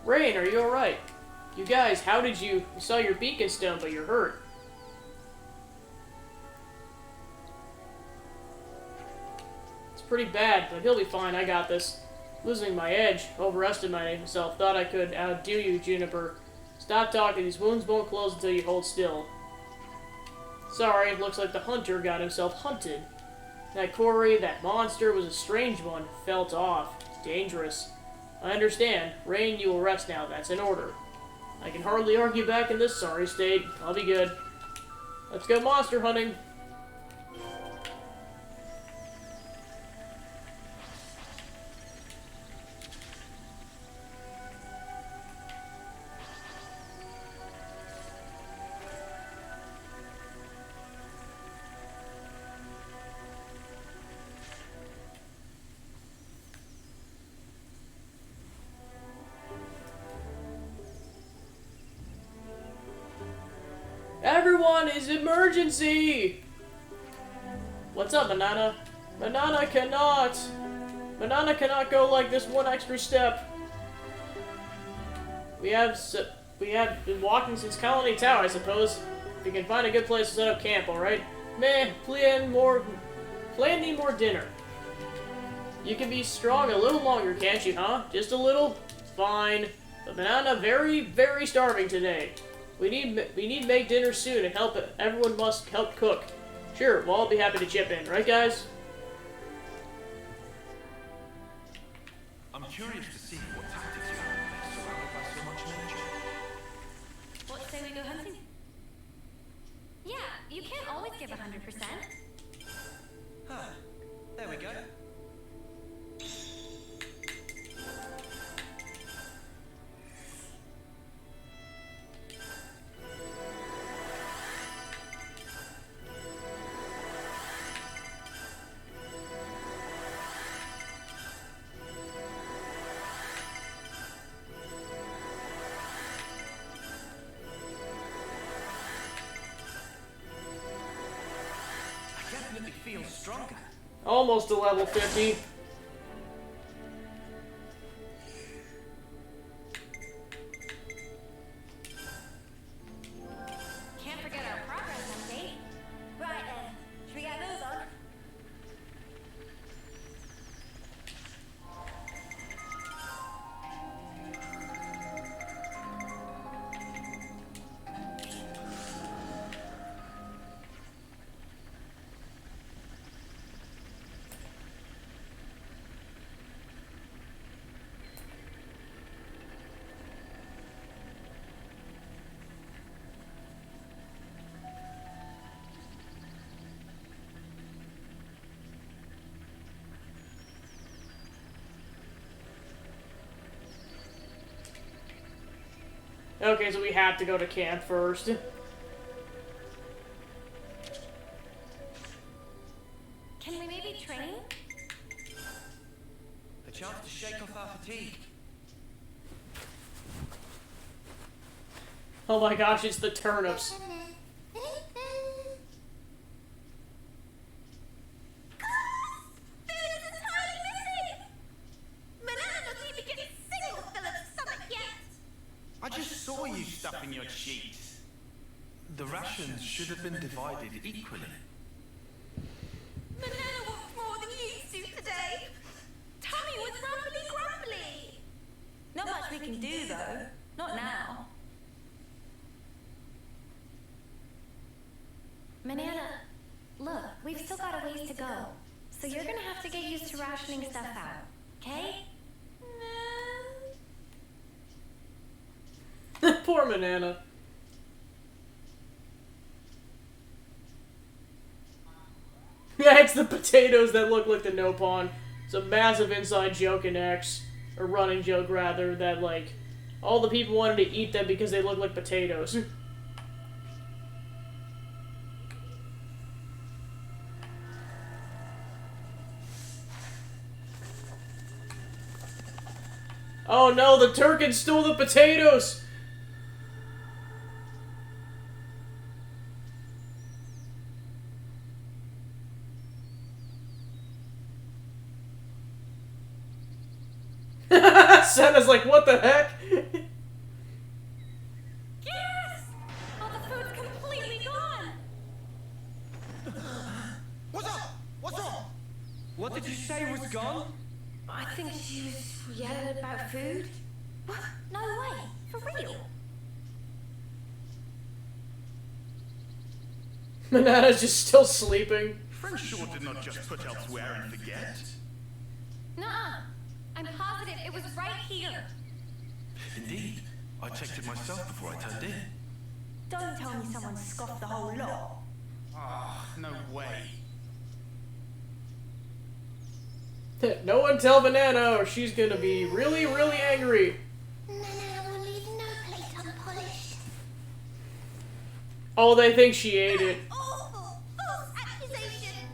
Rain, are you alright? You guys, how did you... We saw your beacon stone, but you're hurt. It's pretty bad, but he'll be fine. I got this. Losing my edge. Overestimating myself. Thought I could outdo you, Juniper. Stop talking. These wounds won't close until you hold still. Sorry, it looks like the hunter got himself hunted. That quarry, that monster, was a strange one. Felt off. Dangerous. I understand. Rain, you will rest now. That's an order. I can hardly argue back in this sorry state. I'll be good. Let's go monster hunting. Everyone, is emergency! What's up, Banana? Banana cannot! Banana cannot go like this one extra step. We have been walking since Colony Tower, I suppose. If you can find a good place to set up camp, alright? Meh, plan need more dinner. You can be strong a little longer, can't you, huh? Just a little? Fine. But Banana very, very starving today. We need to make dinner soon and help. Everyone must help cook. Sure, we'll all be happy to chip in, right, guys? I'm curious to see what tactics you have in place surrounded by so much nature. What say we go hunting? Yeah, you can't always give 100%. Huh. There we go. Definitely feel stronger. Almost to level 50. Can't forget our progress update. Right then, should we get those on? Okay, so we have to go to camp first. Can we maybe train? A chance to shake off our fatigue. Oh my gosh, it's the turnips. I just saw you stuffing your cheeks. The rations should have been divided equally. Banana wants more than you do today. Tummy was rumbly grumbly. Not much we can do, though. Not now. Banana, look, we've still got a ways to go. So you're gonna have to get used to rationing stuff out, okay? Poor Banana. Yeah, it's the potatoes that look like the Nopon. It's a massive inside joke in X, or running joke rather, that like all the people wanted to eat them because they look like potatoes. Oh no, the Turkins stole the potatoes! Santa's like, what the heck? Yes! Oh, the food's completely gone. What's up? What's wrong? What did you say was gone? I think she was yelling about food. What? No way. For real. Banana's just still sleeping. Friend sure did not just put elsewhere and forget. Nuh-uh. I'm positive it was right here. Indeed. I checked it myself before I turned in. Don't tell me someone scoffed the whole lot. Ah, no way. No one tell Banana or she's gonna be really, really angry. Banana will leave no plate unpolished. Oh, they think she ate it. Awful! False accusation!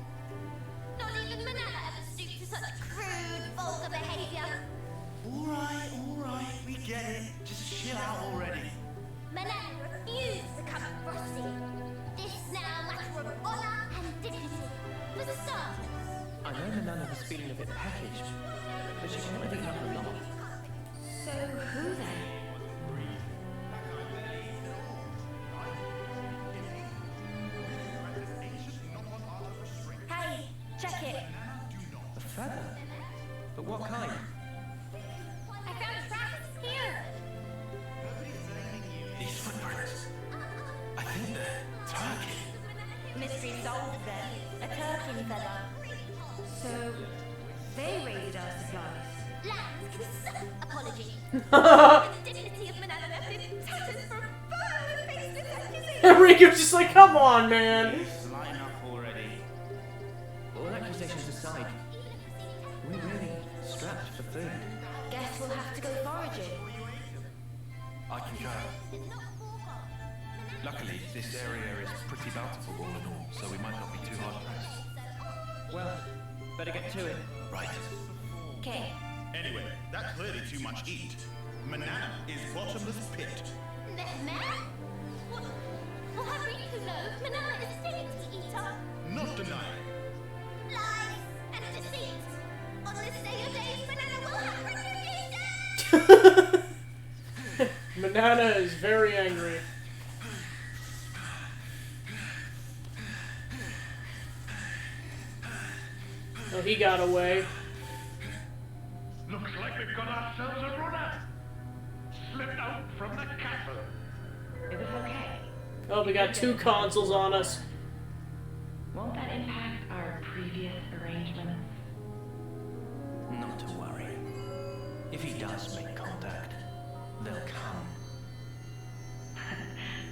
Not even Banana ever stooped to such crude, vulgar behavior. Alright, we get it. Just chill out already. Banana refused to come frosty. This now matter of honor and dignity. For starters. I know Nana was feeling a bit peckish, but she can't really have a lot. So who then? Hey, check it. A feather? But what kind? I found tracks here. These footprints. I think they're turkey. Mystery solved then. A turkey feather. So, they raided our supplies. Lambs can suck. Apology. The dignity of Banana left in tatters for fur faceless accusation. Enrico's just like, come on, man. Line up already. All accusations aside, we're really strapped for food. Guess we'll have to go foraging. I can go. Luckily, this area is pretty bountiful all in all, so we might not be too hard pressed. Well, better get to it. Right. Okay. Anyway, that's clearly too much eat. Manana is bottomless pit. Meh? Well, how do you know Banana is a dainty eater? Not denying. Lies and deceit. On this day of days, Banana will have retribution. Banana is very angry. Oh, he got away. Looks like we've got ourselves a runner. Slipped out from the castle. Is this okay? Oh, we got two consoles on us. Won't that impact our previous arrangements? Not to worry. If he does make contact, they'll come.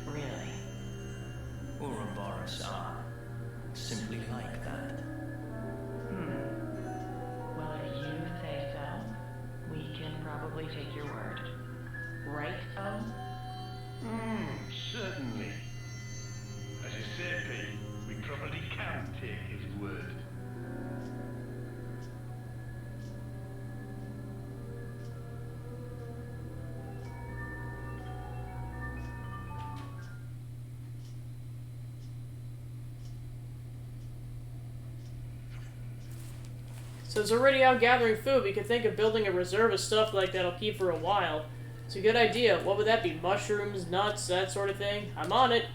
Really? Ouroboros are simply like that. Well, if you say so, we can probably take your word. Right, Certainly. As you say, Pete, we probably can take his word. So it's already out gathering food. We could think of building a reserve of stuff like that'll keep for a while. It's a good idea. What would that be? Mushrooms, nuts, that sort of thing? I'm on it.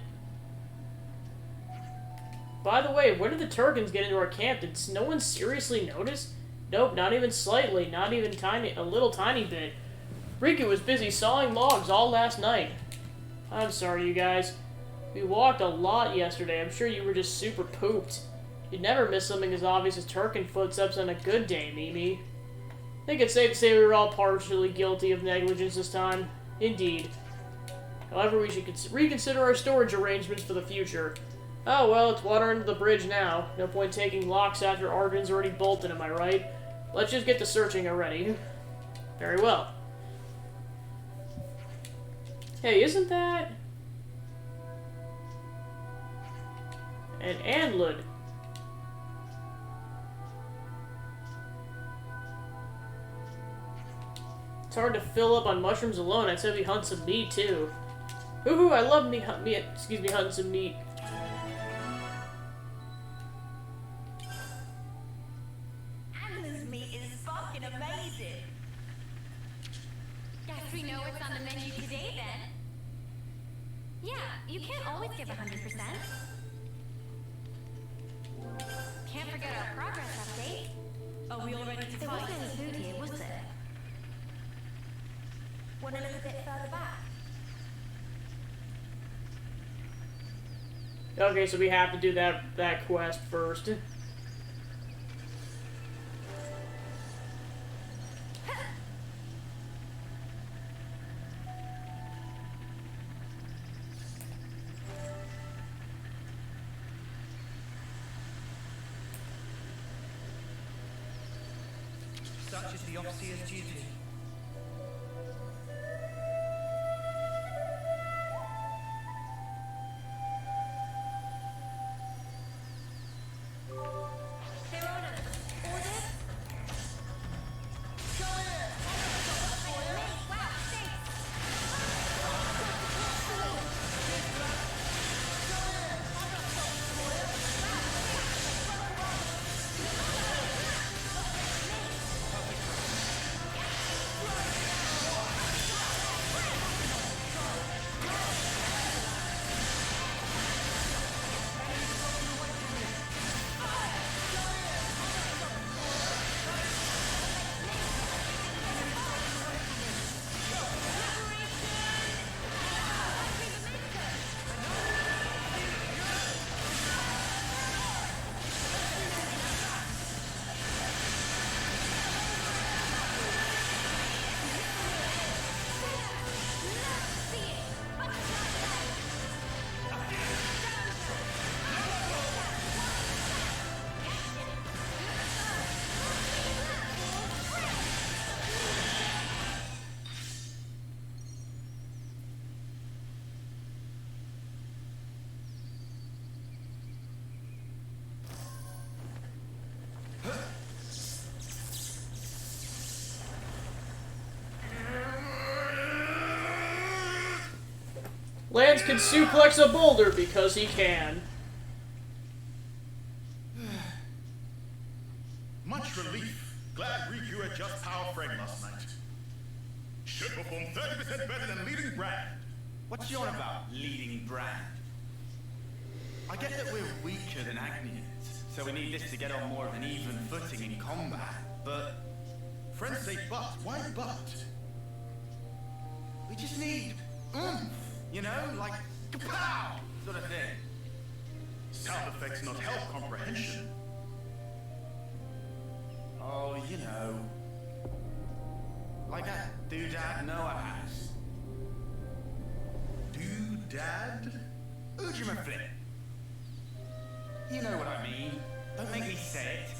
By the way, when did the Turkins get into our camp? Did no one seriously notice? Nope, not even slightly. Not even a little tiny bit. Riku was busy sawing logs all last night. I'm sorry, you guys. We walked a lot yesterday. I'm sure you were just super pooped. You'd never miss something as obvious as Turkin footsteps on a good day, Mimi. I think it's safe to say we were all partially guilty of negligence this time. Indeed. However, we should reconsider our storage arrangements for the future. Oh, well, it's water under the bridge now. No point taking locks after Arjun's already bolted, am I right? Let's just get to searching already. Very well. Hey, isn't that... an antlered? It's hard to fill up on mushrooms alone. I'd say we hunt some meat, too. Woohoo, I love hunting some meat. Anna's meat is fucking amazing. Guess we know what's on the menu today, then. Yeah, you can't always give 100%. Can't forget our progress update. Are we all ready to There fight? wasn't any food here, was there? Want to look a bit further back? Okay, so we have to do that quest first. Such is the Overseer's duty. Lance can suplex a boulder because he can. Much relief. Glad Riku had just power frame last night. Should perform 30% better than leading brand. What's you on about, leading brand? I get that we're weaker than Agnians, so we need this to get on more of an even footing in combat, but... Friends say but. Why but? we just need oomph, you know, like kapow sort of thing. Sound effects not help comprehension. Oh, you know, like a doodad Noah has. Doodad? Ujima flip. You know what I mean. Don't make me say it.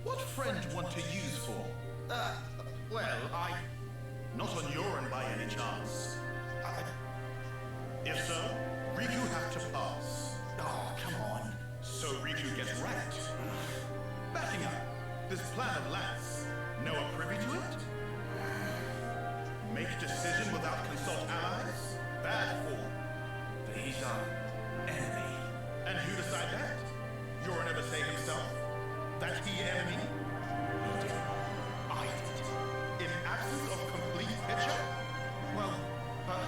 What friend want to use for? Well, Not on your end by any chance. If so, Riku has to pass. Oh, come on. So Riku gets ranked. Backing up, this plan of Lance, Noah privy to it? Make decision without consult allies? Bad form. But he's our enemy. And who decide that? Yoru never say himself? That he enemy? He did. I did. In absence of complete picture? Well, but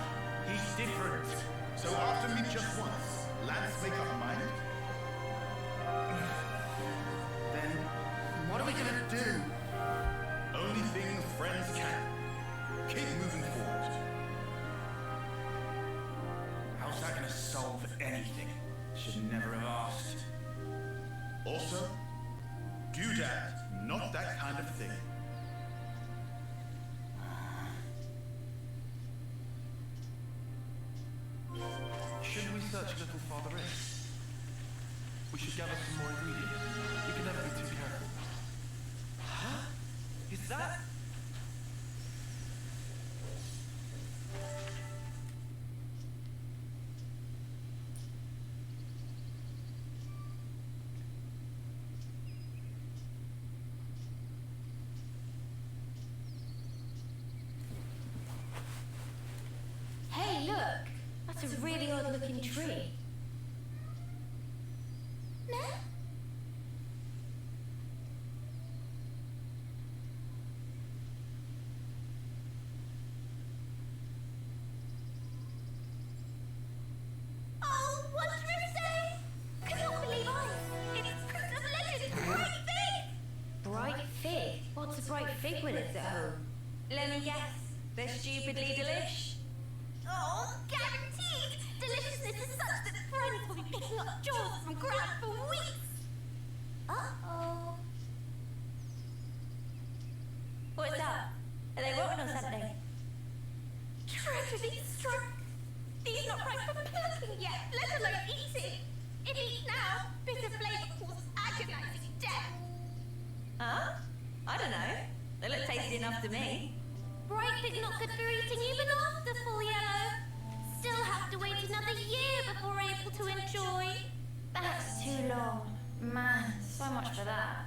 he's different. So after meet just once, Lance make up mind? Then what are we gonna do? Only thing friends can. Keep moving forward. How's that gonna solve anything? Should never have asked. Also, doodad, not that kind of thing. Shouldn't we search a little farther in? We should gather some more ingredients. We can never be too careful. Huh? Is that... Hey, look! That's a really odd-looking tree. No? Oh, wondrous day! Cannot believe it's Prince of Legend, Bright Fig! Bright fig? What's a bright fig when it's at home? Let me guess. They're stupidly delish. Oh, guaranteed! Deliciousness is such that friends will be picking up jaws from ground for weeks! Uh-oh. What's up? Are they rotten or something? Tragedy struck. These not ripe for plucking yet, let alone eating. If eat now, bitter flavor causes agonizing death. Huh? I don't know. They look tasty enough to me. Bright fig not good for eating even after full yellow. Still have to wait another year before able to enjoy. That's too long. Man, so much for that.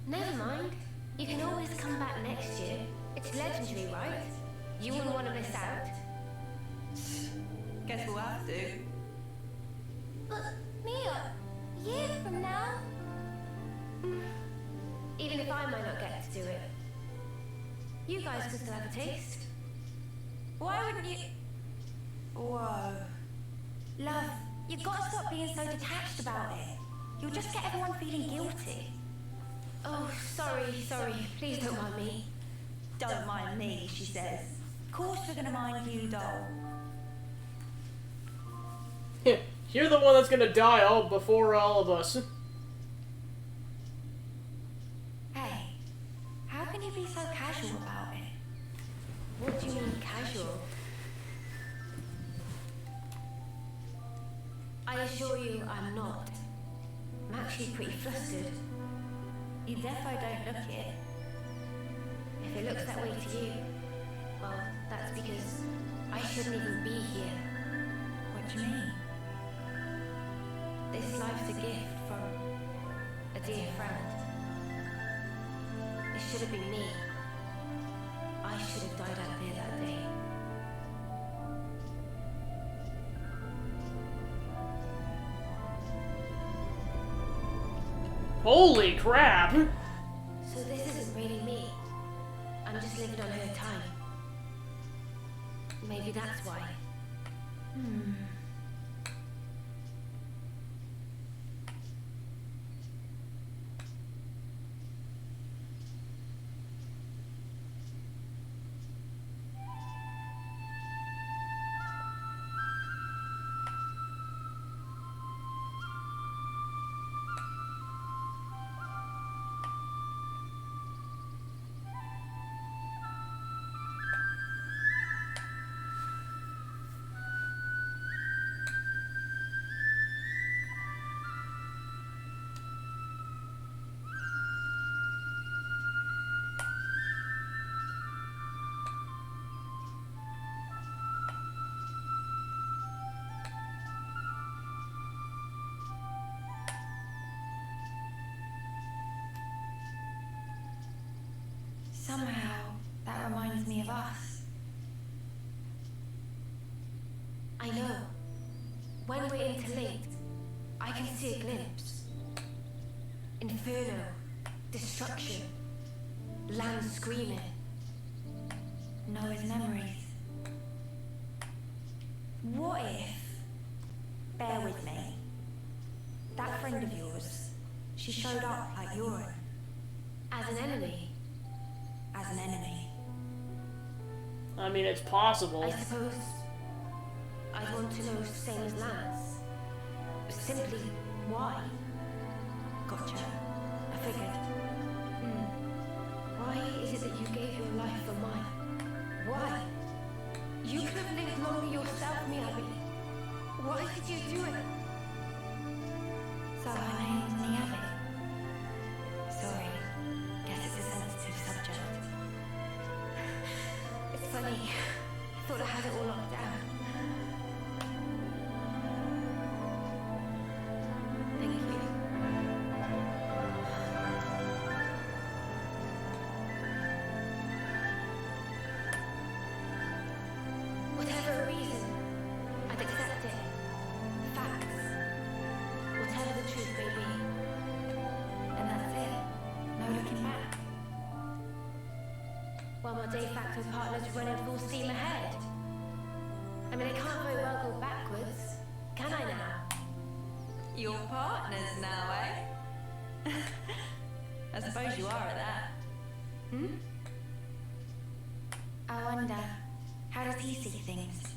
Never mind. You can always come back next year. It's legendary, right? You wouldn't want to miss out. Guess we'll have to. But, Mia, year from now? Even if I might not get to do it. You guys can still have a taste. Why wouldn't you... Whoa. Love, you've got to stop being so detached about it. You'll just get everyone feeling guilty. Oh, sorry. Please don't mind me. Don't mind me, she says. Of course we're gonna mind you, doll. You're the one that's gonna die all before all of us. Hey, how can you be so casual about it? What do you mean, casual? I assure you I'm not. I'm actually pretty flustered. You defo don't look it. If it looks that way to you, well, that's because I shouldn't even be here. What do you mean? This life's a gift from a dear friend. It should have been me. I should have died out there that day. Holy crap! So this isn't really me. I'm just living on her time. Maybe that's why. Somehow, that reminds me of us. I know. When we're interlinked, I can see a glimpse. Inferno, destruction, land screaming. Noah's memories. What if, bear with me, that friend of yours, she showed up like your own? As an enemy? As an enemy. I mean, it's possible. I suppose I'd want to know same as Lance. Simply why? Gotcha. I figured. Why is it that you gave your life for mine? Why? You could have lived longer yourself, Miyabi. Why did you do it? So her name's Miyabi. Sorry. Guess it's a sensitive subject. It's funny. I thought I had it all locked down. Thank you. Whatever reason, I'd accept it. Facts. Whatever the truth may be. And that's it. No looking back. While my de facto partner's running full steam ahead. I mean, I can't very well go backwards, can I now? Your partners now, eh? I suppose you are at that. I wonder, how does he see things?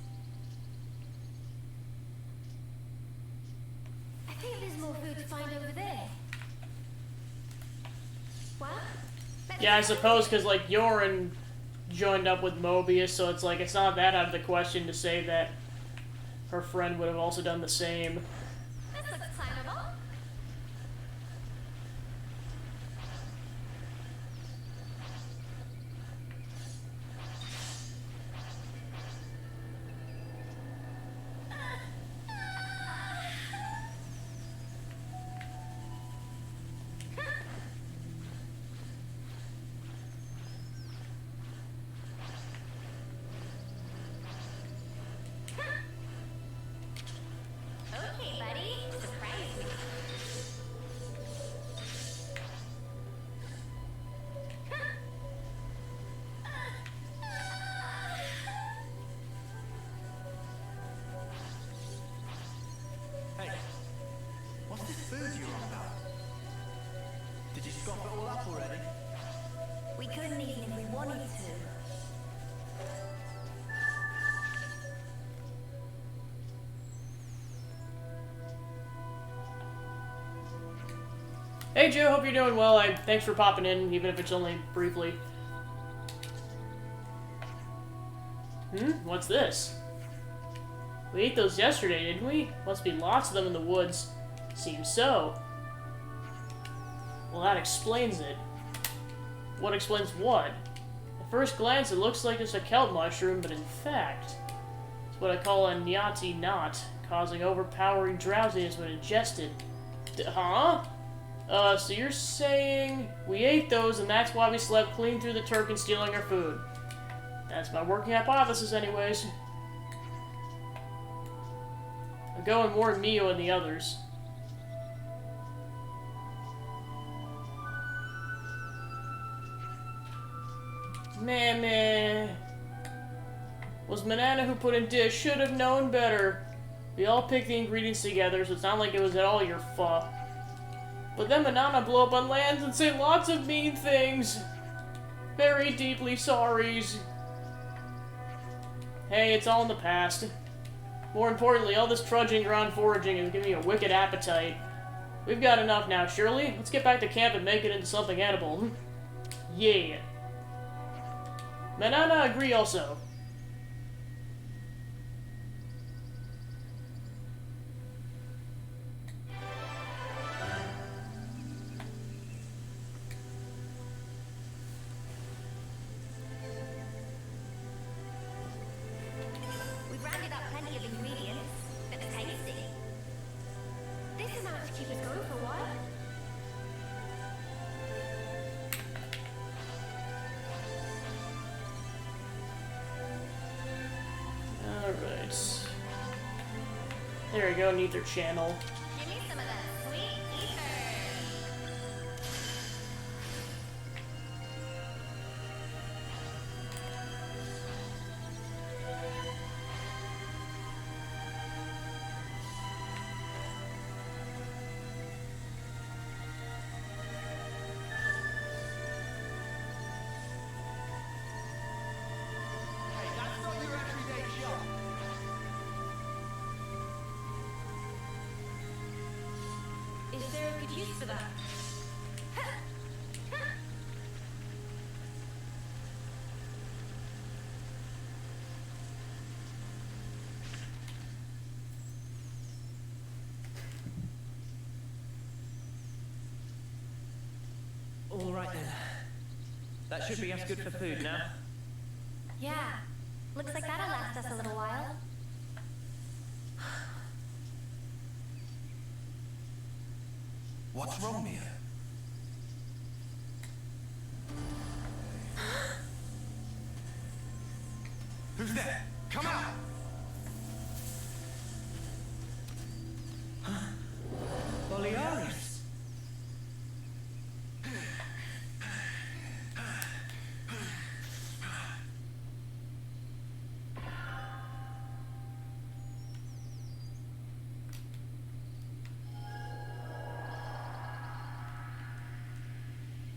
I think there's more food to find over there. What? Yeah, I suppose because, like, Yoren joined up with Mobius, so it's like, it's not that out of the question to say that her friend would have also done the same. This looks climbable. Okay, buddy. Surprise me. Hey, what's this food you're on about? Did you scoff it all up already? We couldn't even if we wanted to. Hey Joe, hope you're doing well. Thanks for popping in, even if it's only briefly. What's this? We ate those yesterday, didn't we? Must be lots of them in the woods. Seems so. Well, that explains it. What explains what? At first glance, it looks like it's a kelp mushroom, but in fact, it's what I call a Nyati knot, causing overpowering drowsiness when ingested. Huh? So you're saying we ate those and that's why we slept clean through the Turk stealing our food. That's my working hypothesis anyways. I'm going more Mio and the others. Meh. Was Manana who put in dish, should have known better. We all picked the ingredients together, so it's not like it was at all your fault. But then Manana blew up on lands and said lots of mean things. Very deeply sorries. Hey, it's all in the past. More importantly, all this trudging around foraging is giving me a wicked appetite. We've got enough now, Shirley. Let's get back to camp and make it into something edible. Yeah. Manana agree also. We've rounded up plenty of ingredients. Looks tasty. This amount to keep us going for a while. There we go, Nether channel. Give me some of that sweet ether. Hey, that's not your everyday job. Is there a good use for that? All right then. That should be us good for food now. Yeah. Looks like that'll last us a little while. What's wrong, Mia? Who's there? Come out! Boliaris.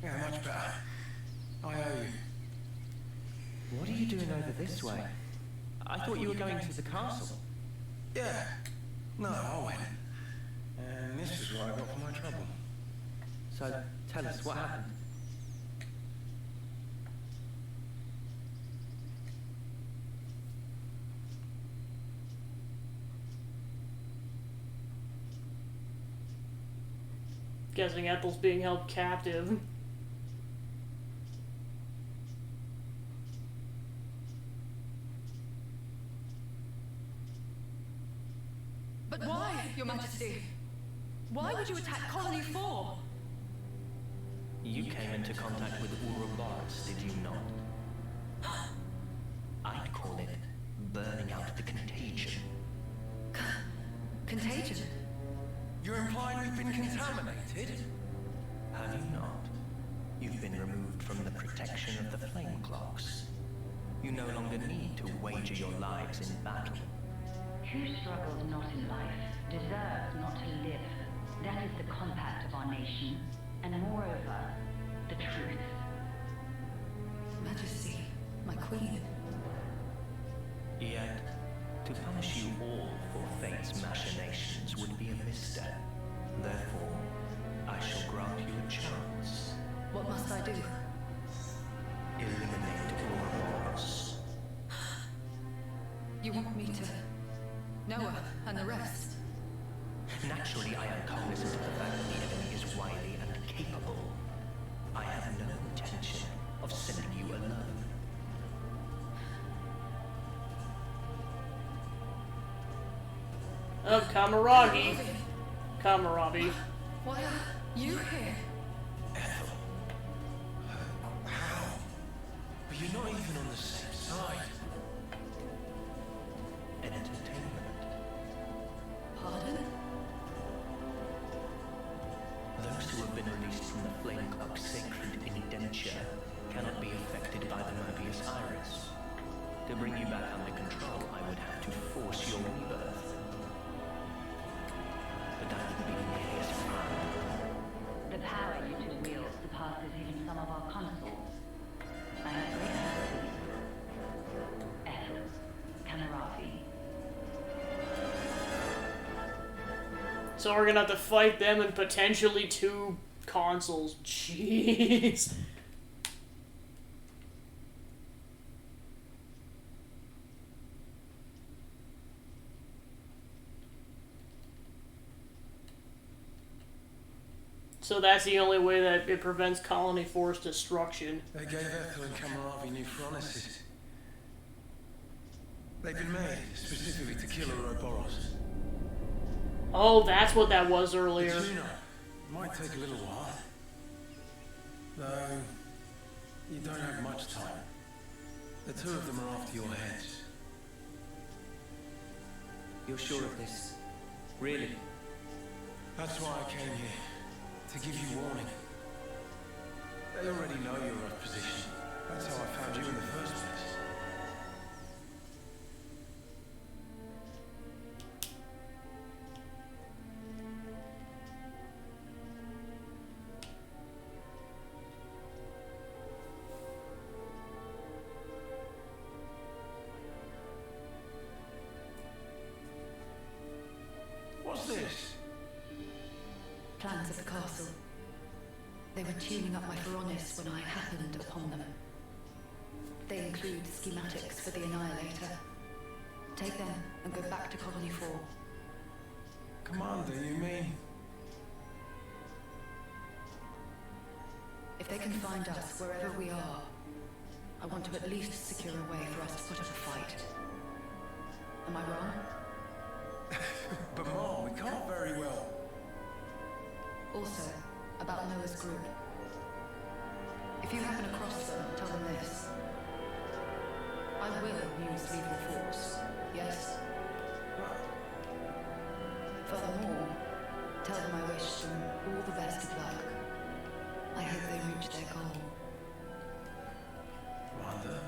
Yeah, much better. I owe you. What are you doing over this way? I thought you were going to the castle. Yeah. No, I went. And this is what I got for my trouble. So, tell us what happened. Guessing Ethel's being held captive. But why, Your Majesty? Why would you attack Colony 4? You came into contact with Ouroboros, did you not? I'd call it burning out the contagion. Contagion? You're implying we've been contaminated? Have you not? You've been removed from the protection of the flame clocks. You no longer need to wager your lives in battle. Who struggles not in life deserves not to live. That is the compact of our nation, and moreover, the truth. Majesty, my queen. Yet, to punish you all for fate's machinations would be a misstep. Therefore, I shall grant you a chance. What must I do? Eliminate Ouroboros. You want me to... Noah and the rest? Naturally, I am cognizant of the fact that the enemy is wily and capable. I have no intention of sending you alone. Oh, Kamaragi. Kamarabi. Why are you here? Ethel. How? But you're not even on the same side. Entertainment. Pardon? Those who have been released from the Flame Clock's sacred indenture cannot be affected by the Mobius Iris. To bring you back under control, I would have to force your rebirth. But that would be nearly as fun. The power you two wield surpasses even some of our consoles. I have great sympathy. Ethel, Kamaravi. So we're gonna have to fight them and potentially 2 consoles. Jeez. So that's the only way that it prevents Colony 4's destruction. They gave Ethel and Kamaravi new furnaces. They've been made specifically to kill Ouroboros. Oh, that's what that was earlier. But you know, it might take a little while. Though, you don't have much time. The 2 of them are after your heads. You're sure of this? Really? That's why I came here. To give you warning. They already know your rough position. That's how I found you in the first place. What's this? Plans of the castle. They were tuning up my Pharaonis when I happened upon them. They include schematics for the Annihilator. Take them and go back to Colony 4. Commander, you mean? If they can find us wherever we are, I want to at least secure a way for us to put up a fight. Am I wrong? But Mom, we can't very well. Also, about Noah's group. If you happen across them, tell them this. I will use lethal force, yes? Furthermore, tell them I wish them all the best of luck. I hope they reach their goal. Commander?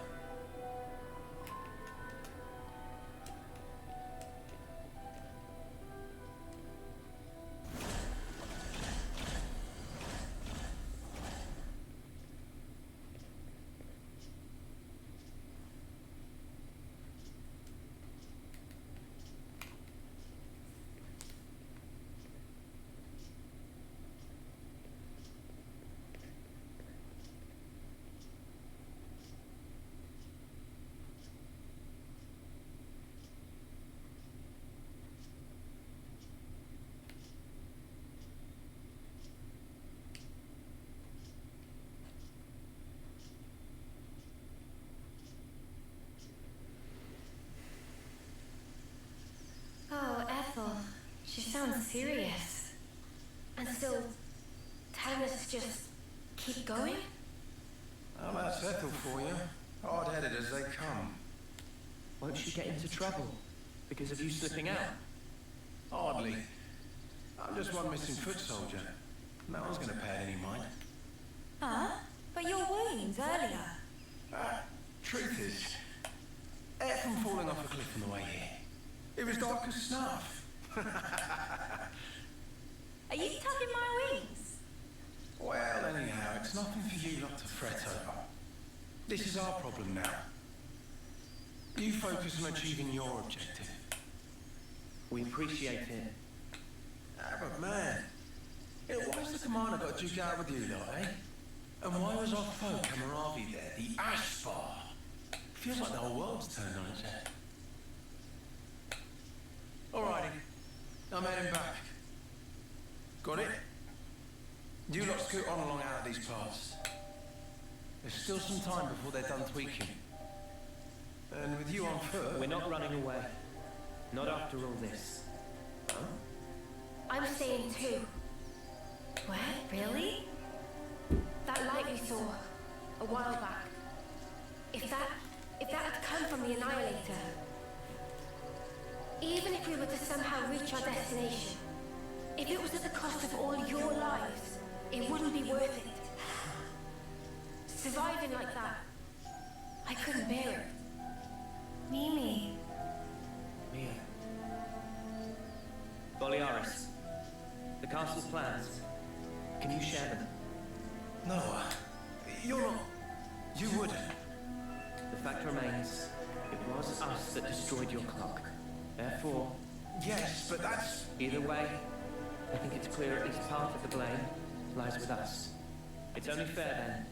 Oh, Ethel. She sounds serious. And still telling us to just keep going? Well, that's Ethel for you. Hard-headed as they come. Won't she get into trouble because of you slipping out? Hardly. I'm just one missing foot soldier. No one's going to pay it any mind. Huh? But your wounds earlier. Truth is, air from falling off a cliff on the way here. It was dark as snuff. Are you tugging my wings? Well, anyhow, it's nothing for you not to fret over. This is our problem now. You focus on achieving your objective. We appreciate it. But man, why's the commander got to duke out with you lot, eh? And why was our foe Kamaravi there, the Ashbar? Feels like the whole world's turned on its head. Alrighty, I'm heading back. Got it? You lot scoot on along out of these parts. There's still some time before they're done tweaking. And with you on foot... We're not running away. Not after all this. Huh? I'm staying too. What? Really? That light we saw a while back. If that had come from the Annihilator, even if we were to somehow reach our destination, if it was at the cost of all your lives, it wouldn't be worth it. Surviving like that, I couldn't bear it. Mimi. Mia. Boliaris. The castle's plans. Can you share them? No, you're not... You wouldn't. The fact remains, it was us that destroyed your clock. Therefore... Yes, but that's... Either way, I think it's clear at least part of the blame lies with us. It's only fair, then,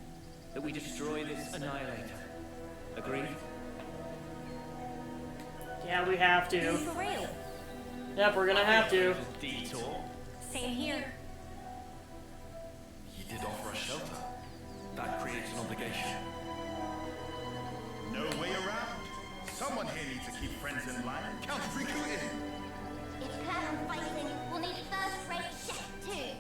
that we destroy this Annihilator. Agreed? Yeah, we have to. For real? Yep, we're gonna have to. Detour. Same here. You did offer us shelter. That creates an obligation. No way around. Someone here needs to keep friends in line. Count recruiting. If you plan on fighting, we'll need a first-rate chef too.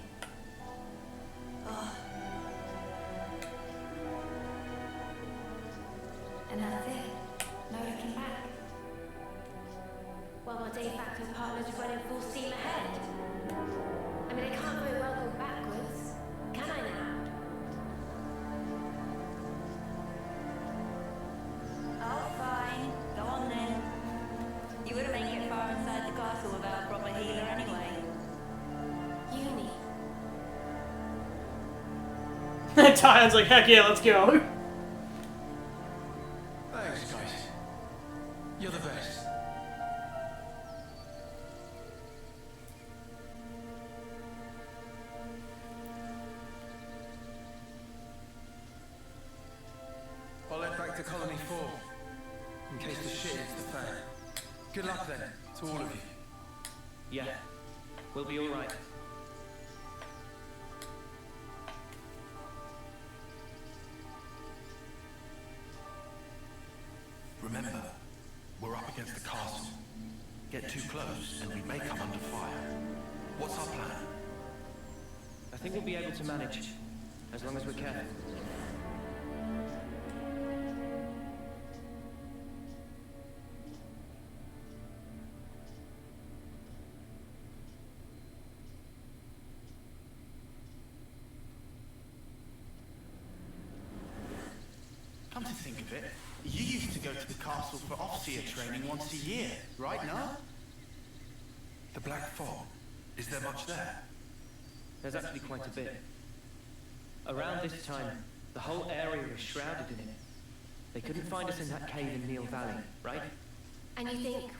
And that's it. No looking back. Well, our de facto partners running full steam ahead. I mean, I can't very well go backwards, can I now? Oh, fine. Go on then. You wouldn't make it far inside the castle without a proper healer anyway. Uni. Tion's like, heck yeah, let's go. Thanks, guys. You're the best. I'll head back to Colony 4, in case the shit hits the fan. Good luck then, to all of you. Yeah, we'll be alright. Remember, we're up against the castle. Get too close and we may come under fire. What's our plan? I think we'll be able to manage, as long as we're careful. Come to think of it, you used to go to the castle for off-seer training once a year, right now? The Black Fog. Is there much there? There's actually quite a bit. Around this time, the whole area was shrouded in it. They couldn't find us in that cave in Neil Valley, right? And you think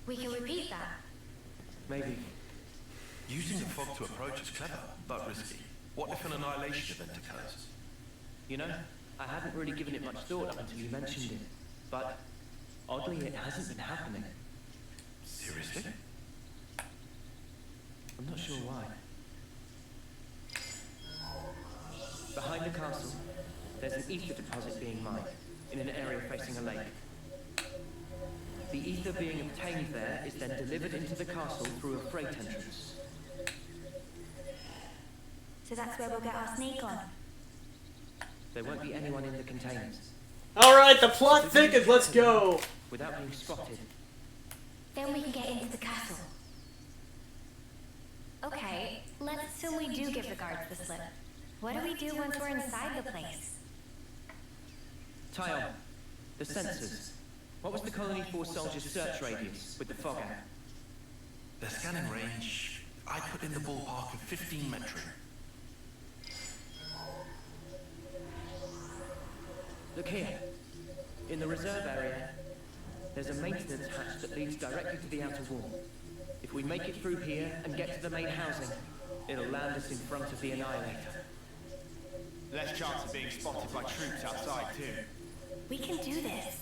we can repeat that? Maybe. Using the fog to approach is clever, but risky. What if an annihilation event occurs? You know, I hadn't really given it much thought up until you mentioned it. But, oddly, it hasn't been happening. Seriously? I'm not sure why. Behind the castle, there's an ether deposit being mined, in an area facing a lake. The ether being obtained there is then delivered into the castle through a freight entrance. So that's where we'll get our sneak on. There won't be anyone in the containers. Alright, the plot thickens, let's go! Without being spotted. Then we can get into the castle. Okay, let's assume we do give the guards the slip. What do we do once we're inside the place? Tyon, the sensors. What was the Colony 4 soldiers' search radius with the fog out? Their scanning range, I put in the ballpark of 15 metri. Look here. In the reserve area, there's a maintenance hatch that leads directly to the outer wall. If we make it through here and get to the main housing, it'll land us in front of the Annihilator. Less chance of being spotted by troops outside, too. We can do this.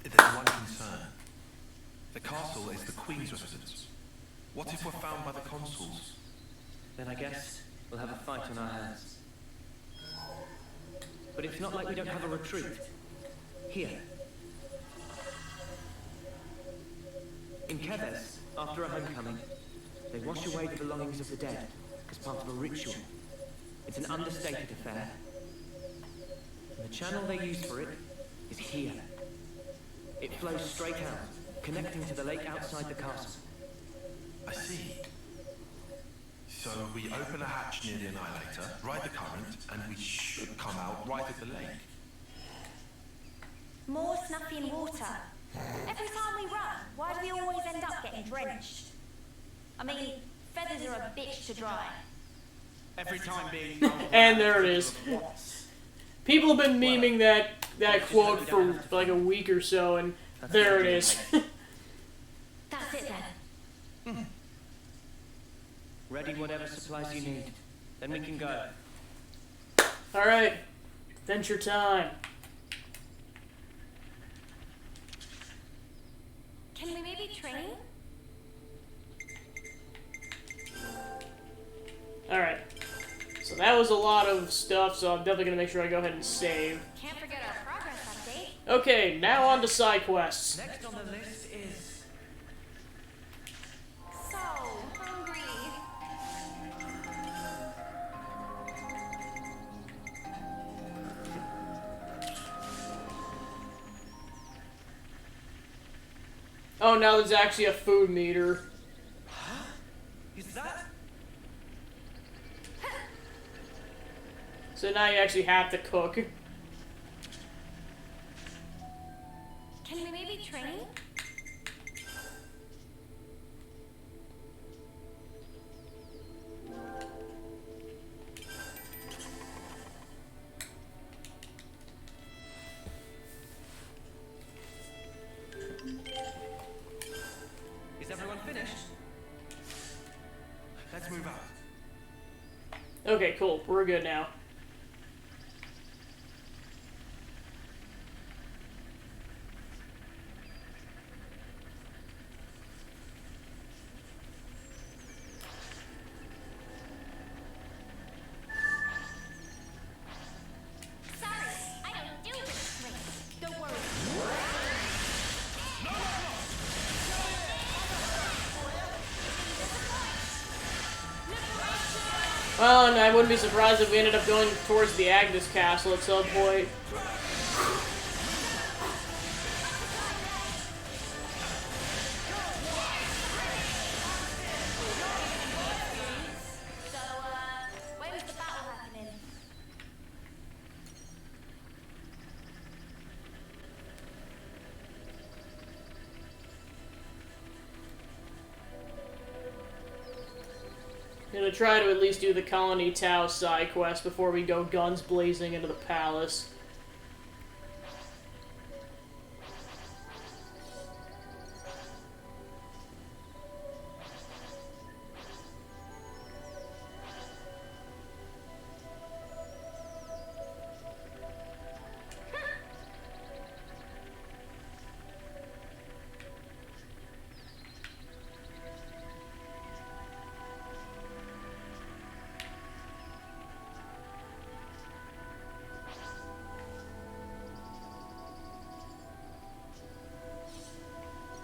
There's one concern. The castle is the Queen's residence. What if we're found by the consuls? Then I guess we'll have a fight on our hands. But it's not like we don't have a retreat. Here. In Keves, after a homecoming, they wash away the belongings of the dead as part of a ritual. It's an understated affair. And the channel they use for it is here. It flows straight out, connecting to the lake outside the castle. I see. So we open a hatch near the Annihilator, ride the current, and we should come out right at the lake. More snuffy water. Every time we run, why do we always end up getting drenched? I mean, feathers are a bitch to dry. Every time being... And there it is. People have been memeing that quote for like a week or so, and there it is. That's it then. Ready whatever supplies you need. Then we can go. Alright, adventure time. Can we maybe train? Alright. So that was a lot of stuff, so I'm definitely going to make sure I go ahead and save. Can't forget our progress update. Okay, now on to side quests. Next on the list is... So hungry. Oh, now there's actually a food meter. Huh? Is that... So now you actually have to cook. Can we maybe train? Is everyone finished? Let's move out. Okay, cool. We're good now. Well, and I wouldn't be surprised if we ended up going towards the Agnes Castle at some point. When's the battle happening? Gonna try to at least do the Colony Tau side quest before we go guns blazing into the palace.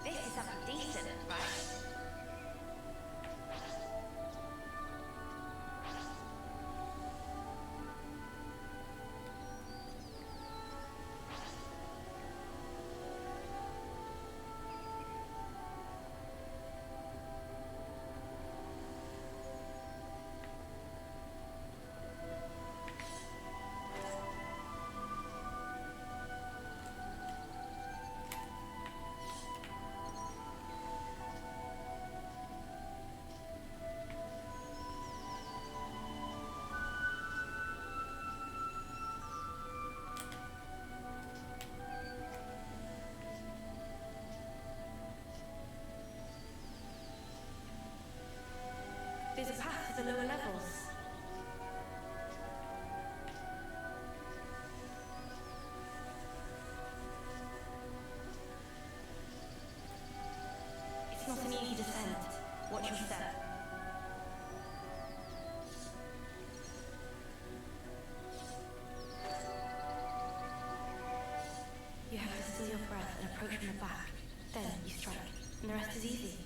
This is something decent, right? There's a path to the lower levels. It's not an easy descent. Watch your step. You have to still your breath and approach from the back. Then you strike, and the rest is easy.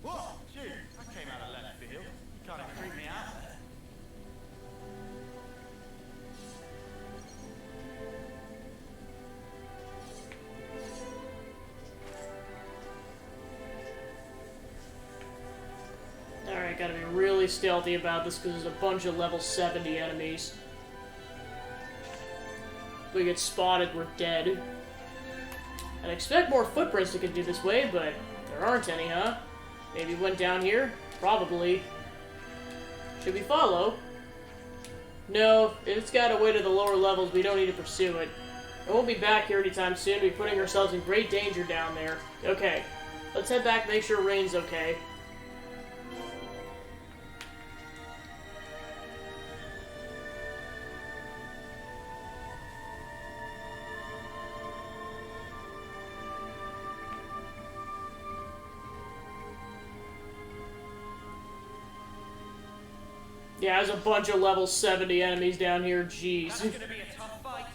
What? You? I came out of left field. You kind of creeped me out there. Alright, gotta be really stealthy about this because there's a bunch of level 70 enemies. If we get spotted, we're dead. I'd expect more footprints to continue this way, but there aren't any, huh? Maybe it went down here? Probably. Should we follow? No, if it's gotta way to the lower levels, we don't need to pursue it. It won't be back here anytime soon. We'll be putting ourselves in great danger down there. Okay, let's head back and make sure Rain's okay. Yeah, there's a bunch of level 70 enemies down here, jeez. That's gonna be a tough fight.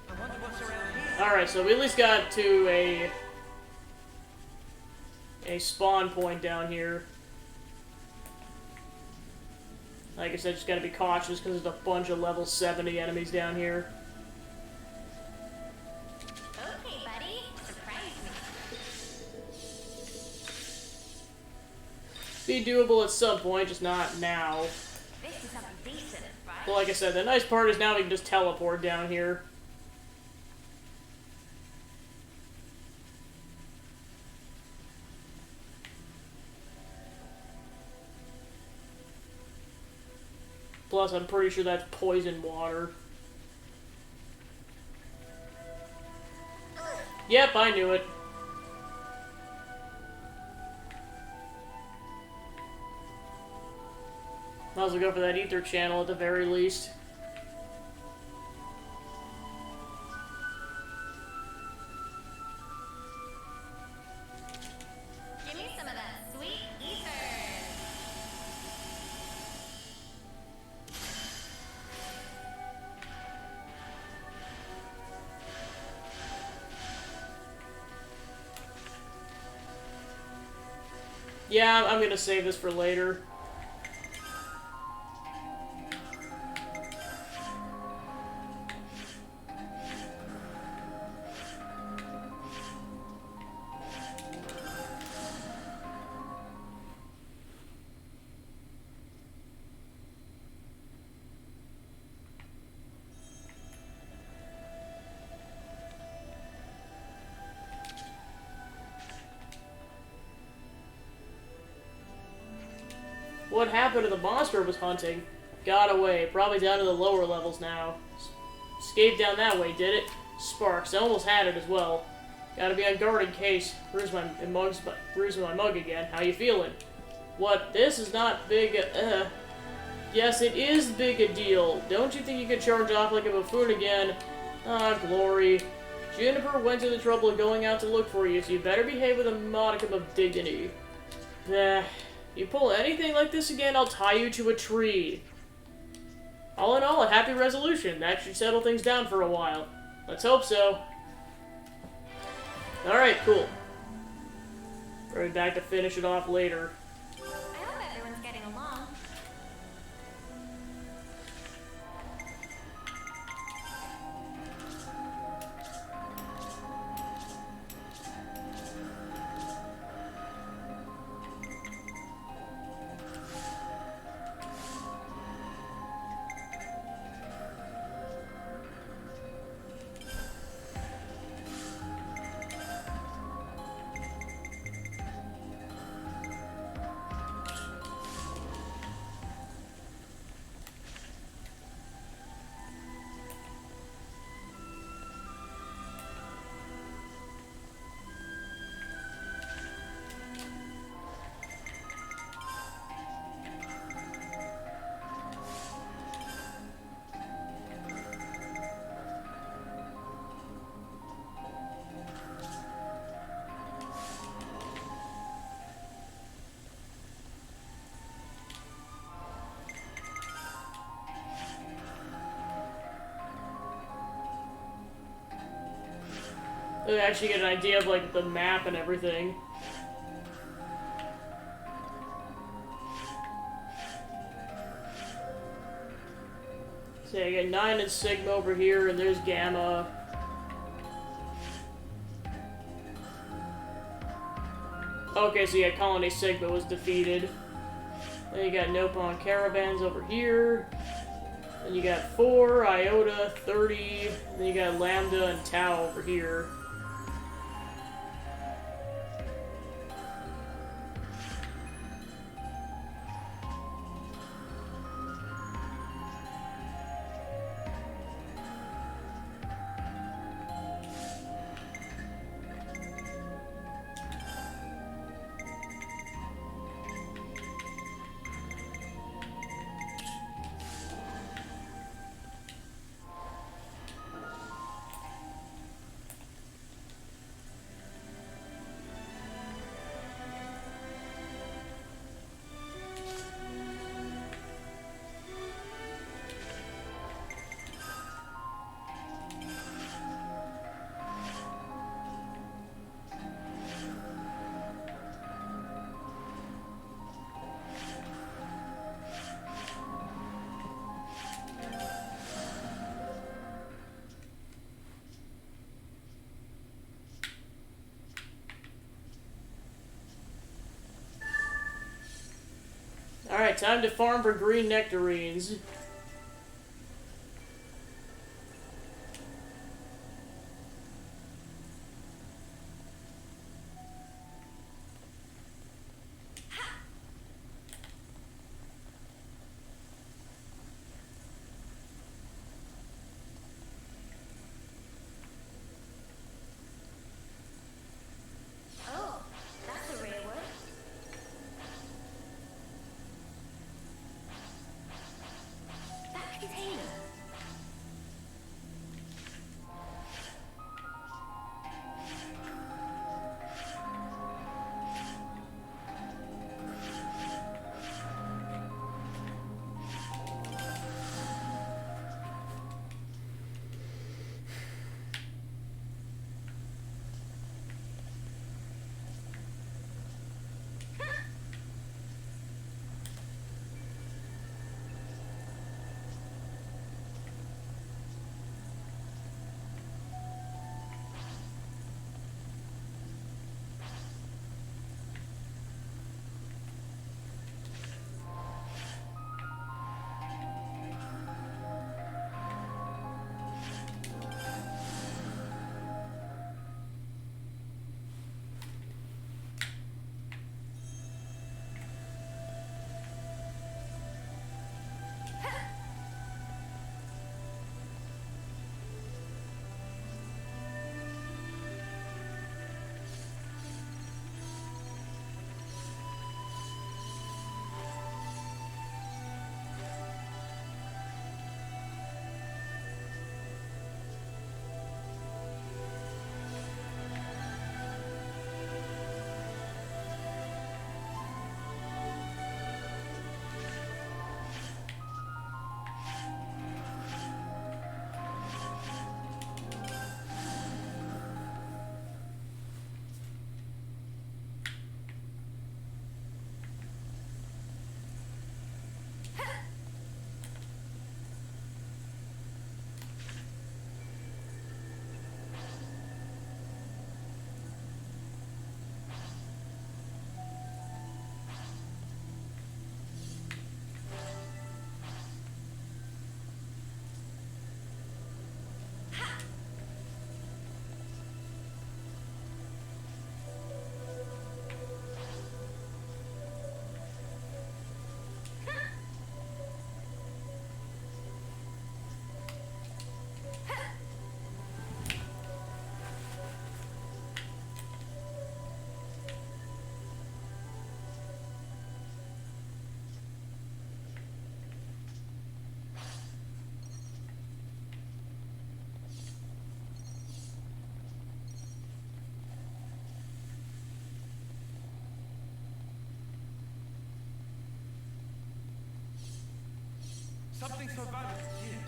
I wonder what's around here. Alright, so we at least got to a spawn point down here. Like I said, just gotta be cautious because there's a bunch of level 70 enemies down here. Okay, buddy. Surprise me. Be doable at some point, just not now. This is something decent, right? But like I said, the nice part is now we can just teleport down here. Plus, I'm pretty sure that's poison water. Yep, I knew it. Might as well go for that ether channel at the very least. Give me some of that sweet ether. Yeah, I'm gonna save this for later. What happened to the monster I was hunting? Got away. Probably down to the lower levels now. Escaped down that way, did it? Sparks. I almost had it as well. Gotta be on guard in case. Bruising my mug again. How you feeling? What? This is not big. Yes, it is big a deal. Don't you think you could charge off like a buffoon again? Ah, glory. Juniper went to the trouble of going out to look for you, so you better behave with a modicum of dignity. You pull anything like this again, I'll tie you to a tree. All in all, a happy resolution. That should settle things down for a while. Let's hope so. Alright, cool. We'll be back to finish it off later. I hope everyone's getting along. I actually get an idea of like the map and everything. So yeah, I got 9 and Sigma over here, and there's Gamma. Okay, so yeah, Colony Sigma was defeated. Then you got Nopon Caravans over here. Then you got 4, Iota, 30. Then you got Lambda and Tau over here. Alright, time to farm for green nectarines. Oh, that's a rare one. That container. Something so valuable here.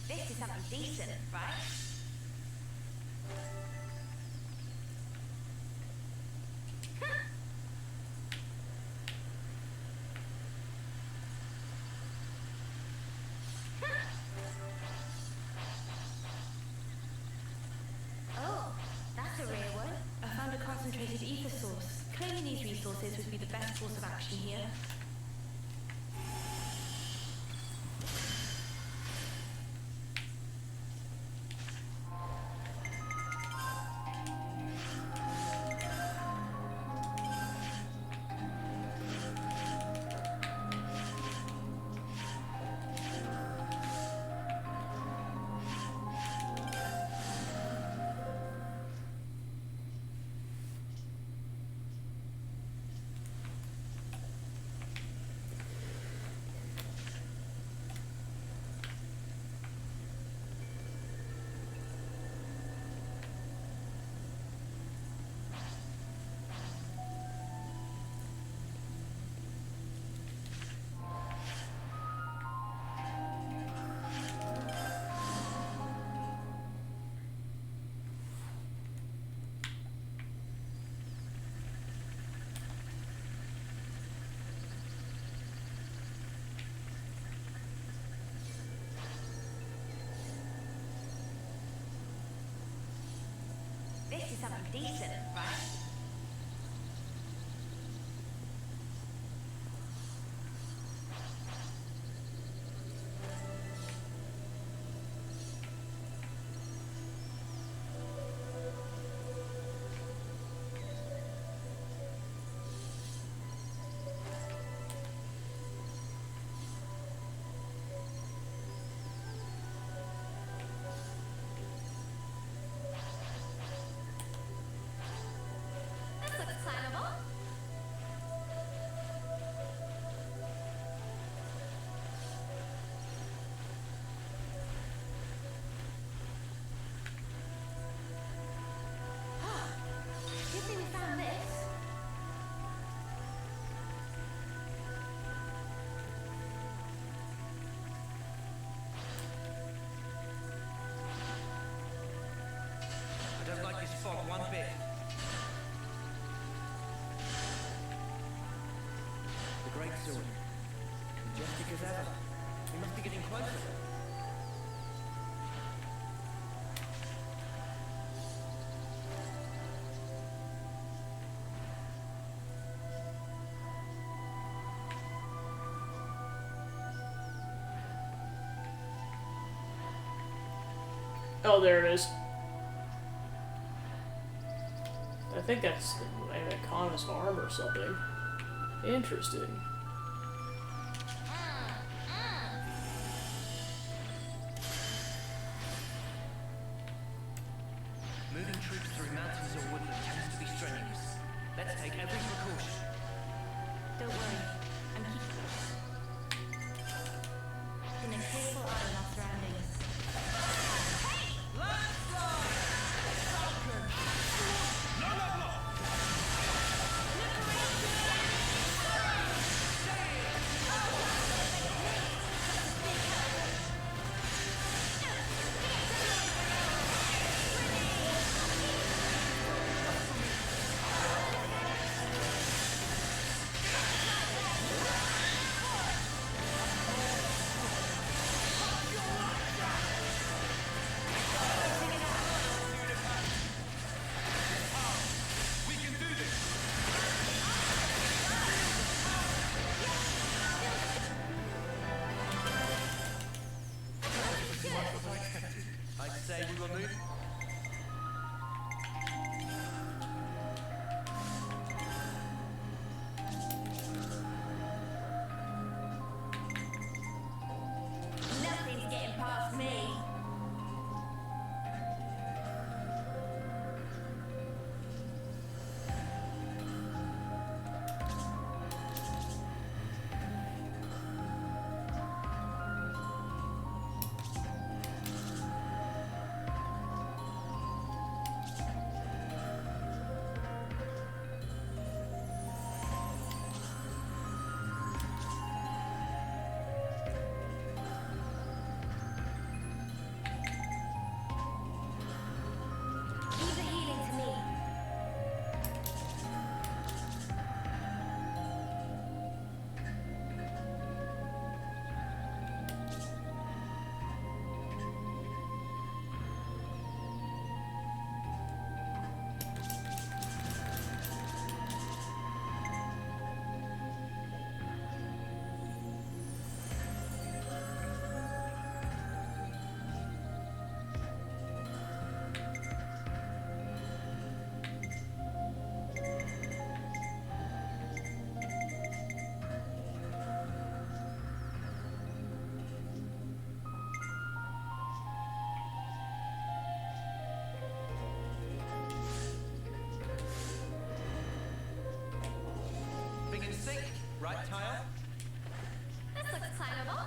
This is something decent, right? Oh, that's a rare one. I found a concentrated ether source. Claiming these resources would be the best course of action here. something decent, right? This looks climbable. Good thing we found this. I don't like this fog one bit. The Great Sword. Majestic as ever. We must be getting closer. Oh, there it is. I think that's like a Kana's arm or something. Interesting. Moving troops through mountains or woodland tends to be strenuous. Let's take every precaution. Don't worry, I'm keeping a careful eye on our surroundings. I'd say we were moving. Nothing's getting past me. Leave the healing to me. Big in sync, right, Tile? This looks climbable.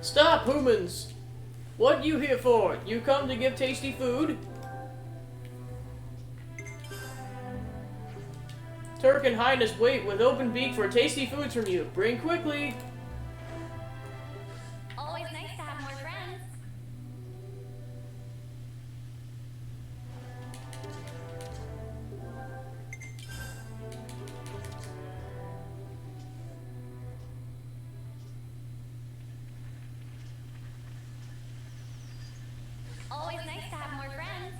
Stop, humans! What you here for? You come to give tasty food? Turk and Highness wait with open beak for tasty foods from you. Bring quickly! Always nice to have more friends. Always nice to have more friends.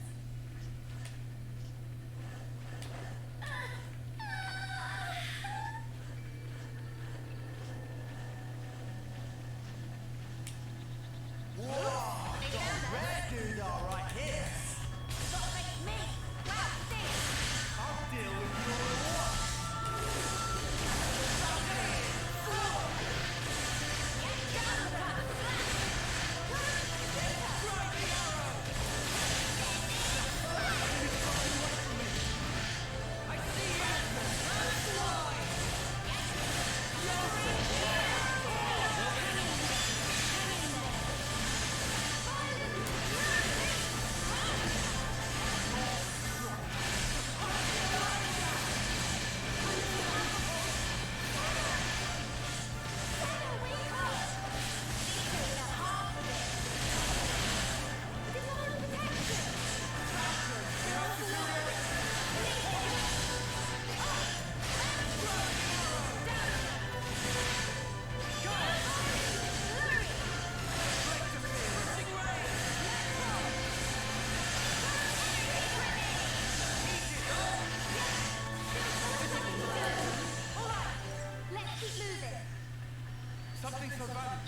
Something's so bad.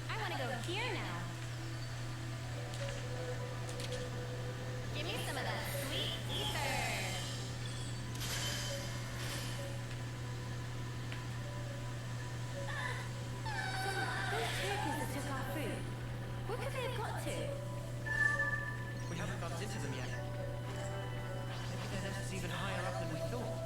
I want to go here now. Give me some of that sweet ether. Those turkeys that took our food, where could they have got to? We haven't bumped into them yet. Maybe their nest is even higher up than we thought.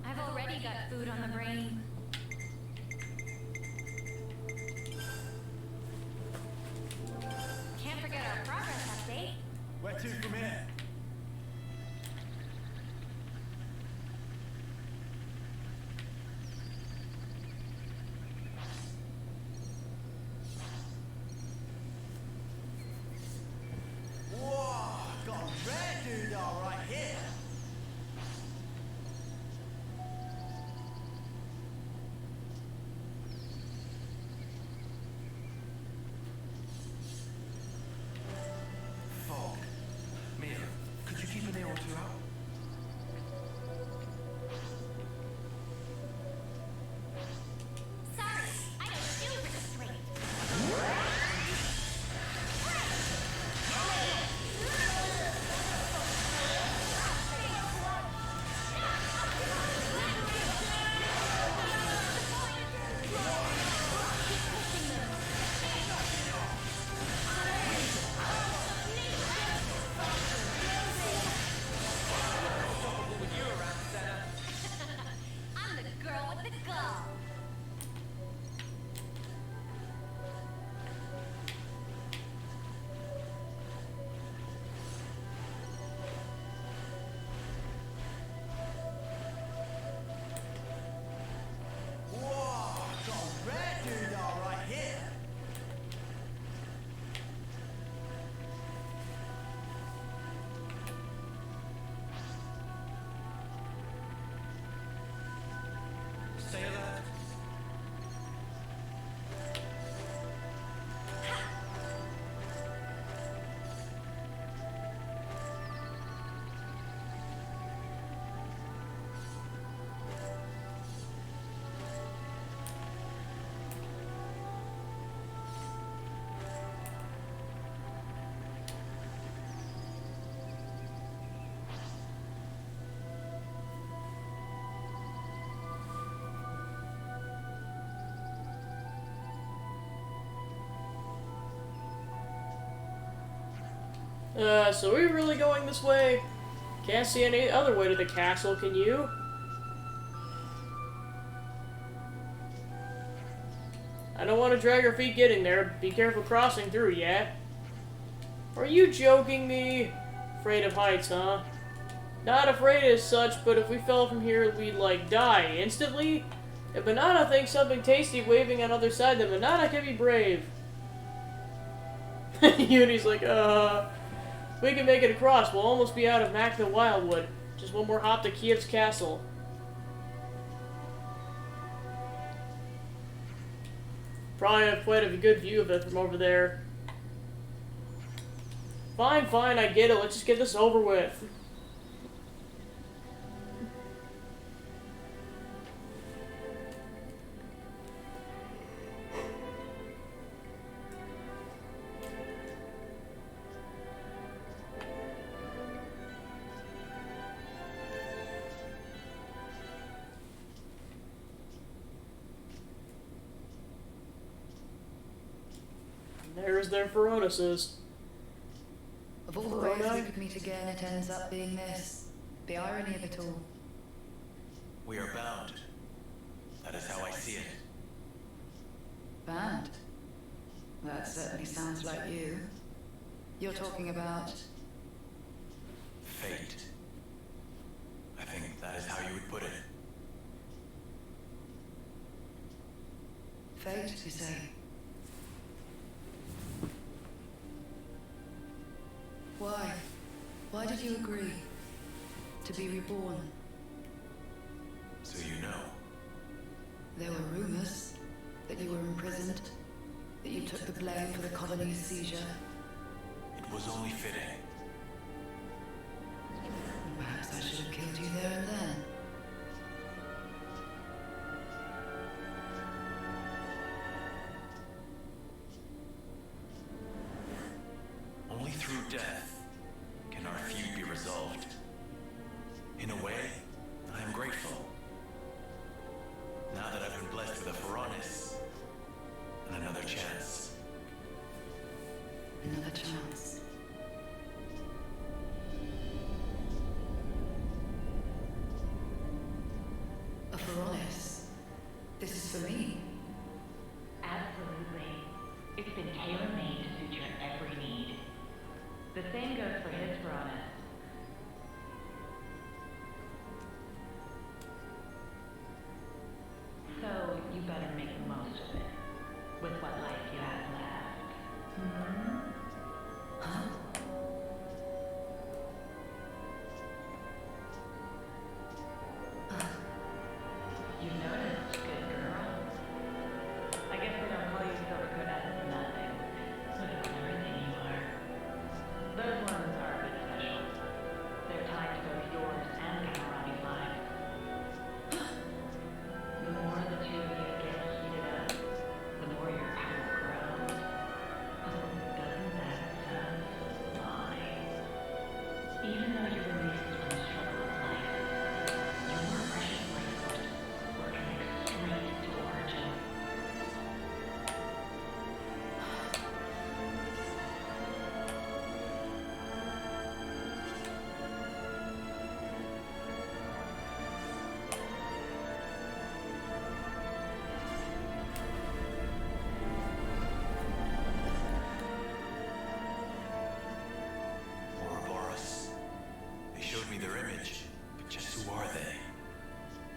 I've already got food on the brain. Can't forget our progress update. Where to from here? Whoa, got a rare dude all right here. So are we really going this way? Can't see any other way to the castle, can you? I don't want to drag our feet getting there. Be careful crossing through, yeah? Are you joking me? Afraid of heights, huh? Not afraid as such, but if we fell from here, we'd, like, die instantly? If Banana thinks something tasty waving on the other side, then Banana can be brave. Uni's like, we can make it across. We'll almost be out of Macna Wildwood. Just one more hop to Kiev's castle. Probably have quite a good view of it from over there. Fine, fine, I get it. Let's just get this over with. There's their Veronuses. Of all the ways we could meet again, it ends up being this. The irony of it all. We are bound. That is how I see it. Banned? That certainly sounds like you. You're talking about... Fate. I think that is how you would put it. Fate, you say? Why? Why did you agree to be reborn? So you know. There were rumors that you were imprisoned, that you took the blame for the colony's seizure. It was only fitting. Perhaps I should have killed you there and then. Only through death can our feud be resolved. In a way, I am grateful. Now that I've been blessed with a Veronis and another chance. Another chance. A Veronis? This is for me. Absolutely. It's been tailor-made to suit your every need. The same goes for his Veronis. So, you better make the most of it. With what life you have left. Hmm? Huh? You noticed, good girl. I guess they don't call you silver cadet for nothing. What a clever thing you are. Those ones are a bit special. They're tied to both yours and Kamarami's lives. The more the two of you get heated up, the more your power grows. Oh, doesn't that sound sublime? Even though you're released from the struggle of life, your precious life force will connect straight to origin. Ouroboros. They showed me their image, but just who are they?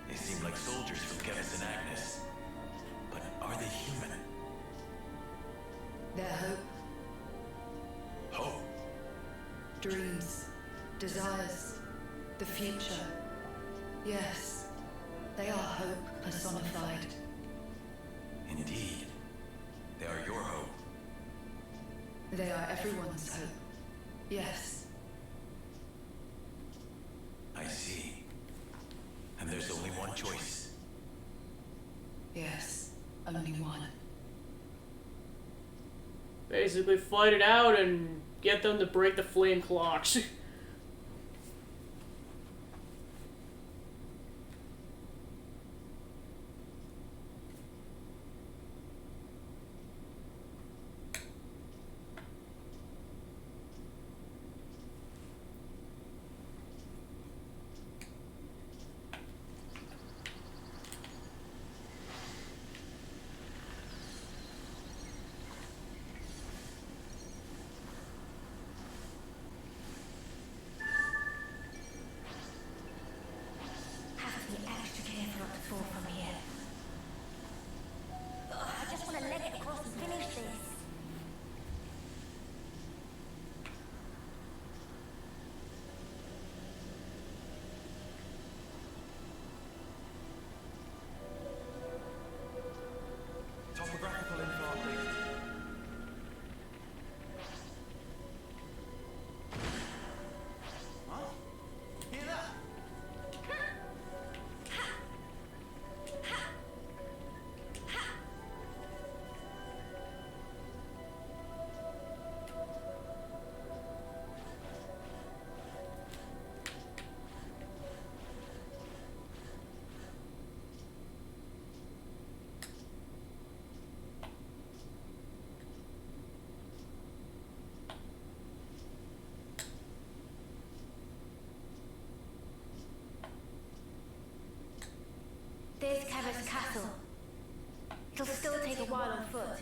They seem like soldiers from Kevis and Agnes. But are they human? Their hope, Hope. dreams, desires, the future. Yes, they are hope personified. Indeed. They are your hope. They are everyone's hope. Yes. I see. And there's only one choice. Yes. Only one. Basically fight it out and get them to break the flame clocks. There's Keva's castle. It'll still take a while on foot.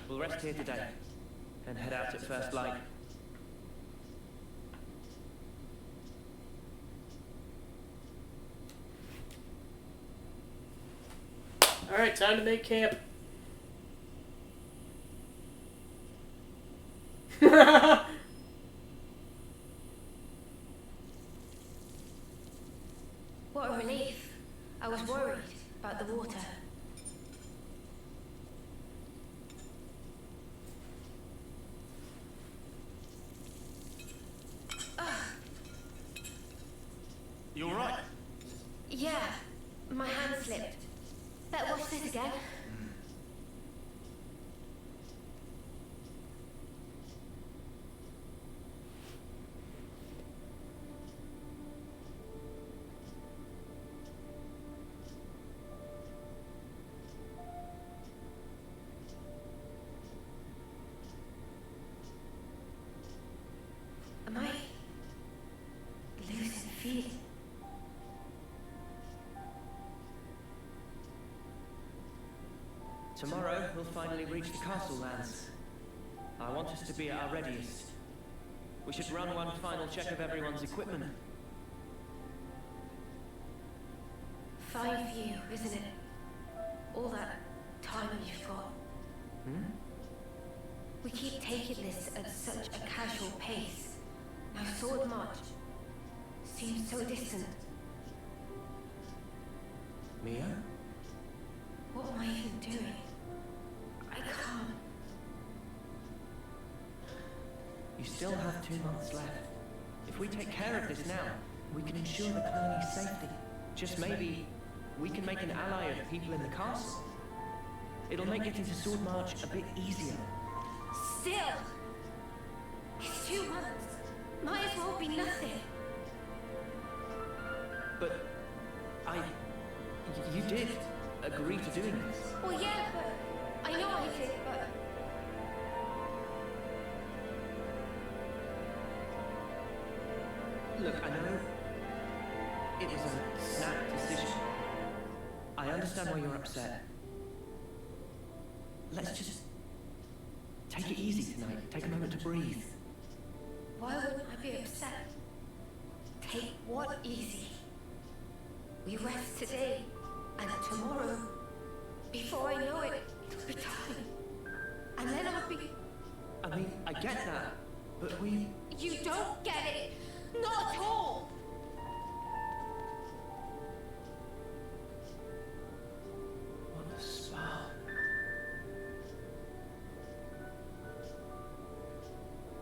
We'll rest here today, and head out at first light. Alright, time to make camp. What a relief. I was worried about the water. You alright? Yeah, my hand slipped. Better watch this again. Am I losing feeling? Tomorrow, we'll finally reach the castle lands. I want us to be at our readiest. We should run one final check of everyone's equipment. Fine for you, isn't it? All that time you've got. Hmm? We keep taking this at such a casual pace. Now Sword March seems so distant. Mia? What am I even doing? I can't. You still have 2 months left. If we take care of this now, we can ensure the colony's safety. Just maybe, we can make an ally of the people in the castle. It'll make getting to Sword March a bit easier. Still! It's 2 months. Might as well be nothing. But you did agree to doing this. Well, yeah, but I know I did, but Look, I know it was a snap decision. I understand why you're upset. Let's just take it easy tonight. Take a moment to breathe. why wouldn't I be upset? Take what easy? We rest today, and tomorrow, before I know it, it'll be time. And then I'll be... I mean, I get that, but we... You don't get it! Not at all! What a spark.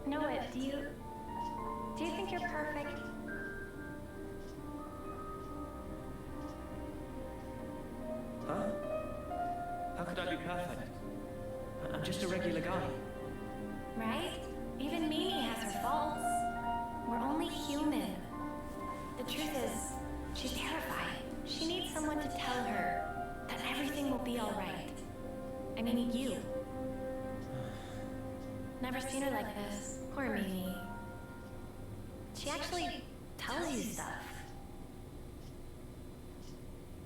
Noah, do you think you're perfect? Huh? How could I be perfect? I'm just a regular guy. Right? Even Mimi has her faults. We're only human. The truth is, she's terrified. She needs someone to tell her that everything will be alright. I mean, you. Never seen her like this. Poor Mimi. She actually tells you stuff.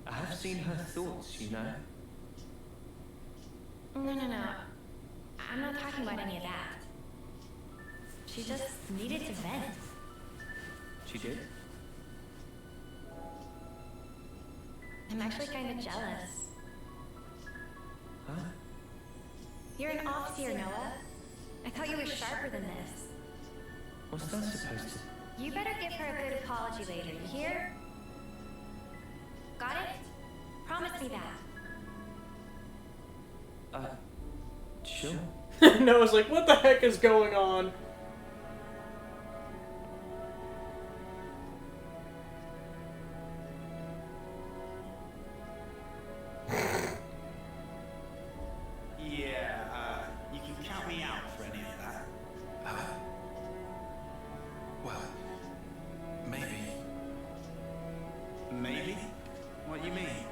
I have seen her thoughts, you know. No. I'm not talking about any of that. She just needed to vent. She did? I'm actually kind of jealous. Huh? You're an off-tier, Noah. I thought you were sharper than this. What's that supposed to... You better give her a good apology later, you hear? Got it? Promise me that. Sure. Noah's like, what the heck is going on? Yeah, you can count me out for any of that. Well, maybe. Maybe? What do you mean?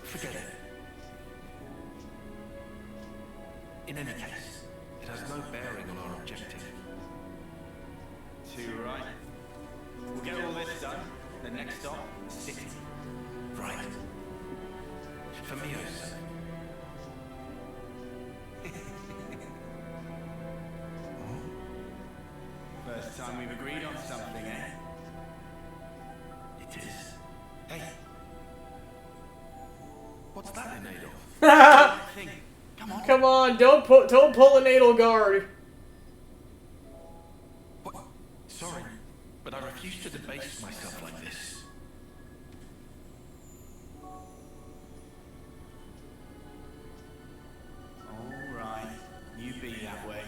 Forget it. For Mio's sake. First time we've agreed on something, eh? It is. Hey. What's that in aid of? Think. Come on, don't pull a natal guard. What? Sorry, but I refuse to debase myself like this. Alright, you be that way.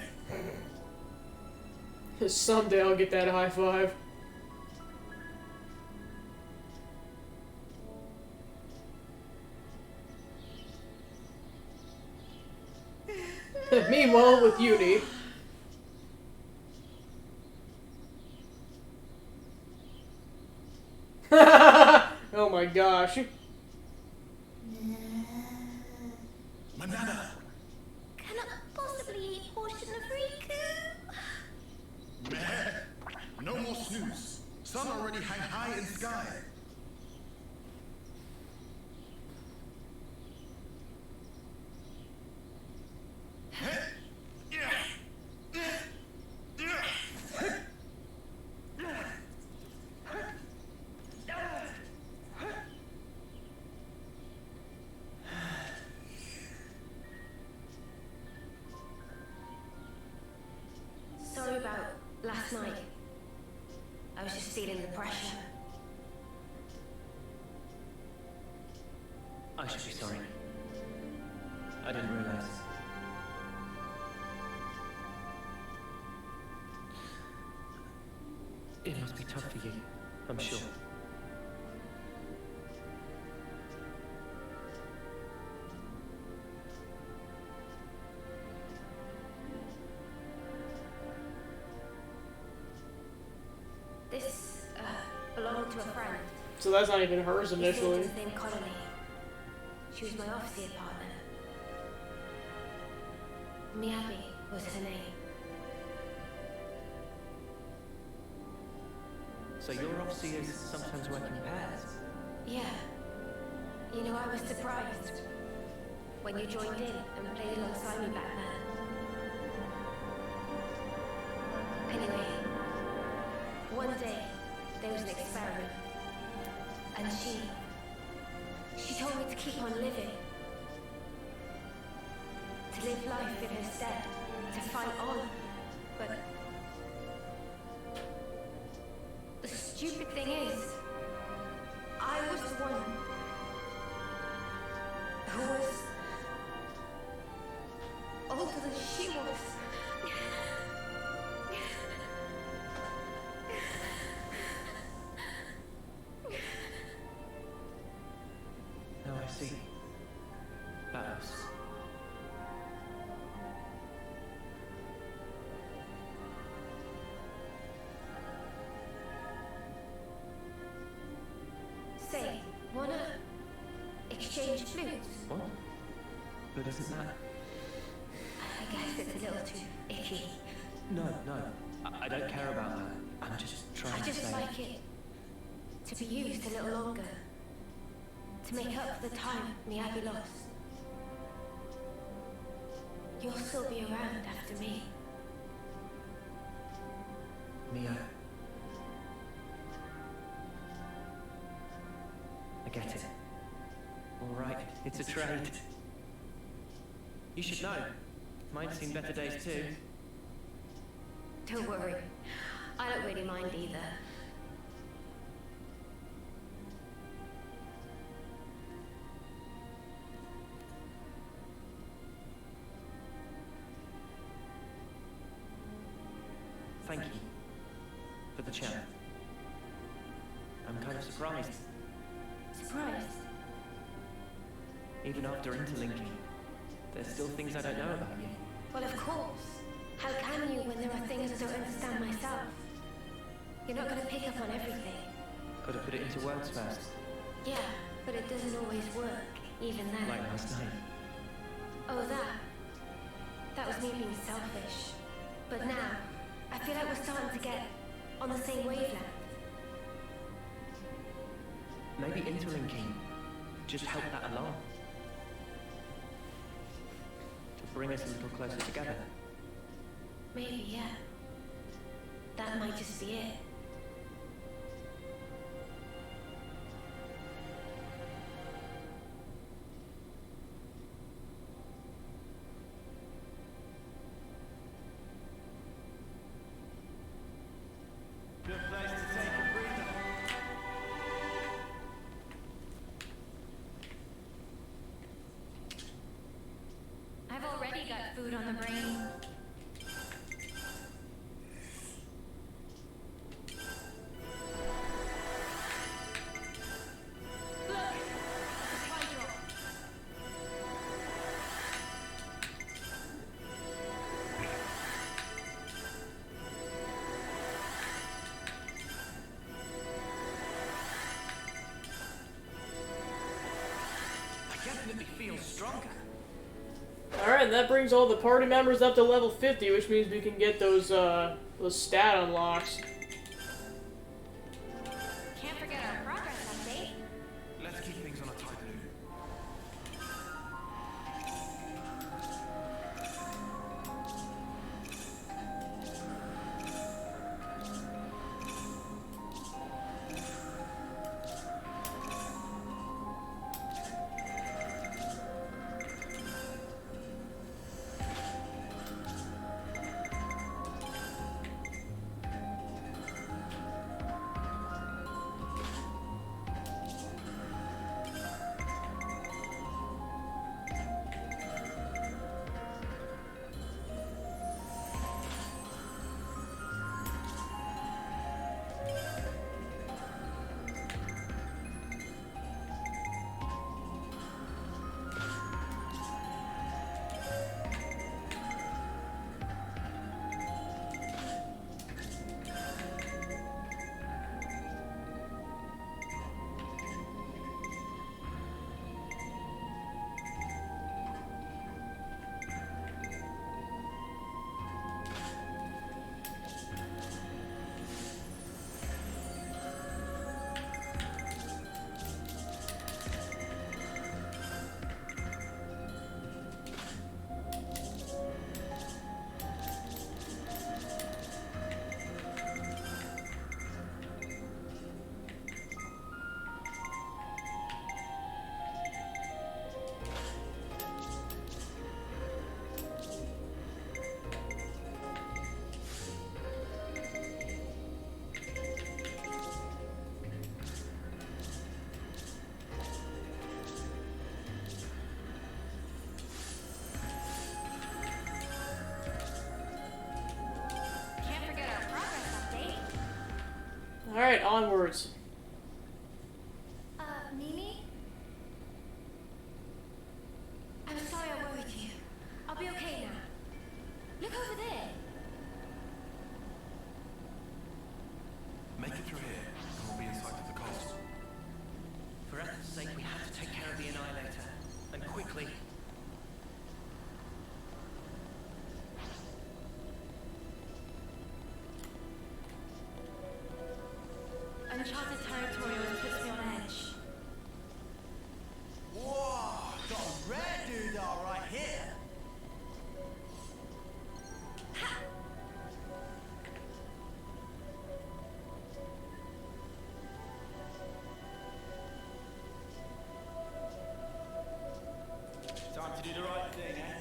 Someday I'll get that high five. Meanwhile, with Uni. Oh my gosh. Manana! Cannot possibly eat portion of Riku. Meh. No more snooze. Sun already hang high in sky. Sorry about last night. I was just feeling the pressure. I should be sorry. I didn't realize. It must be tough for you, I'm sure. This belonged to a friend. So that's not even hers She stayed initially. in the same colony. She was my officer partner. Miyabi was her name. So your officers sometimes work in pairs? Yeah. You know, I was surprised when you joined in and played alongside me back then. Anyway, one day there was an experiment, and she told me to keep on living, to live life in her stead, to fight on. But the stupid thing is, I was the one who was older than she was. Now I see. That was... Say, wanna exchange flutes? What? But isn't that... I guess it's a little too icky. No, no. I don't care about that. I'm just trying I to just say... like it to be used a little longer, to make up for the time Miyabi lost. You'll still be around after me. Mio. I get it. All right, it's a trade. You should know. Mine's seen better days too. Don't worry, I don't really mind either. Thank you for the chat. I'm kind of surprised. Surprised? Even after interlinking, there's still things I don't know about you. Well, of course. How can you when there are things I don't understand myself? You're not gonna pick up on everything. Gotta put it into words first, Yeah, but it doesn't always work, even then. like last night. Oh, that was me being selfish. But now, I feel like we're starting to get on the same wavelength. Maybe interlinking just helped that along. bring us a little closer together. Maybe, yeah. That might just be it. Good place to take a breather. I've already got food on the brain. I definitely feel stronger. Alright, that brings all the party members up to level 50, which means we can get those stat unlocks. Can't forget our progress update. Let's keep things on a tight loop. Can't forget our progress update. Alright, onwards. Mimi? I'm sorry I worried you. I'll be okay now. Look over there. Make it through here, and we'll be in sight of the castle. For Ethel's sake, we have to take care of the Annihilator. And quickly. Uncharted territory always puts me on edge. Whoa! Got a rare dude all right here. Time to do the right thing, eh?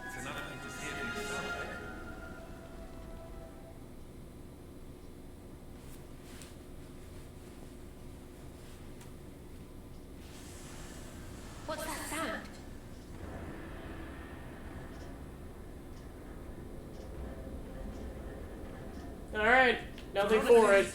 It's another thing to see it in itself, eh? What's that sound? Alright, nothing for it.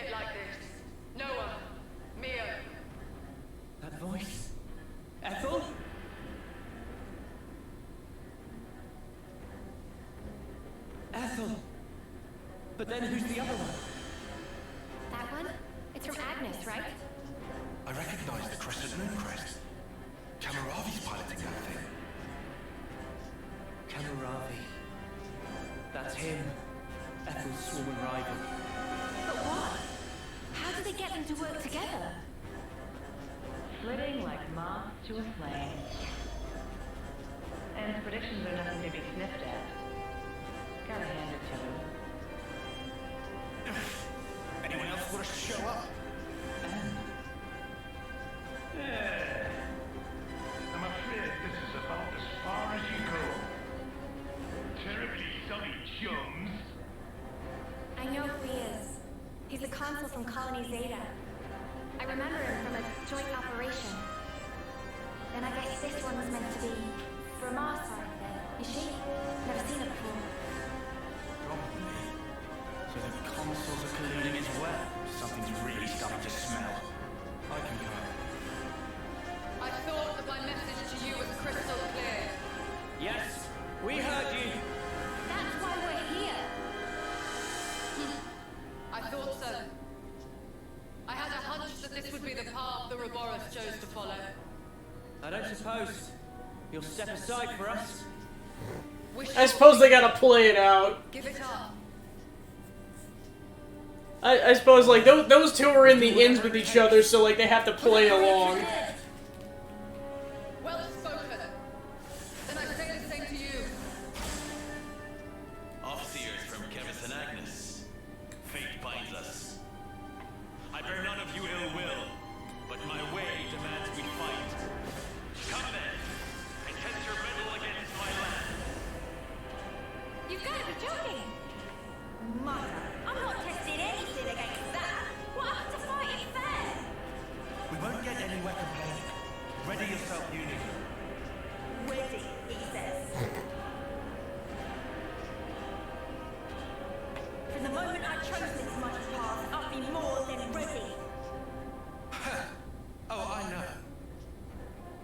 it like this. Noah, Mia. That voice? Ethel? Ethel! But then who's the other one? That one? It's from Agnes, right? I recognize the Crescent Moon crest. Kamaravi's piloting that thing. Kamaravi. That's him. Ethel's sworn rival. But why? How did they get them to work together? Flitting like moths to a flame. And his predictions are nothing to be sniffed at. Gotta hand it to him. Anyone else want to show up? Yeah. I'm afraid this is about as far as you go. Terribly sorry, chums. I know who he is. He's the consul from Colony Zeta. I remember him from a joint operation. Then I guess this one was meant to be from our side then. Is she? Never seen her before. Probably. So the consoles are colluding as well. Something's really starting to smell. I concur. I thought that my message to you was crystal clear. Yes, we heard you. That's why we're here. I thought so. I had a hunch that this would be the path the Ouroboros chose to follow. I don't suppose you'll step aside for us. I suppose they gotta play it out. Give it up. I suppose, like, those two are in the ends with each other, so, like, they have to play along. Well spoken. Then I say the same to you. Officers from Kevis and Agnes. Fate binds us. I bear none of you ill will, but my way demands we fight. Come then, and test your mettle against my land. You've got to be joking. Mother, I'm not testing anything against that. What happened to fighting fair? We won't get anywhere complaining. Ready yourself, Uni. Ready, he says. From the moment I chose this mighty path, I'll be more than ready. Oh, I know.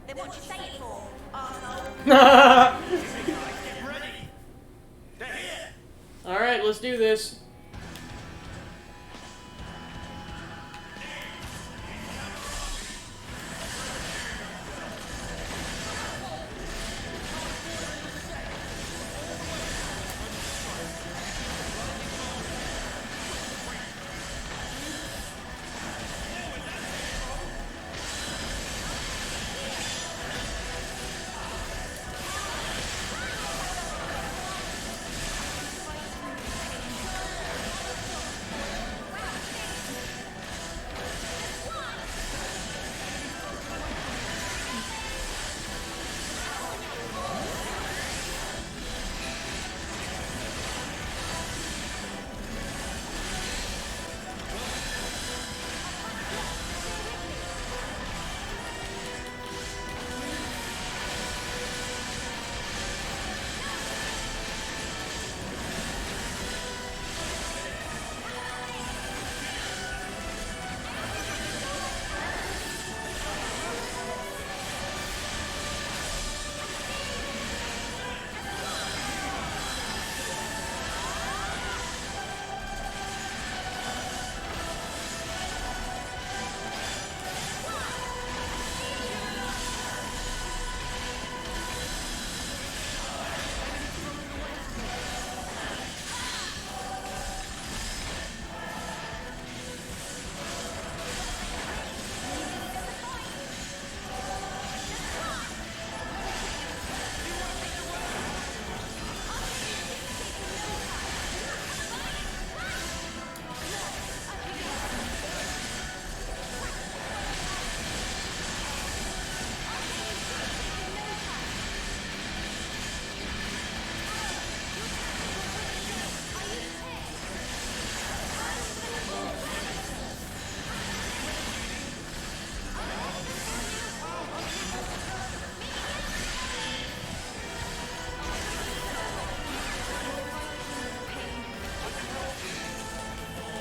Then what you say it for, arsehole? Get ready! They're here! Alright, let's do this.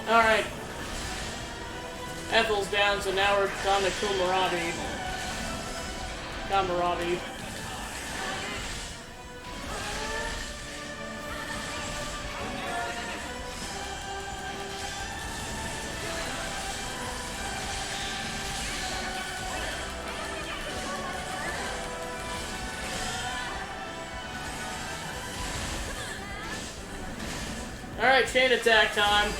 Alright. Ethel's down, so now we're on to Kumarabi. Kamarabi. Alright, chain attack time.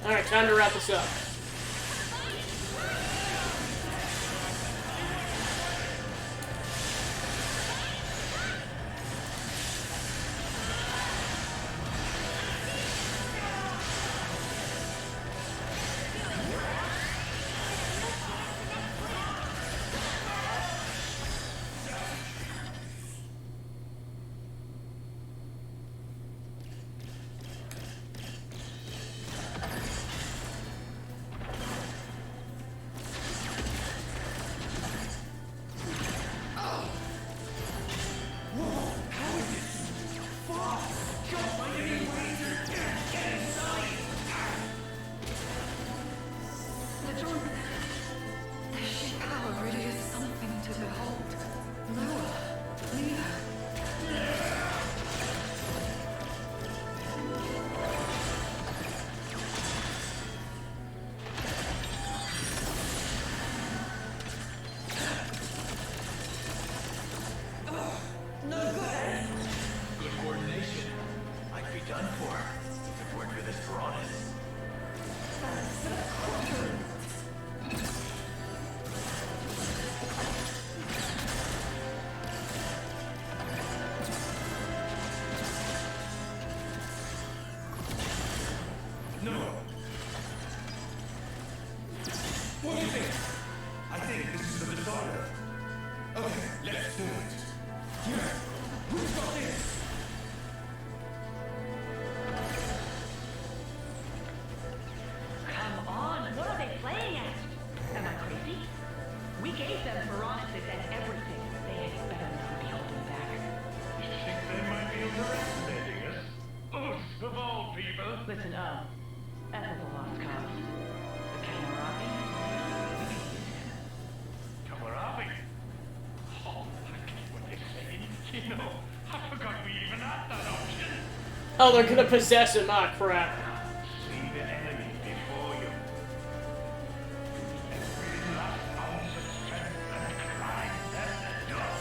Alright, time to wrap this up. Listen up. Ethel's a lost cause. The Kamarabi? We can use him. Kamarabi? Oh, I get what they're saying. You know, I forgot we even had that option. Oh, they're gonna possess him. Ah, crap. See the enemy before you. Every last ounce of strength and pride at the door.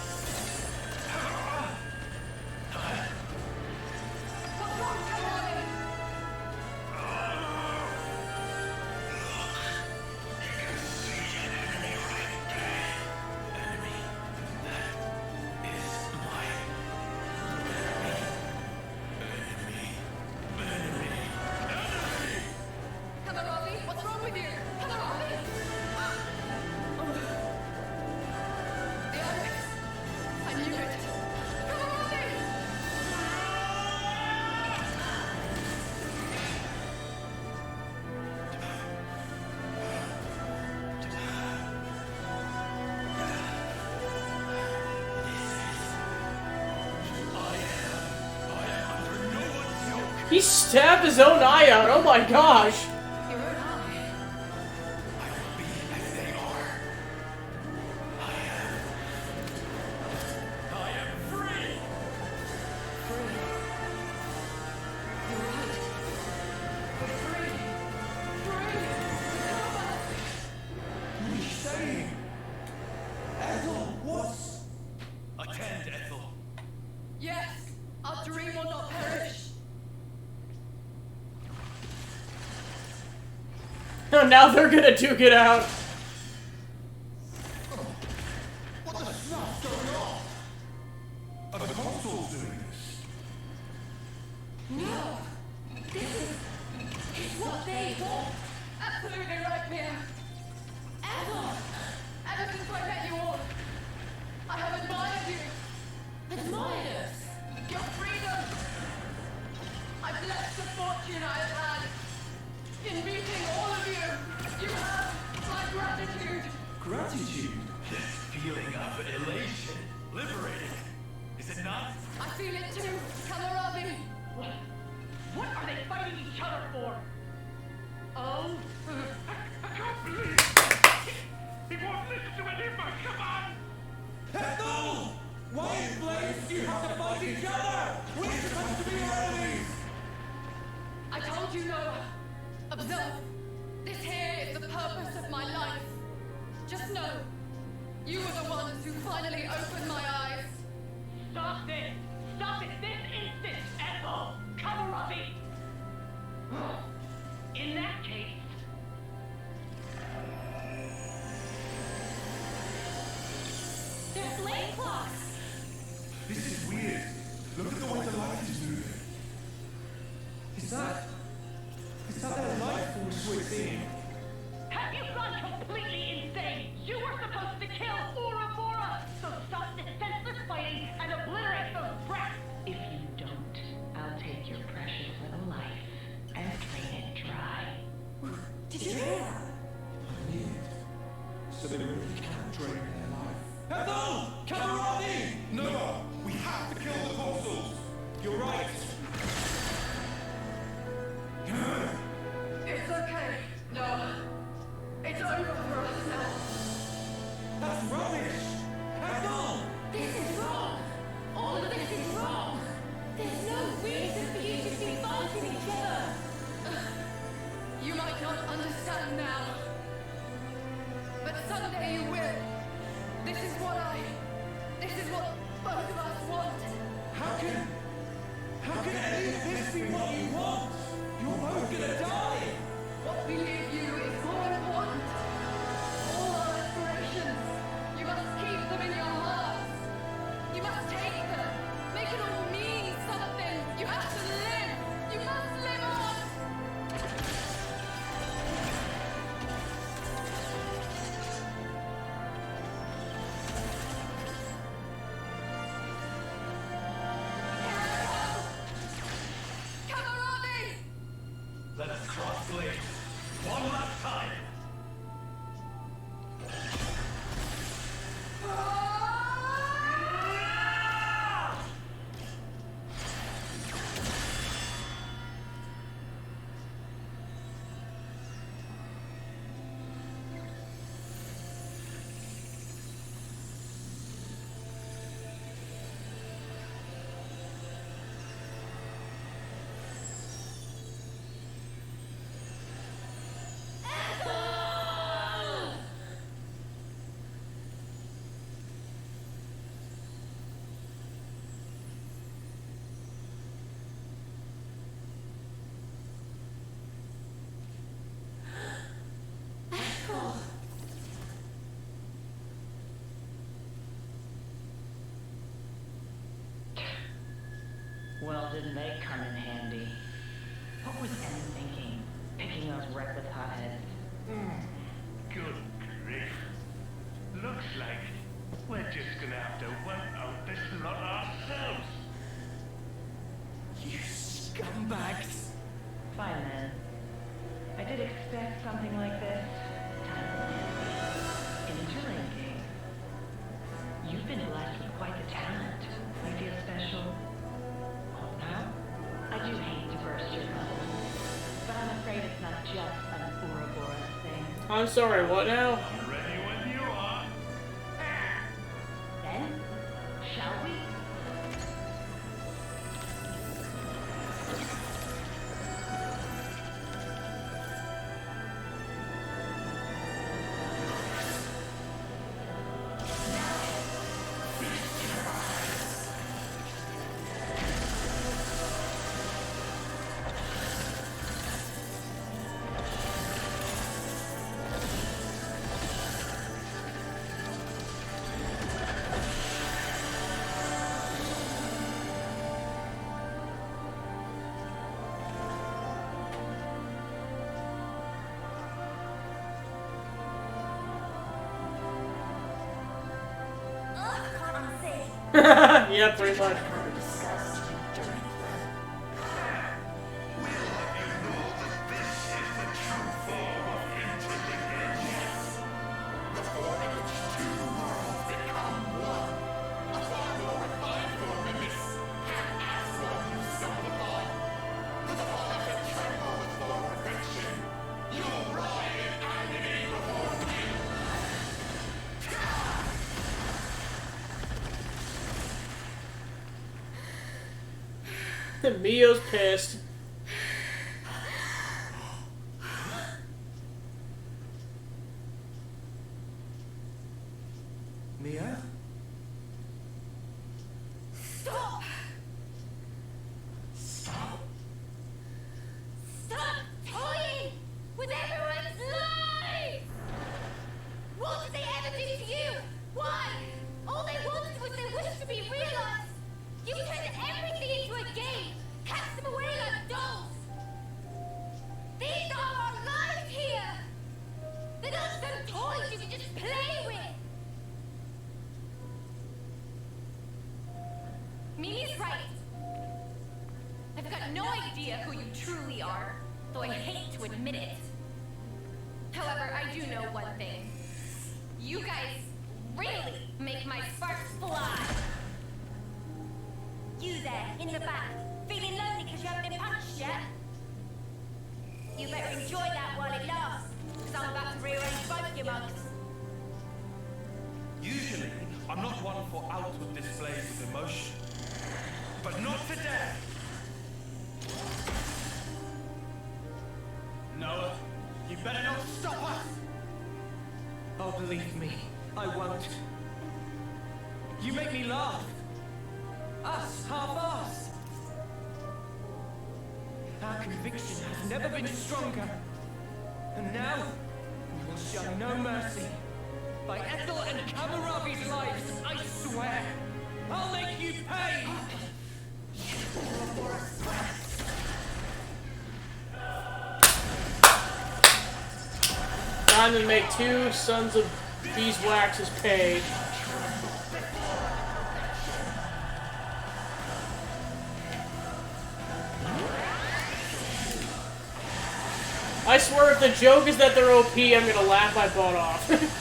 stabbed his own eye out. Oh my gosh. Your own eye. I will be as they are. I am free! Free. You're right. We're free. Free. What are you saying? Ethel, what's... Attend, Ethel. Yes, our dream will not perish. Now they're gonna duke it out. What the snuff's going on? Are the consoles doing this? No! This is what they want! Absolutely right, Mia! Ever! Ever since I met you all, I have admired you! Admired us? Your freedom! I've blessed the fortune I have had! In meeting all of you, you have my gratitude! Gratitude? Feeling of elation. Liberating. Is it not? I feel it too, Kamarabi! What are they fighting each other for? Oh, I can't believe it! He won't listen to any of us! Come on! Ethel! Why in flames do you have to fight each other? We're supposed to be enemies! I told you, Noah. Observe. This here is the purpose of my life. Just know, you were the ones who finally opened my eyes. stop this! Stop it this instant, Ethel! Kamarabi! In that case, They're flame clocks. This is weird. Look at the way the light is moving. Is that their life force we're seeing? have you gone completely insane? You were supposed to kill Ouroboros, so stop this senseless fighting and obliterate those brats! If you don't, I'll take your precious little life and drain it dry. Did you hear that? Weird. So they really can't drain their life. Ethel! Kamarabi! No! We have to kill the consoles! You're right! It's okay. No. It's over for us now. That's rubbish! Ethel! This is wrong. All of this is wrong. There's no reason for you to be fighting each other. You might not understand now. But someday you will. This is what both of us want. How can any of this be what you want? You're both gonna die! What we leave you is more important. All our aspirations, you must keep them in your hearts. You must take them. Make it all mean something. You have to live. You must live on. Kamarabi! Let us cross blades. One last time! Well, didn't they come in handy? What was Em thinking? Picking those reckless hotheads. Good grief. Looks like we're just gonna have to wipe out this lot ourselves. You scumbags! Fine then. I did expect something like this. Time for Nancy. Interlinking. You've been blessed with quite the talent. You feel special? Well, now, I do hate to burst your bubble, but I'm afraid it's not just an Ouroboros thing. I'm sorry, what now? I'm ready when you are. Then, shall we? Yeah, pretty much. Mio's pissed. Mia? Stop! Stop toying with everyone's lives! What did they ever do to you? Why? All they wanted was their wish to be realized. You turned everything into a game, cast them away like dolls. These are our lives here. They're not some toys you can just play with. Mimi's right. I've got no idea who you truly are, though I hate to admit it. However, I do know one thing. You guys really make my sparks fly. You there, in the back, feeling lonely because you haven't been punched yet? You better enjoy that while it lasts, because I'm about to rearrange both your mugs. Usually, I'm not one for outward displays of emotion. But not today! Noah, you better not stop us! Oh, believe me, I won't. You make me laugh. Us, half-assed. Our conviction has never been stronger. And now, we will show no mercy. By Ethel and Kamarabi's lives, I swear, I'll make you pay! Time to make two sons of beeswaxes pay. I swear if the joke is that they're OP, I'm gonna laugh my butt off.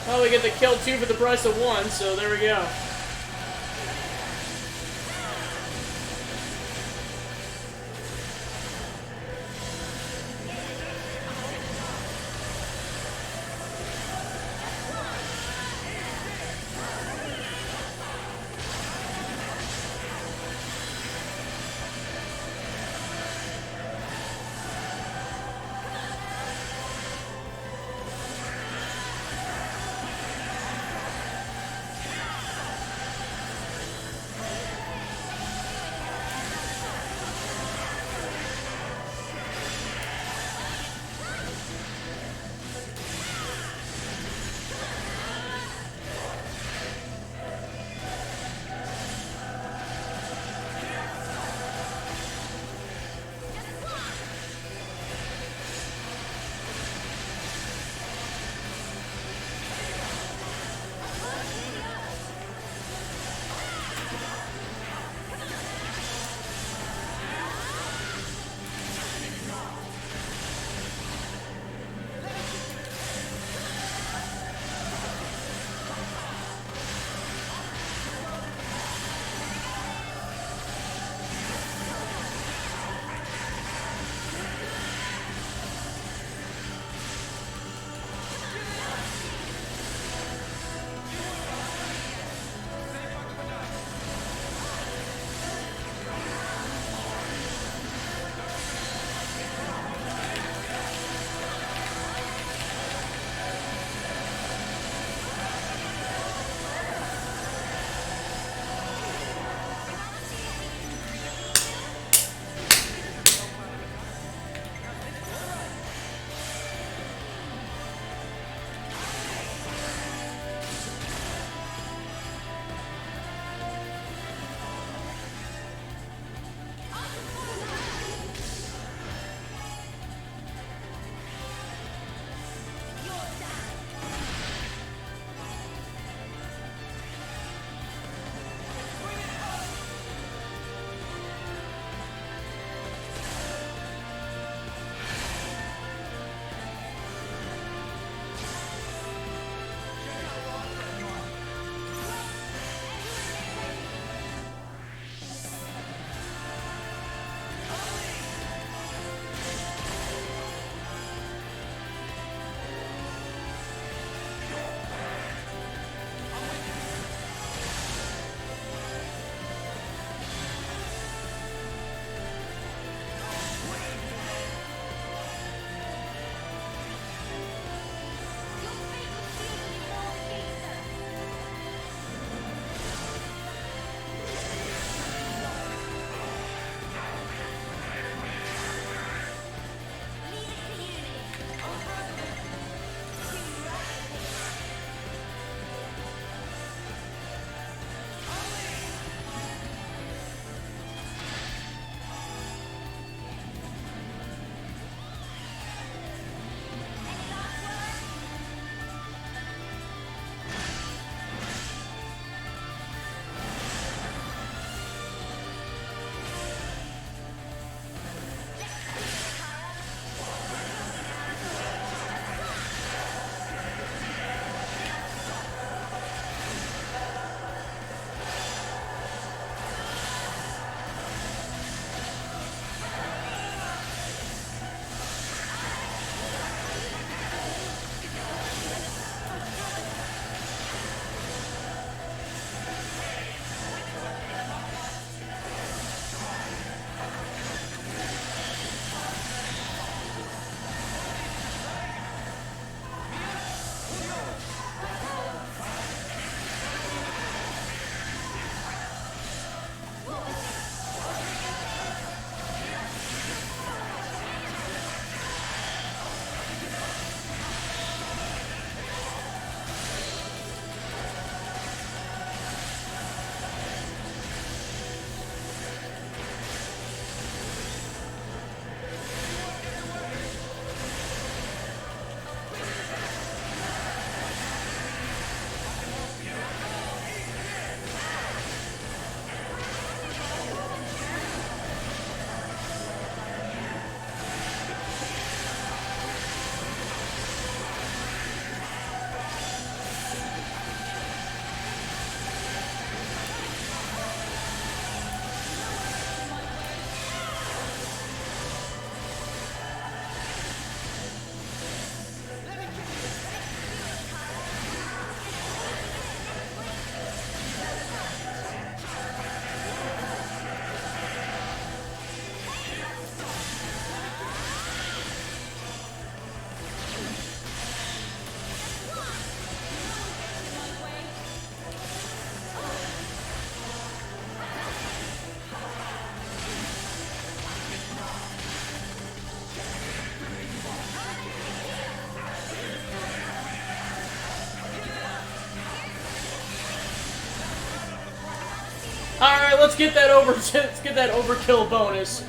Well, we get to kill two for the price of one, so there we go. let's get that let's get that overkill bonus.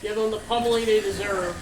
Give them the pummeling they deserve.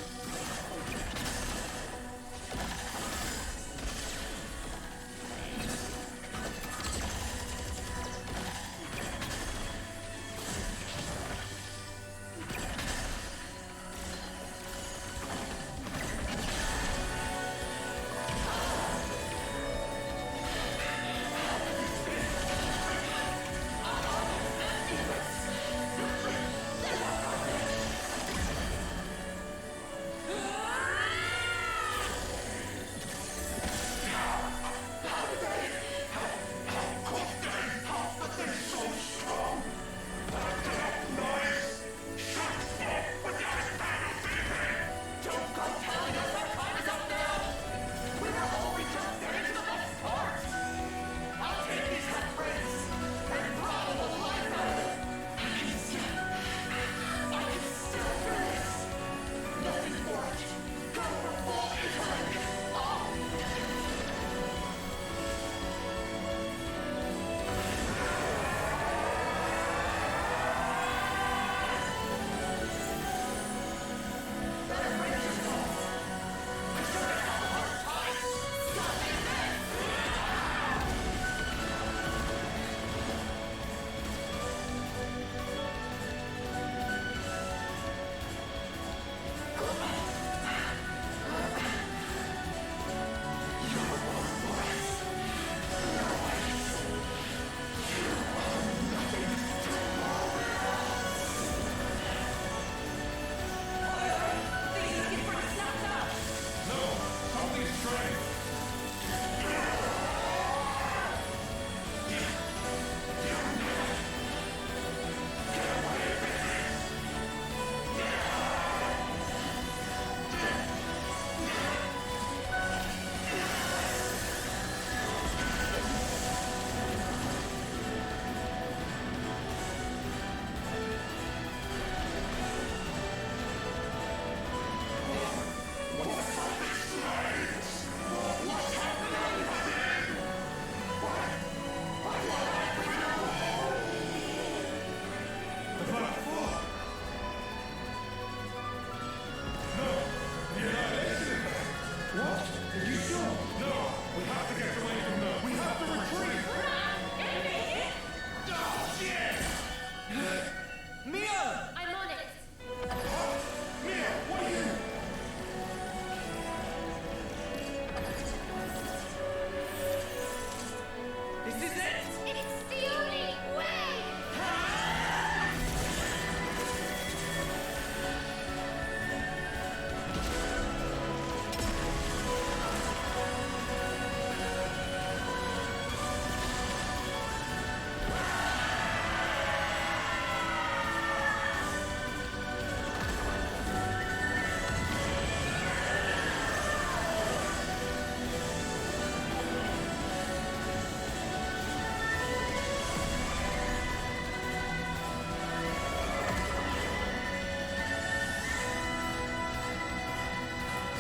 This is it! It's the only way!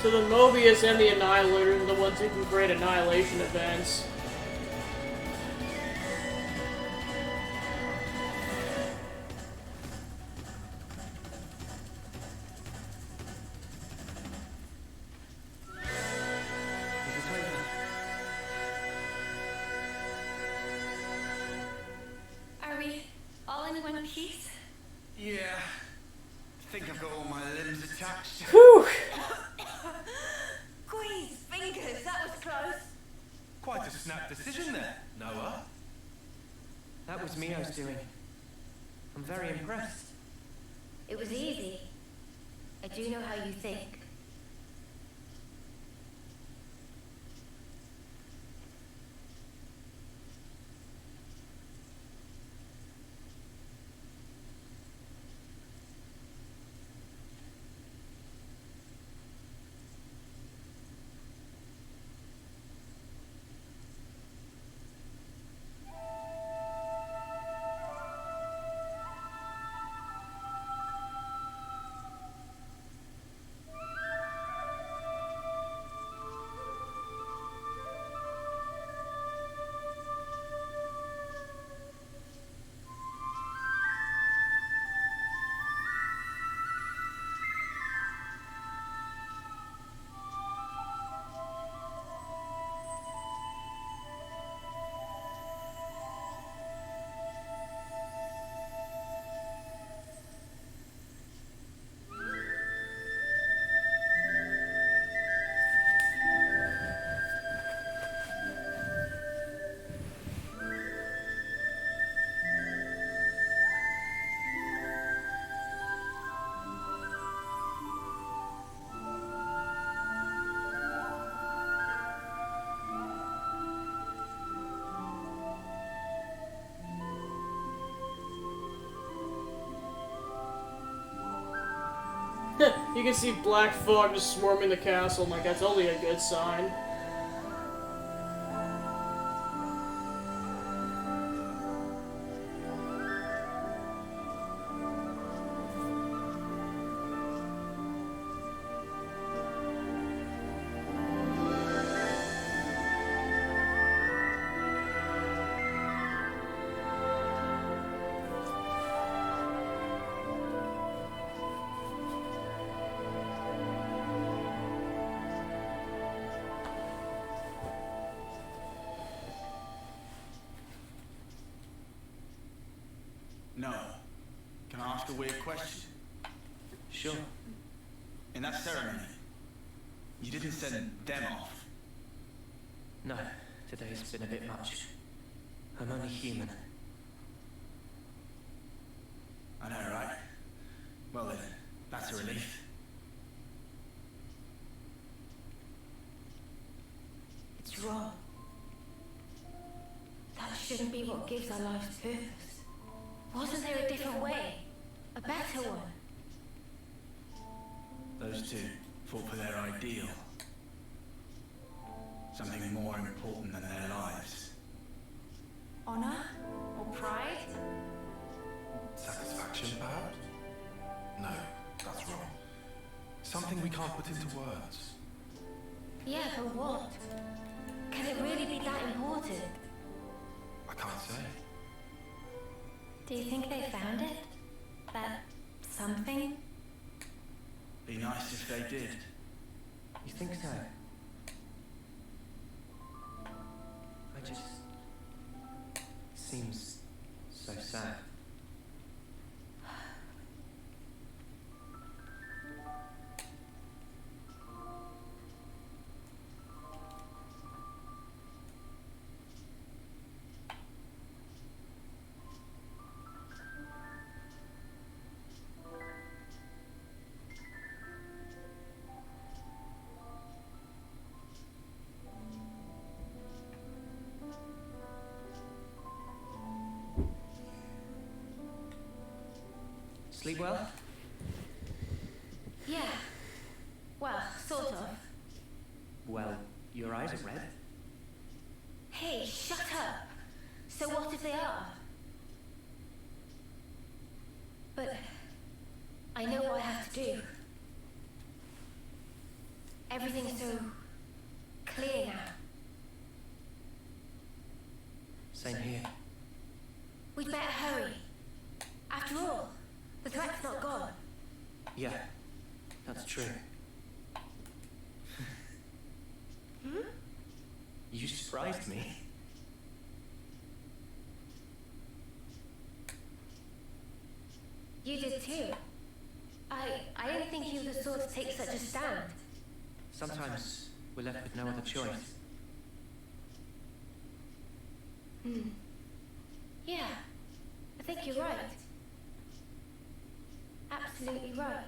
So the Mobius and the Annihilator are the ones who can create annihilation events. Are we all in one piece? Yeah. I think I've got all my limbs attached. Whew! Squeeze fingers, that was close. Quite a snap decision there, Noah. That was Mio's doing. I'm very impressed. It was easy. I do know how you think. You can see black fog just swarming the castle. I'm like, that's only a good sign. No. Can I ask a weird question? Sure. In that ceremony, you didn't send them off. No, today's been a bit much. I'm only human. I know, right? Well then, that's a relief. It's wrong. That shouldn't be what gives our lives purpose. Wasn't there a different way? A better one? Those two fought for their ideal. Something more important than their lives. Honor? Or pride? Satisfaction, perhaps? No, that's wrong. Something we can't put into words. Yeah, but what? Can it really be that important? I can't say. Do you think they found it? That something? Be nice if they did. You think so? I just... seems so sad. Sleep well? Yeah. Well, sort of. Well, your eyes are red. Hey, shut up. So what if they are? But I know what I have to do. Everything's so clear now. Same here. We'd better hurry. After all, the threat's not gone. Yeah, that's true. You surprised me. You did too. I didn't think you were the sort to take such a stand. Sometimes we're left with no other choice. Yeah, I think you're right. Absolutely right.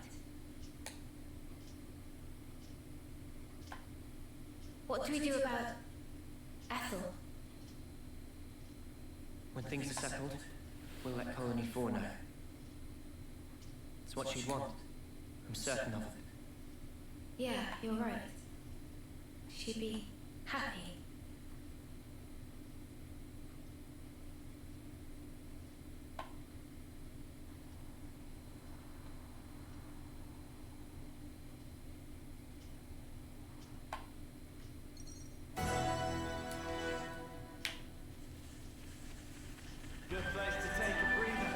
What do we do about Ethel? When things are settled, we'll let Colony 4 know. It's what she'd want. I'm certain of it. Yeah, you're right. She'd be happy. Good place to take a breather.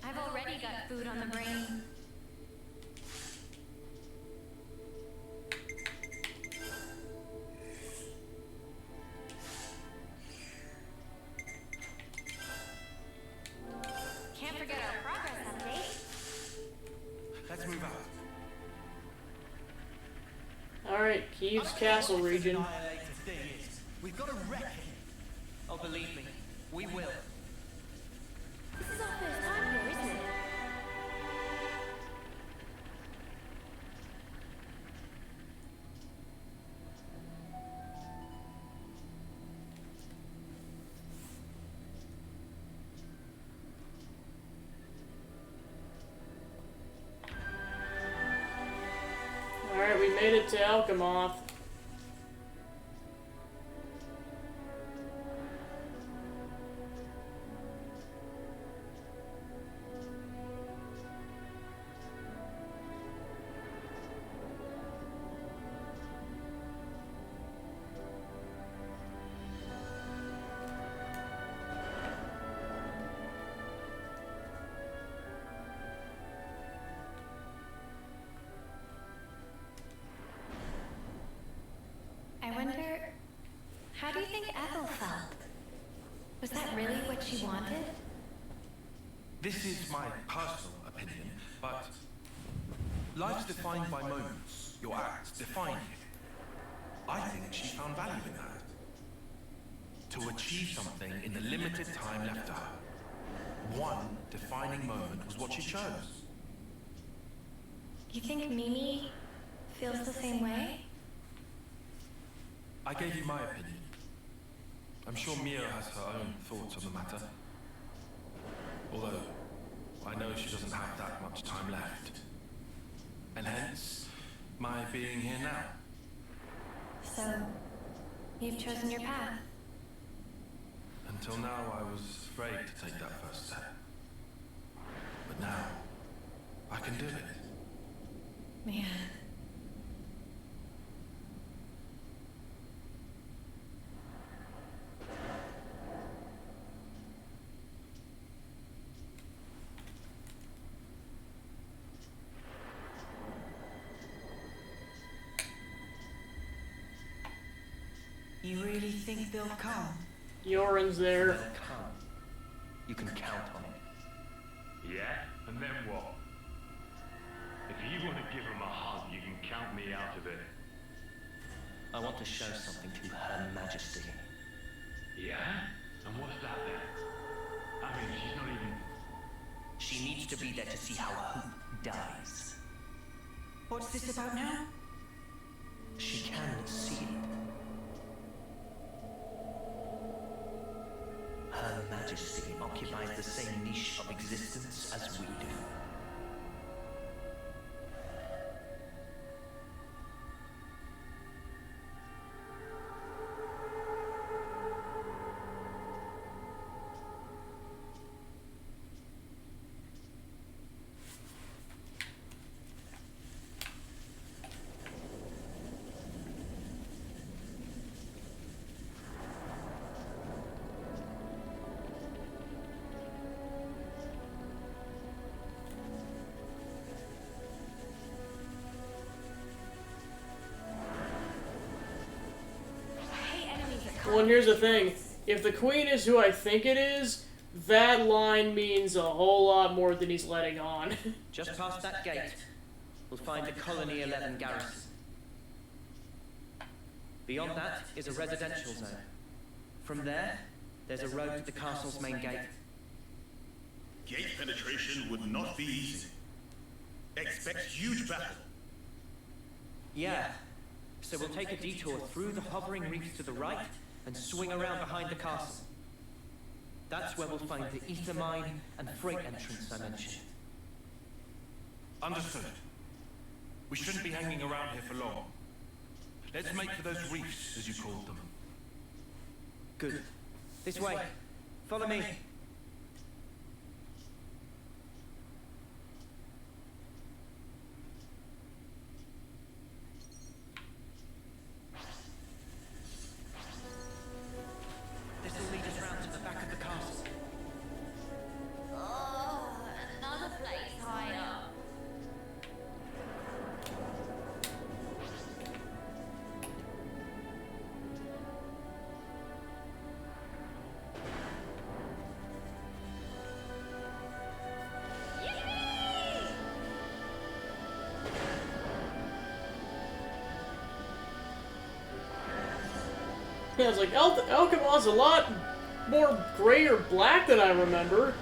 I've already got food on the brain. Can't forget our progress update. Let's move out. Alright, Kiev's castle region. Annihilator thing is. We've got to wreck it. Oh, believe me, we will. This is our first time here, isn't it? Alright, we made it to Alchemoth. I wonder, how do you think Ethel felt? Was that really what she wanted? This is my personal opinion, but life's defined by moments. Your acts define you. I think she found value in that. To achieve something in the limited time left to her. One defining moment was what she chose. You think Mimi feels the same way? I gave you my opinion. I'm sure Mia has her own thoughts on the matter. Although, I know she doesn't have that much time left. And hence, my being here now. So, you've chosen your path. Until now, I was afraid to take that first step. But now, I can do it. Man. You really think they'll come? Yoren's there. They'll come. You can count on it. Yeah? And then what? If you want to give him a hug, you can count me out of it. I want to show something to Her Majesty. Yeah? And what's that then? I mean, she's not even... She needs to be there to see how Hope dies. What's this about now? She can see it. Her Majesty occupies the same niche of existence as we do. Well, and here's the thing. If the queen is who I think it is, that line means a whole lot more than he's letting on. Just past that gate, we'll find the Colony 11 garrison. Beyond that is a residential zone. From there, there's a road to the castle's main gate. Gate penetration would not be easy. Expect huge battle. Yeah. So we'll take a detour through the hovering reefs to the right and swing around behind the castle. That's where we'll find the ether mine and freight entrance I mentioned. Understood. We shouldn't be hanging around here for long. Let's make for those reefs, as you called them. Good. This way. Follow me. This will lead us round to the back of the castle. Oh, another place higher. Yeah, I was like, Alchemaw's a lot more gray or black than I remember.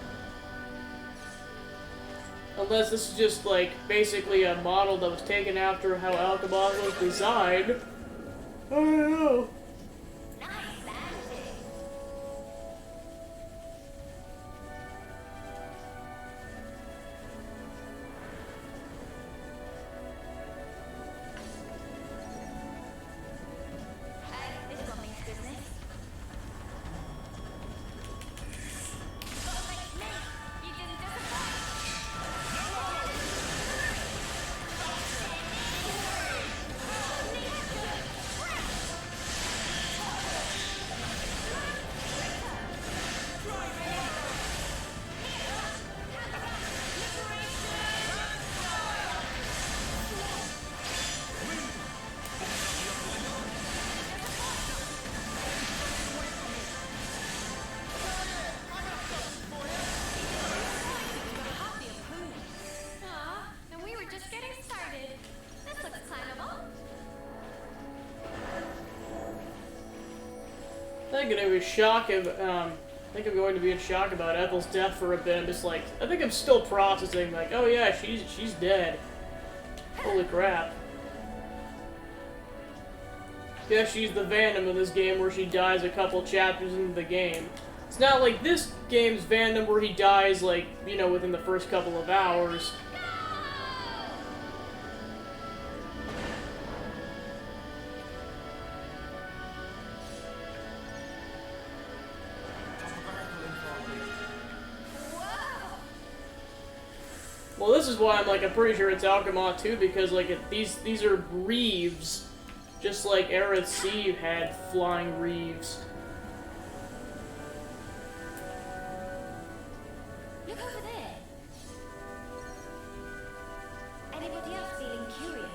Unless this is just, like, basically a model that was taken after how Alchemaw was designed. I don't know. Nice landing. This one means business. Gotta make me. You didn't disappoint. Aw, and we were just getting started. This looks climbable. I think I'm going to be in shock about Ethel's death for a bit. I'm just like, I think I'm still processing, like, oh yeah, she's dead. Holy crap. Yeah, she's the Venom in this game where she dies a couple chapters into the game. It's not like this game's Venom where he dies, like, you know, within the first couple of hours. Well, this is why I'm pretty sure it's Alchemaw too, because these are reeves, just like Aerith Seed had flying reeves. Look over there. Anybody else feeling curious?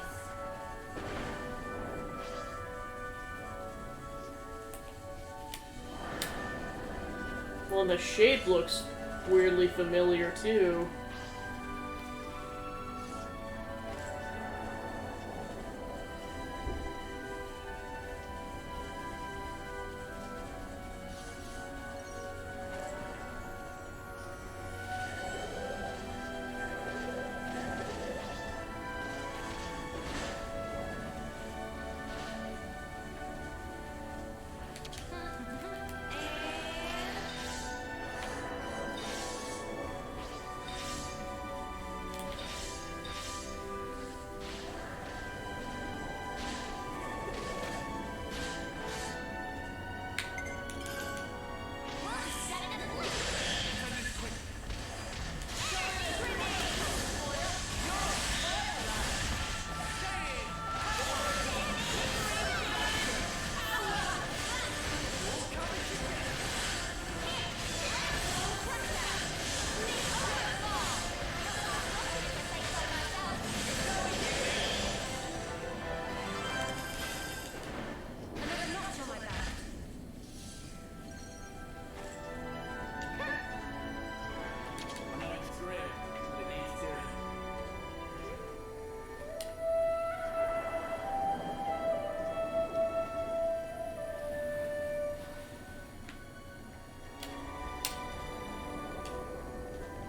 Well, and the shape looks weirdly familiar too.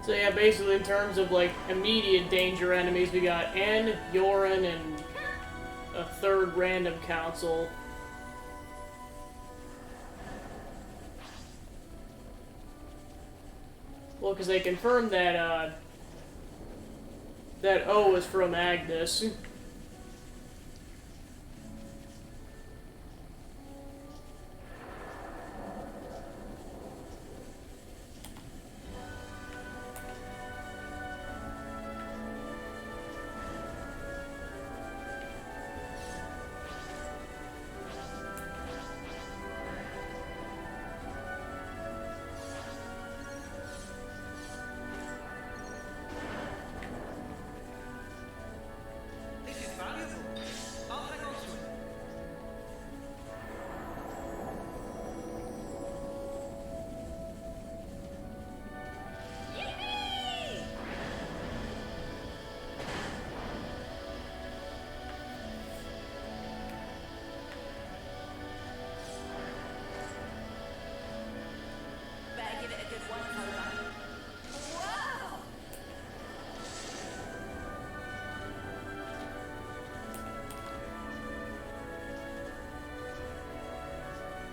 So yeah, basically in terms of like immediate danger enemies, we got N, Yorin, and a third random council. Well, because they confirmed that that O is from Agnes. This is valuable. I'll hang on to it. Better give it a good once over. Wow!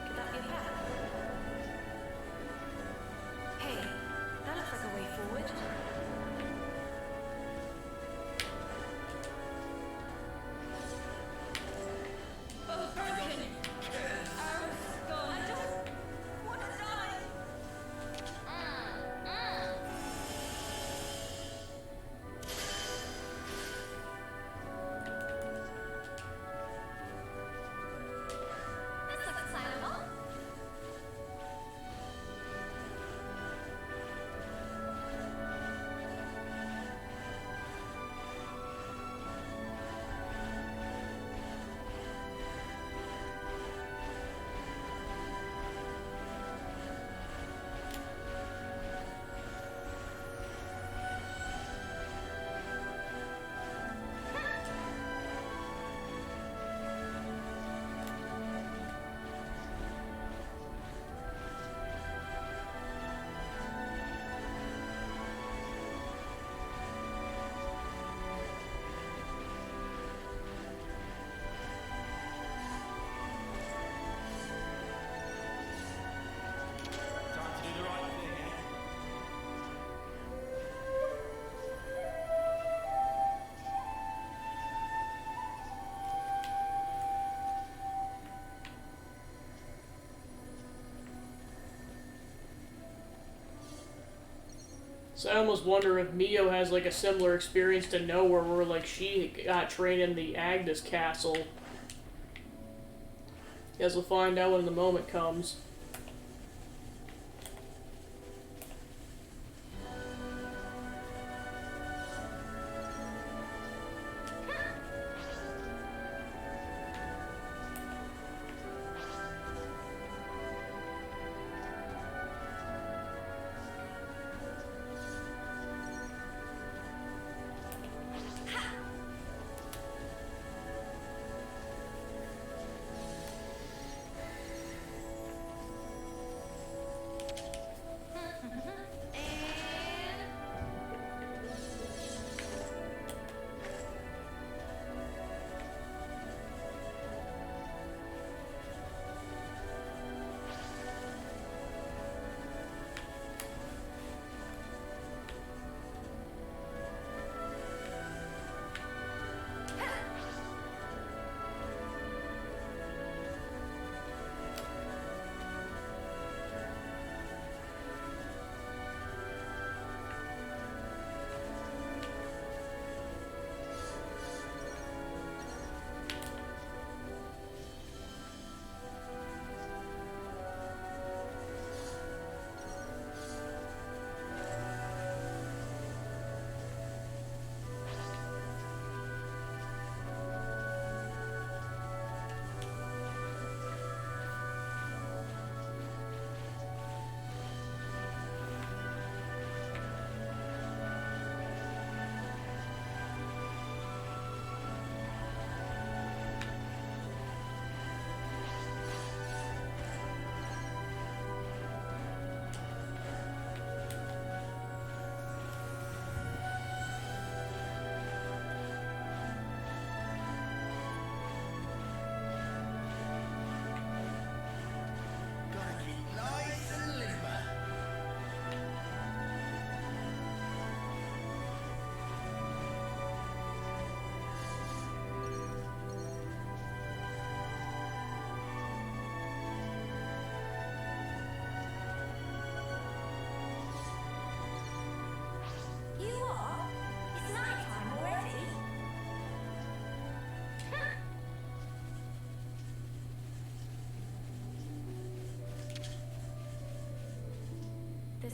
Could that be a path? Hey, that looks like a way forward. Both broken. Arrows gone. I don't want to die. This looks excitable. Time to do the right thing, eh? So I almost wonder if Mio has like a similar experience to Nowhere, where like she got trained in the Agnes Castle. Guess we'll find out when the moment comes.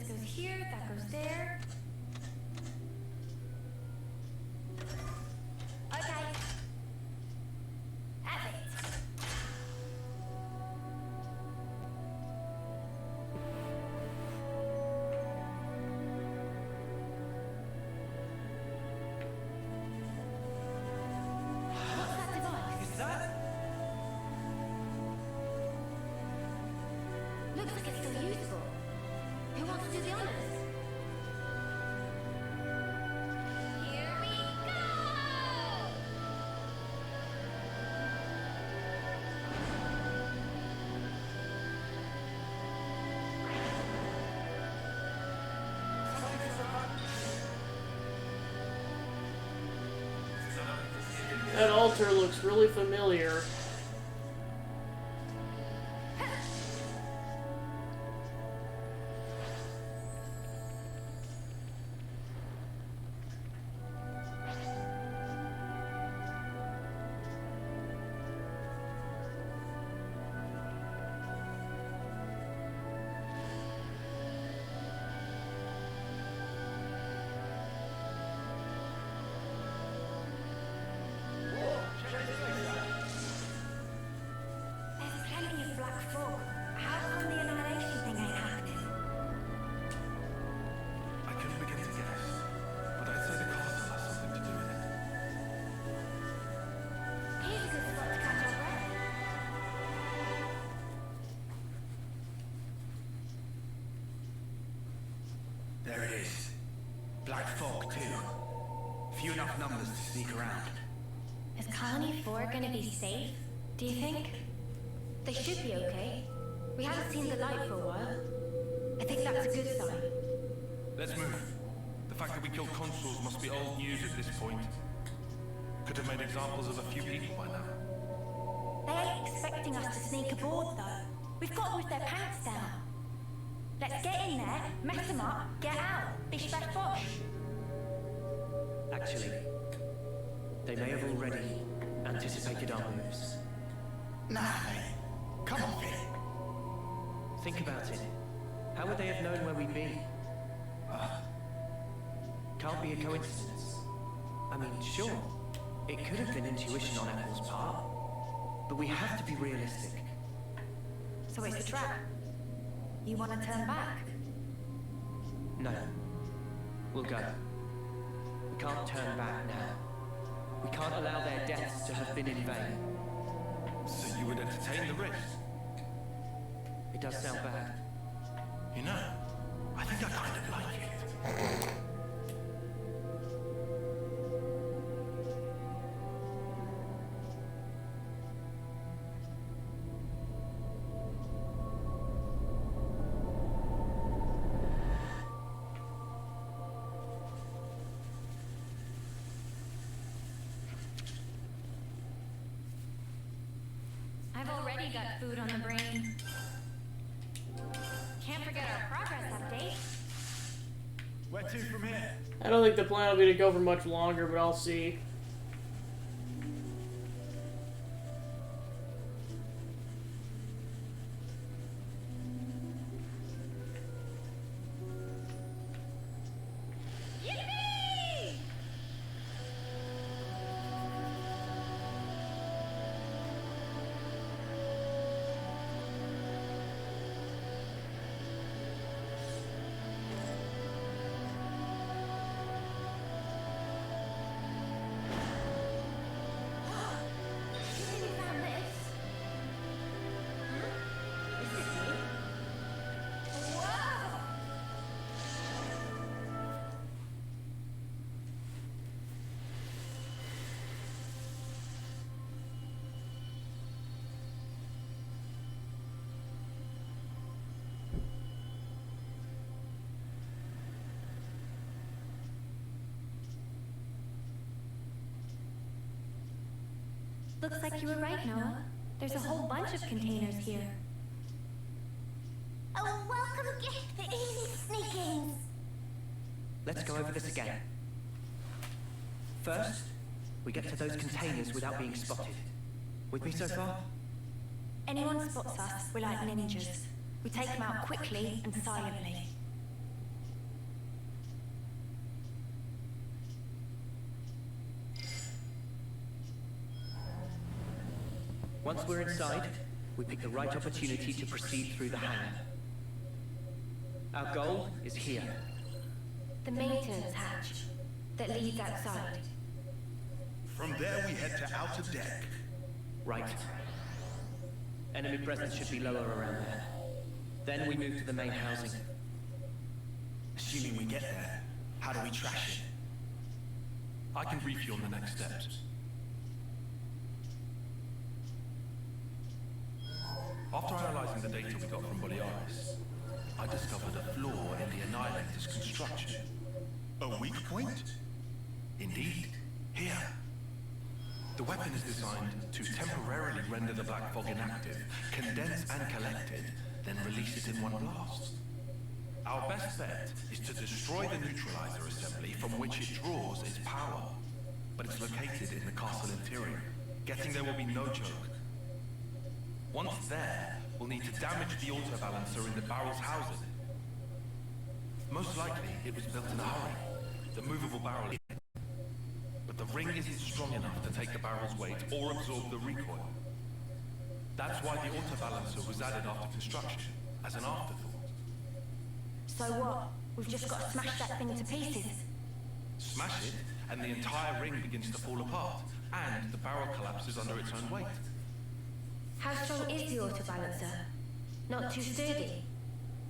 this goes here, that goes there. Okay. Have it. What's that device? Is that? Looks like it's still usable. Who wants to do the honors? Here we go! That altar looks really familiar. There's plenty of black fog. How come the annihilation thing ain't happening? I couldn't begin to guess, but I'd say the castle has something to do with it. Here's a good spot to catch our breath. There it is. Black fog, too. Few enough numbers to sneak around. Is Colony 4 gonna be safe, do you think? They should be okay. We haven't seen the light for a while. I think that's a good sign. Let's move. The fact that we killed consuls must be old news at this point. Could have made examples of a few people by now. They ain't expecting us to sneak aboard, though. We've got them with their pants down. Let's get in there, mess them up, get out. Bish bash bosh. Actually, they may have already anticipated our moves. Nah, mate. Come on, Vic. Think about it. How would they have known where we'd be? Can't be a coincidence. I mean, sure, it could have been intuition on Apple's part, but we have to be realistic. So it's a trap. You want to turn back? No. We'll go. We can't turn back now. We can't allow their deaths to have been in vain. So you would entertain the risk? It does sound bad. You know, I think I kind of like it. I've already got food on the brain. Can't forget our progress update. Where to from here? I don't think the plan will be to go for much longer, but I'll see. Yippee! You really found this? Huh? Is this new? Whoa! Looks like you were right, Noah. There's a whole bunch of containers here. A welcome gift for easy sneakings. Let's go over this again. First, we get to those containers without being spotted. With me so far? Anyone spots us, we're like ninjas. We take them out quickly and silently. Once we're inside, we pick the right opportunity to proceed through the hangar. Our goal is here. The maintenance hatch that leads outside. From there, we head to outer deck. Right. Enemy presence should be lower around there. Then we move to the main housing. Assuming we get there, how do we trash it? I can brief you on the next steps. After analyzing the data we got from Boliaris, I discovered a flaw in the Annihilator's construction. A weak point? Indeed. Here. The weapon is designed to temporarily render the black fog inactive, condense and collect it, then release it in one blast. Our best bet is to destroy the neutralizer assembly from which it draws its power. But it's located in the castle interior. Getting there will be no joke. Once there, we'll need to damage the autobalancer in the barrel's housing. Most likely, it was built in a hurry. The movable barrel is. But the ring isn't strong enough to take the barrel's weight or absorb the recoil. That's why the autobalancer was added after construction, as an afterthought. So what? We've just got to smash that thing to pieces. Smash it, and the entire ring begins to fall apart, and the barrel collapses under its own weight. How strong is the autobalancer? Not too sturdy?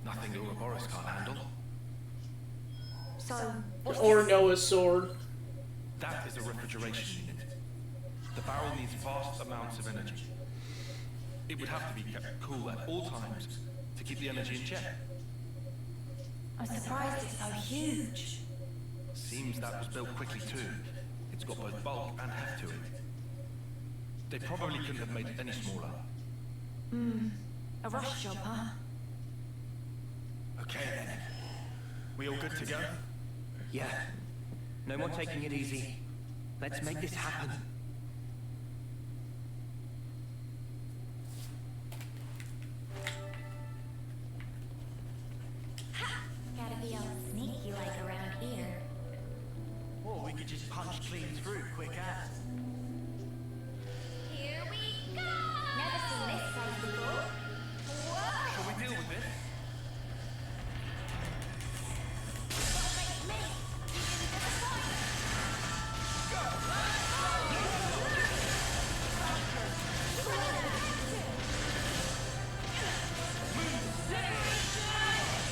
Nothing Ouroboros can't handle. So, what's Or this? Noah's sword. That is a refrigeration unit. The barrel needs vast amounts of energy. It would have to be kept cool at all times to keep the energy in check. I'm surprised it's so huge. Seems that was built quickly too. It's got both bulk and heft to it. They probably couldn't have made it any smaller. A rush job, huh? Okay then. We all good to go? Yeah. No more taking it easy. Let's make this happen. Gotta be all sneaky like around here. Or we could just punch clean through quick as. Here we go! Never seen this place before. Whoa! Shall we deal with it? What makes me?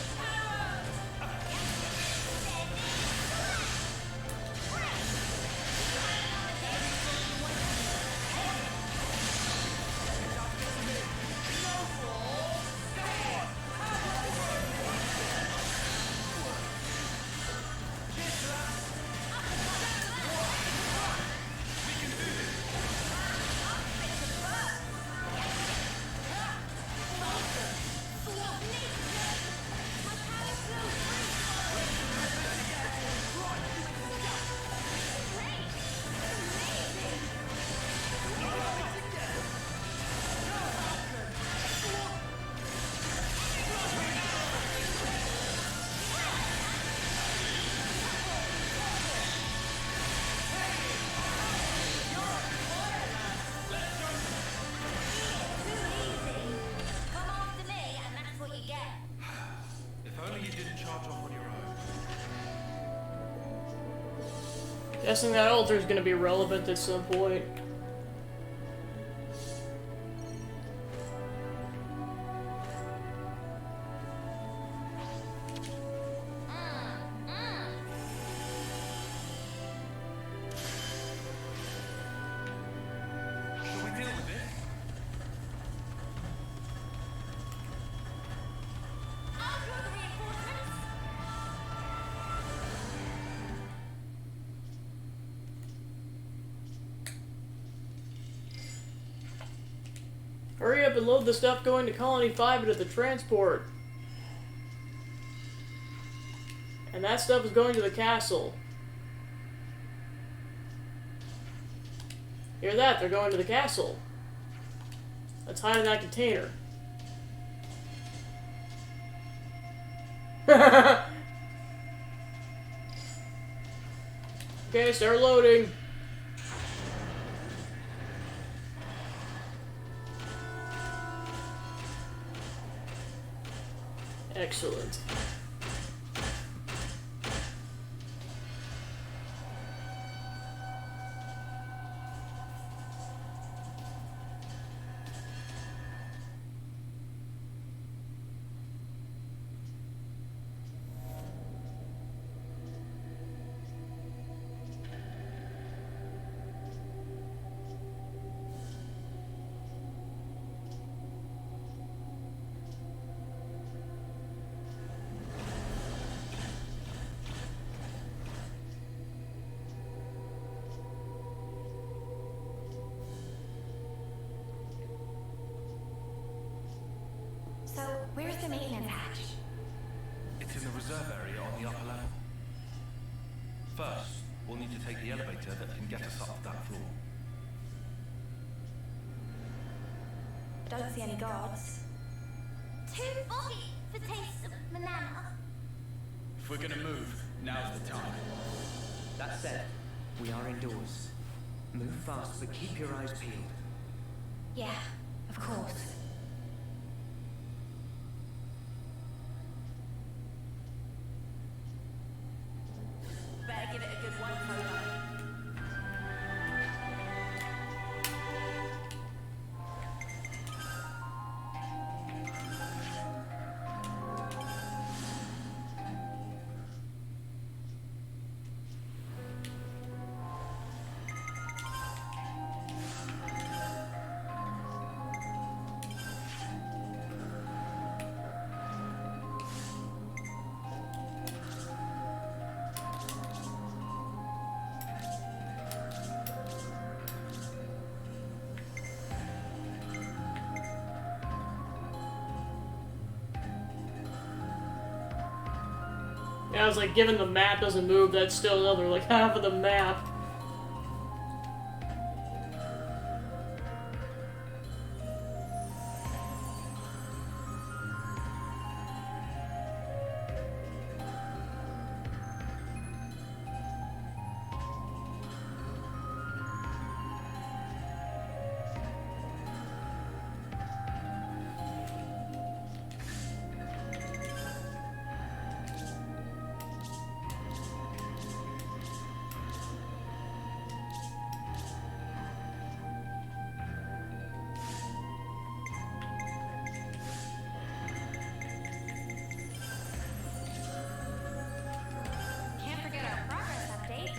You didn't disappoint! Come after me, and that's what you get. If only you didn't charge off on your own. Guessing that altar is going to be relevant at some point. Shall we deal with it? I'll draw the reinforcements. Hurry up and load the stuff going to Colony 5 into the transport. And that stuff is going to the castle. Hear that? They're going to the castle. Let's hide in that container. Okay, start loading. Excellent. So, where's the maintenance hatch? It's in the reserve area on the upper level. First, we'll need to take the elevator that can get us up to that floor. I don't see any guards. Too foggy for taste of banana. If we're gonna move, now's the time. That said, we are indoors. Move fast, but keep your eyes peeled. Yeah, of course. Better give it a good one, Cola. Yeah, I was like, given the map doesn't move, that's still another, like, half of the map. Can't forget our progress update.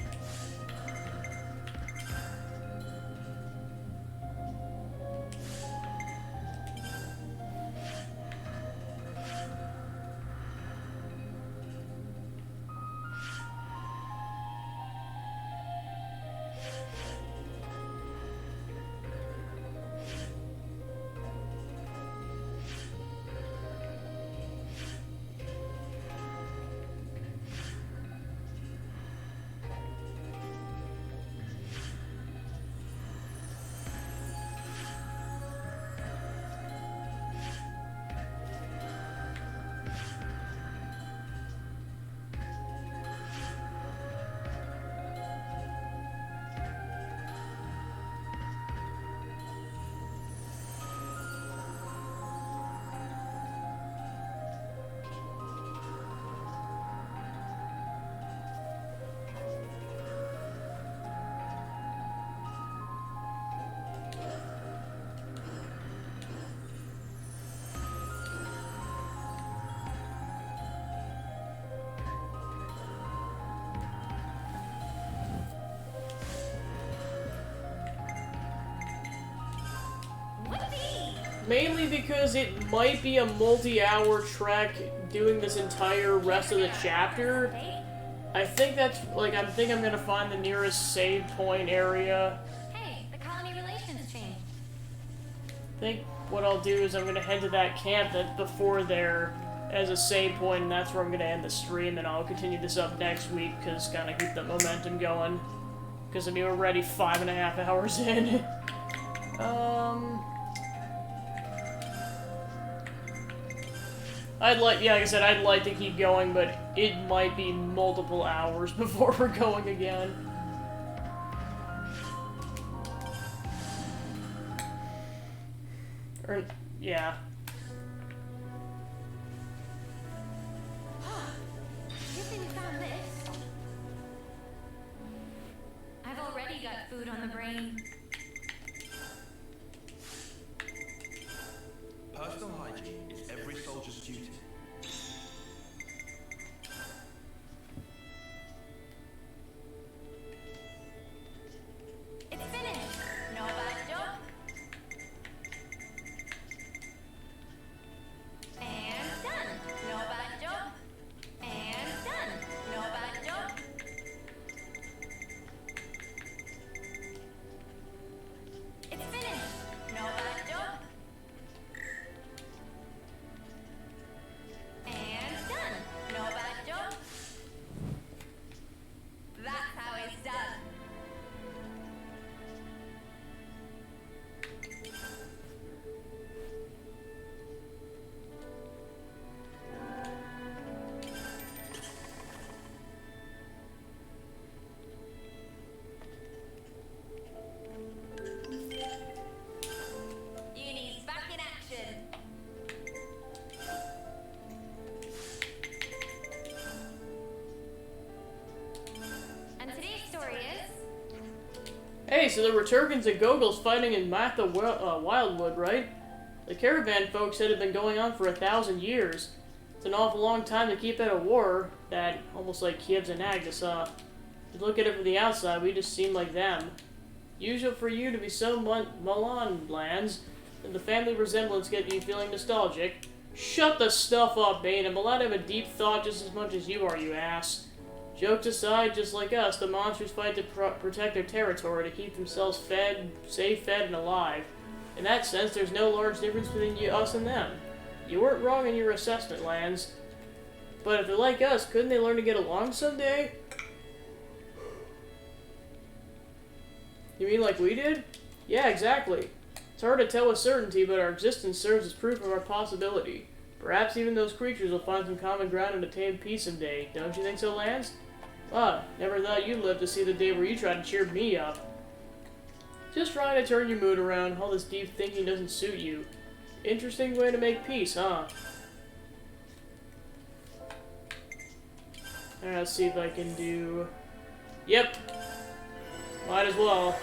Mainly because it might be a multi-hour trek doing this entire rest of the chapter. I think that's, like, I think I'm gonna find the nearest save point area. Hey, the colony relations changed. I think what I'll do is I'm gonna head to that camp that's before there as a save point, and that's where I'm gonna end the stream, and I'll continue this up next week, because kind of keep the momentum going. Because I'm already 5.5 hours in. like I said, I'd like to keep going, but it might be multiple hours before we're going again. Or, yeah. my brain. Personal hygiene is every soldier's duty. It's finished. Not a bad job. And done. Not a bad job. And done. Not a bad job. It's finished. Not a bad job. And done. Not a bad job. That's how it's done. Uni's back in action. And today's story is... Hey, so there were Turkins and Gogls fighting in Matha Wildwood, right? The caravan folks said it had been going on for 1,000 years. It's an awful long time to keep out a war that, almost like Kiev's and Agnes, If you look at it from the outside, we just seem like them. Usual for you to be so Milan lands, and the family resemblance get you feeling nostalgic. Shut the stuff up, Bane. I'm allowed to have a deep thought just as much as you are, you ass. Jokes aside, just like us, the monsters fight to protect their territory, to keep themselves fed, safe, fed, and alive. In that sense, there's no large difference between us and them. You weren't wrong in your assessment, Lance. But if they're like us, couldn't they learn to get along someday? You mean like we did? Yeah, exactly. It's hard to tell with certainty, but our existence serves as proof of our possibility. Perhaps even those creatures will find some common ground and attain peace someday. Don't you think so, Lance? Ah, never thought you'd live to see the day where you tried to cheer me up. Just trying to turn your mood around. All this deep thinking doesn't suit you. Interesting way to make peace, huh? Alright, let's see if I can do... Yep. Might as well.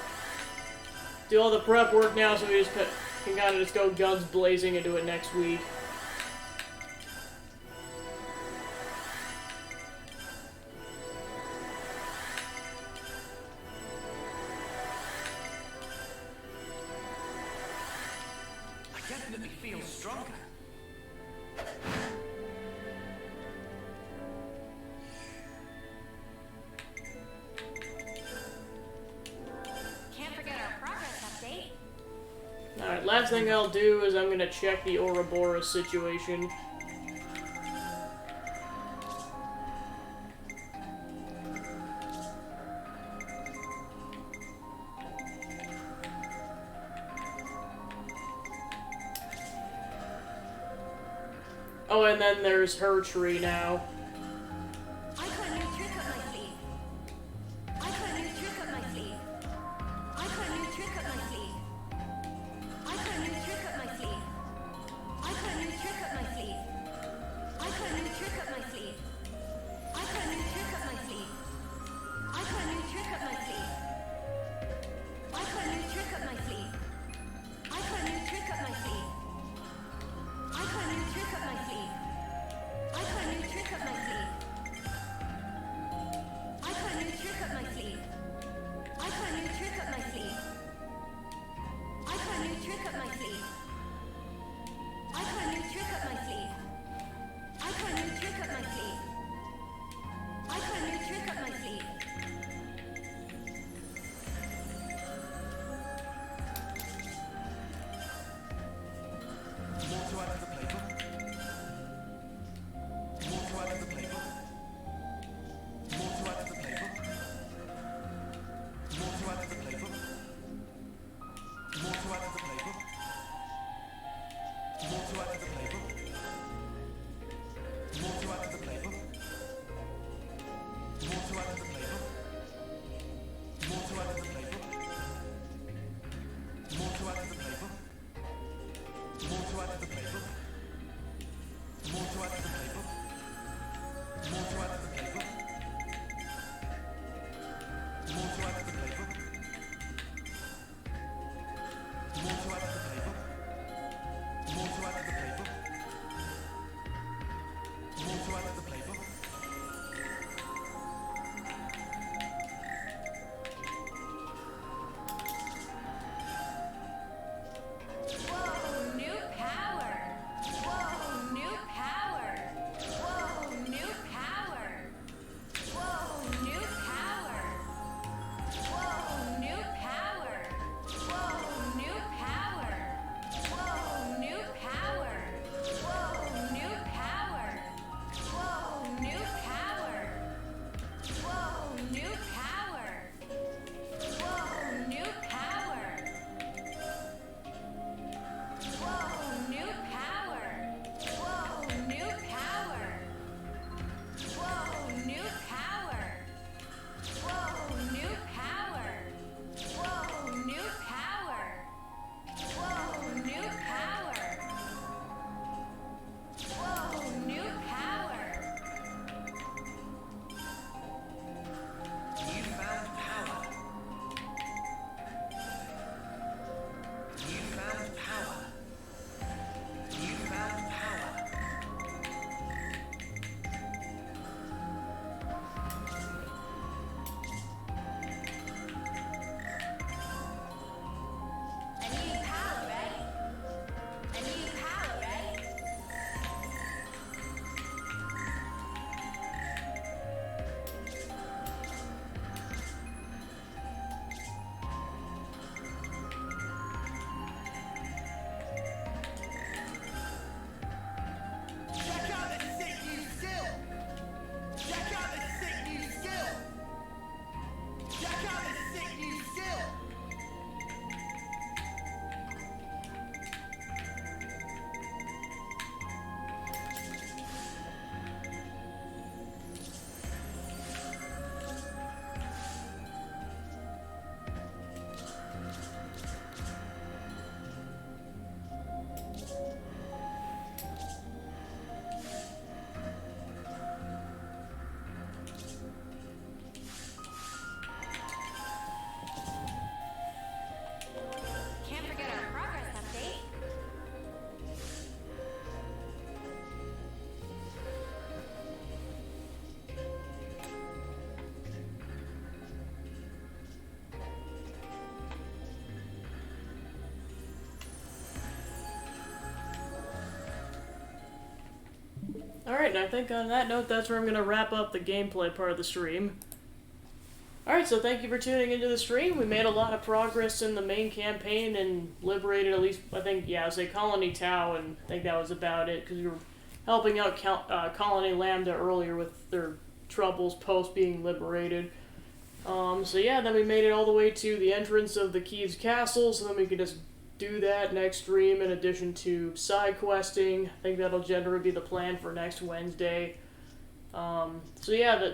Do all the prep work now so we just can kind of just go guns blazing into it next week. I definitely feel stronger. Can't forget our progress update. Alright, last thing I'll do is I'm gonna check the Ouroboros situation. Oh, and then there's her tree now. I got a new trick up my sleeve. I got a new trick up my sleeve. I got a new trick up my sleeve. I got a new trick up my sleeve. I got a new trick up my sleeve. I got a new trick up my sleeve. I got a new trick up my sleeve. I got a new trick up my sleeve. I got a new trick up my sleeve. I got a new trick up my sleeve. I got a new trick up my sleeve. I got a new trick up my sleeve. Alright, and I think on that note, that's where I'm going to wrap up the gameplay part of the stream. Alright, so thank you for tuning into the stream. We made a lot of progress in the main campaign and liberated at least, I think, yeah, I would say Colony Tau, and I think that was about it, because we were helping out Colony Lambda earlier with their troubles post being liberated. So yeah, then we made it all the way to the entrance of the Keys Castle, so then we can just do that next stream in addition to side questing. I think that'll generally be the plan for next Wednesday. So yeah,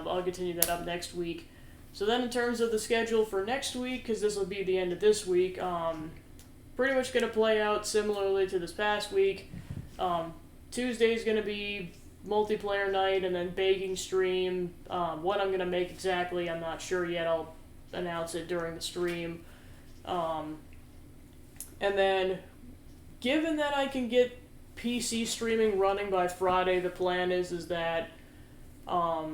I'll continue that up next week. So then in terms of the schedule for next week, because this will be the end of this week, pretty much going to play out similarly to this past week. Tuesday's going to be multiplayer night and then baking stream. What I'm going to make exactly, I'm not sure yet. I'll announce it during the stream. And then, given that I can get PC streaming running by Friday, the plan is that I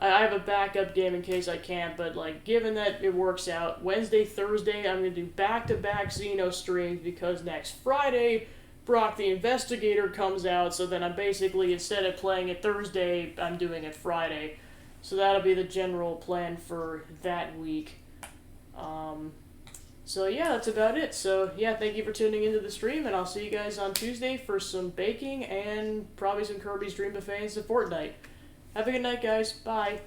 have a backup game in case I can't, but like given that it works out, Wednesday, Thursday, I'm going to do back-to-back Xeno streams because next Friday, Brock the Investigator comes out, so then I'm basically, instead of playing it Thursday, I'm doing it Friday. So that'll be the general plan for that week. So yeah, that's about it. So yeah, thank you for tuning into the stream, and I'll see you guys on Tuesday for some baking and probably some Kirby's Dream Buffet and some Fortnite. Have a good night, guys. Bye.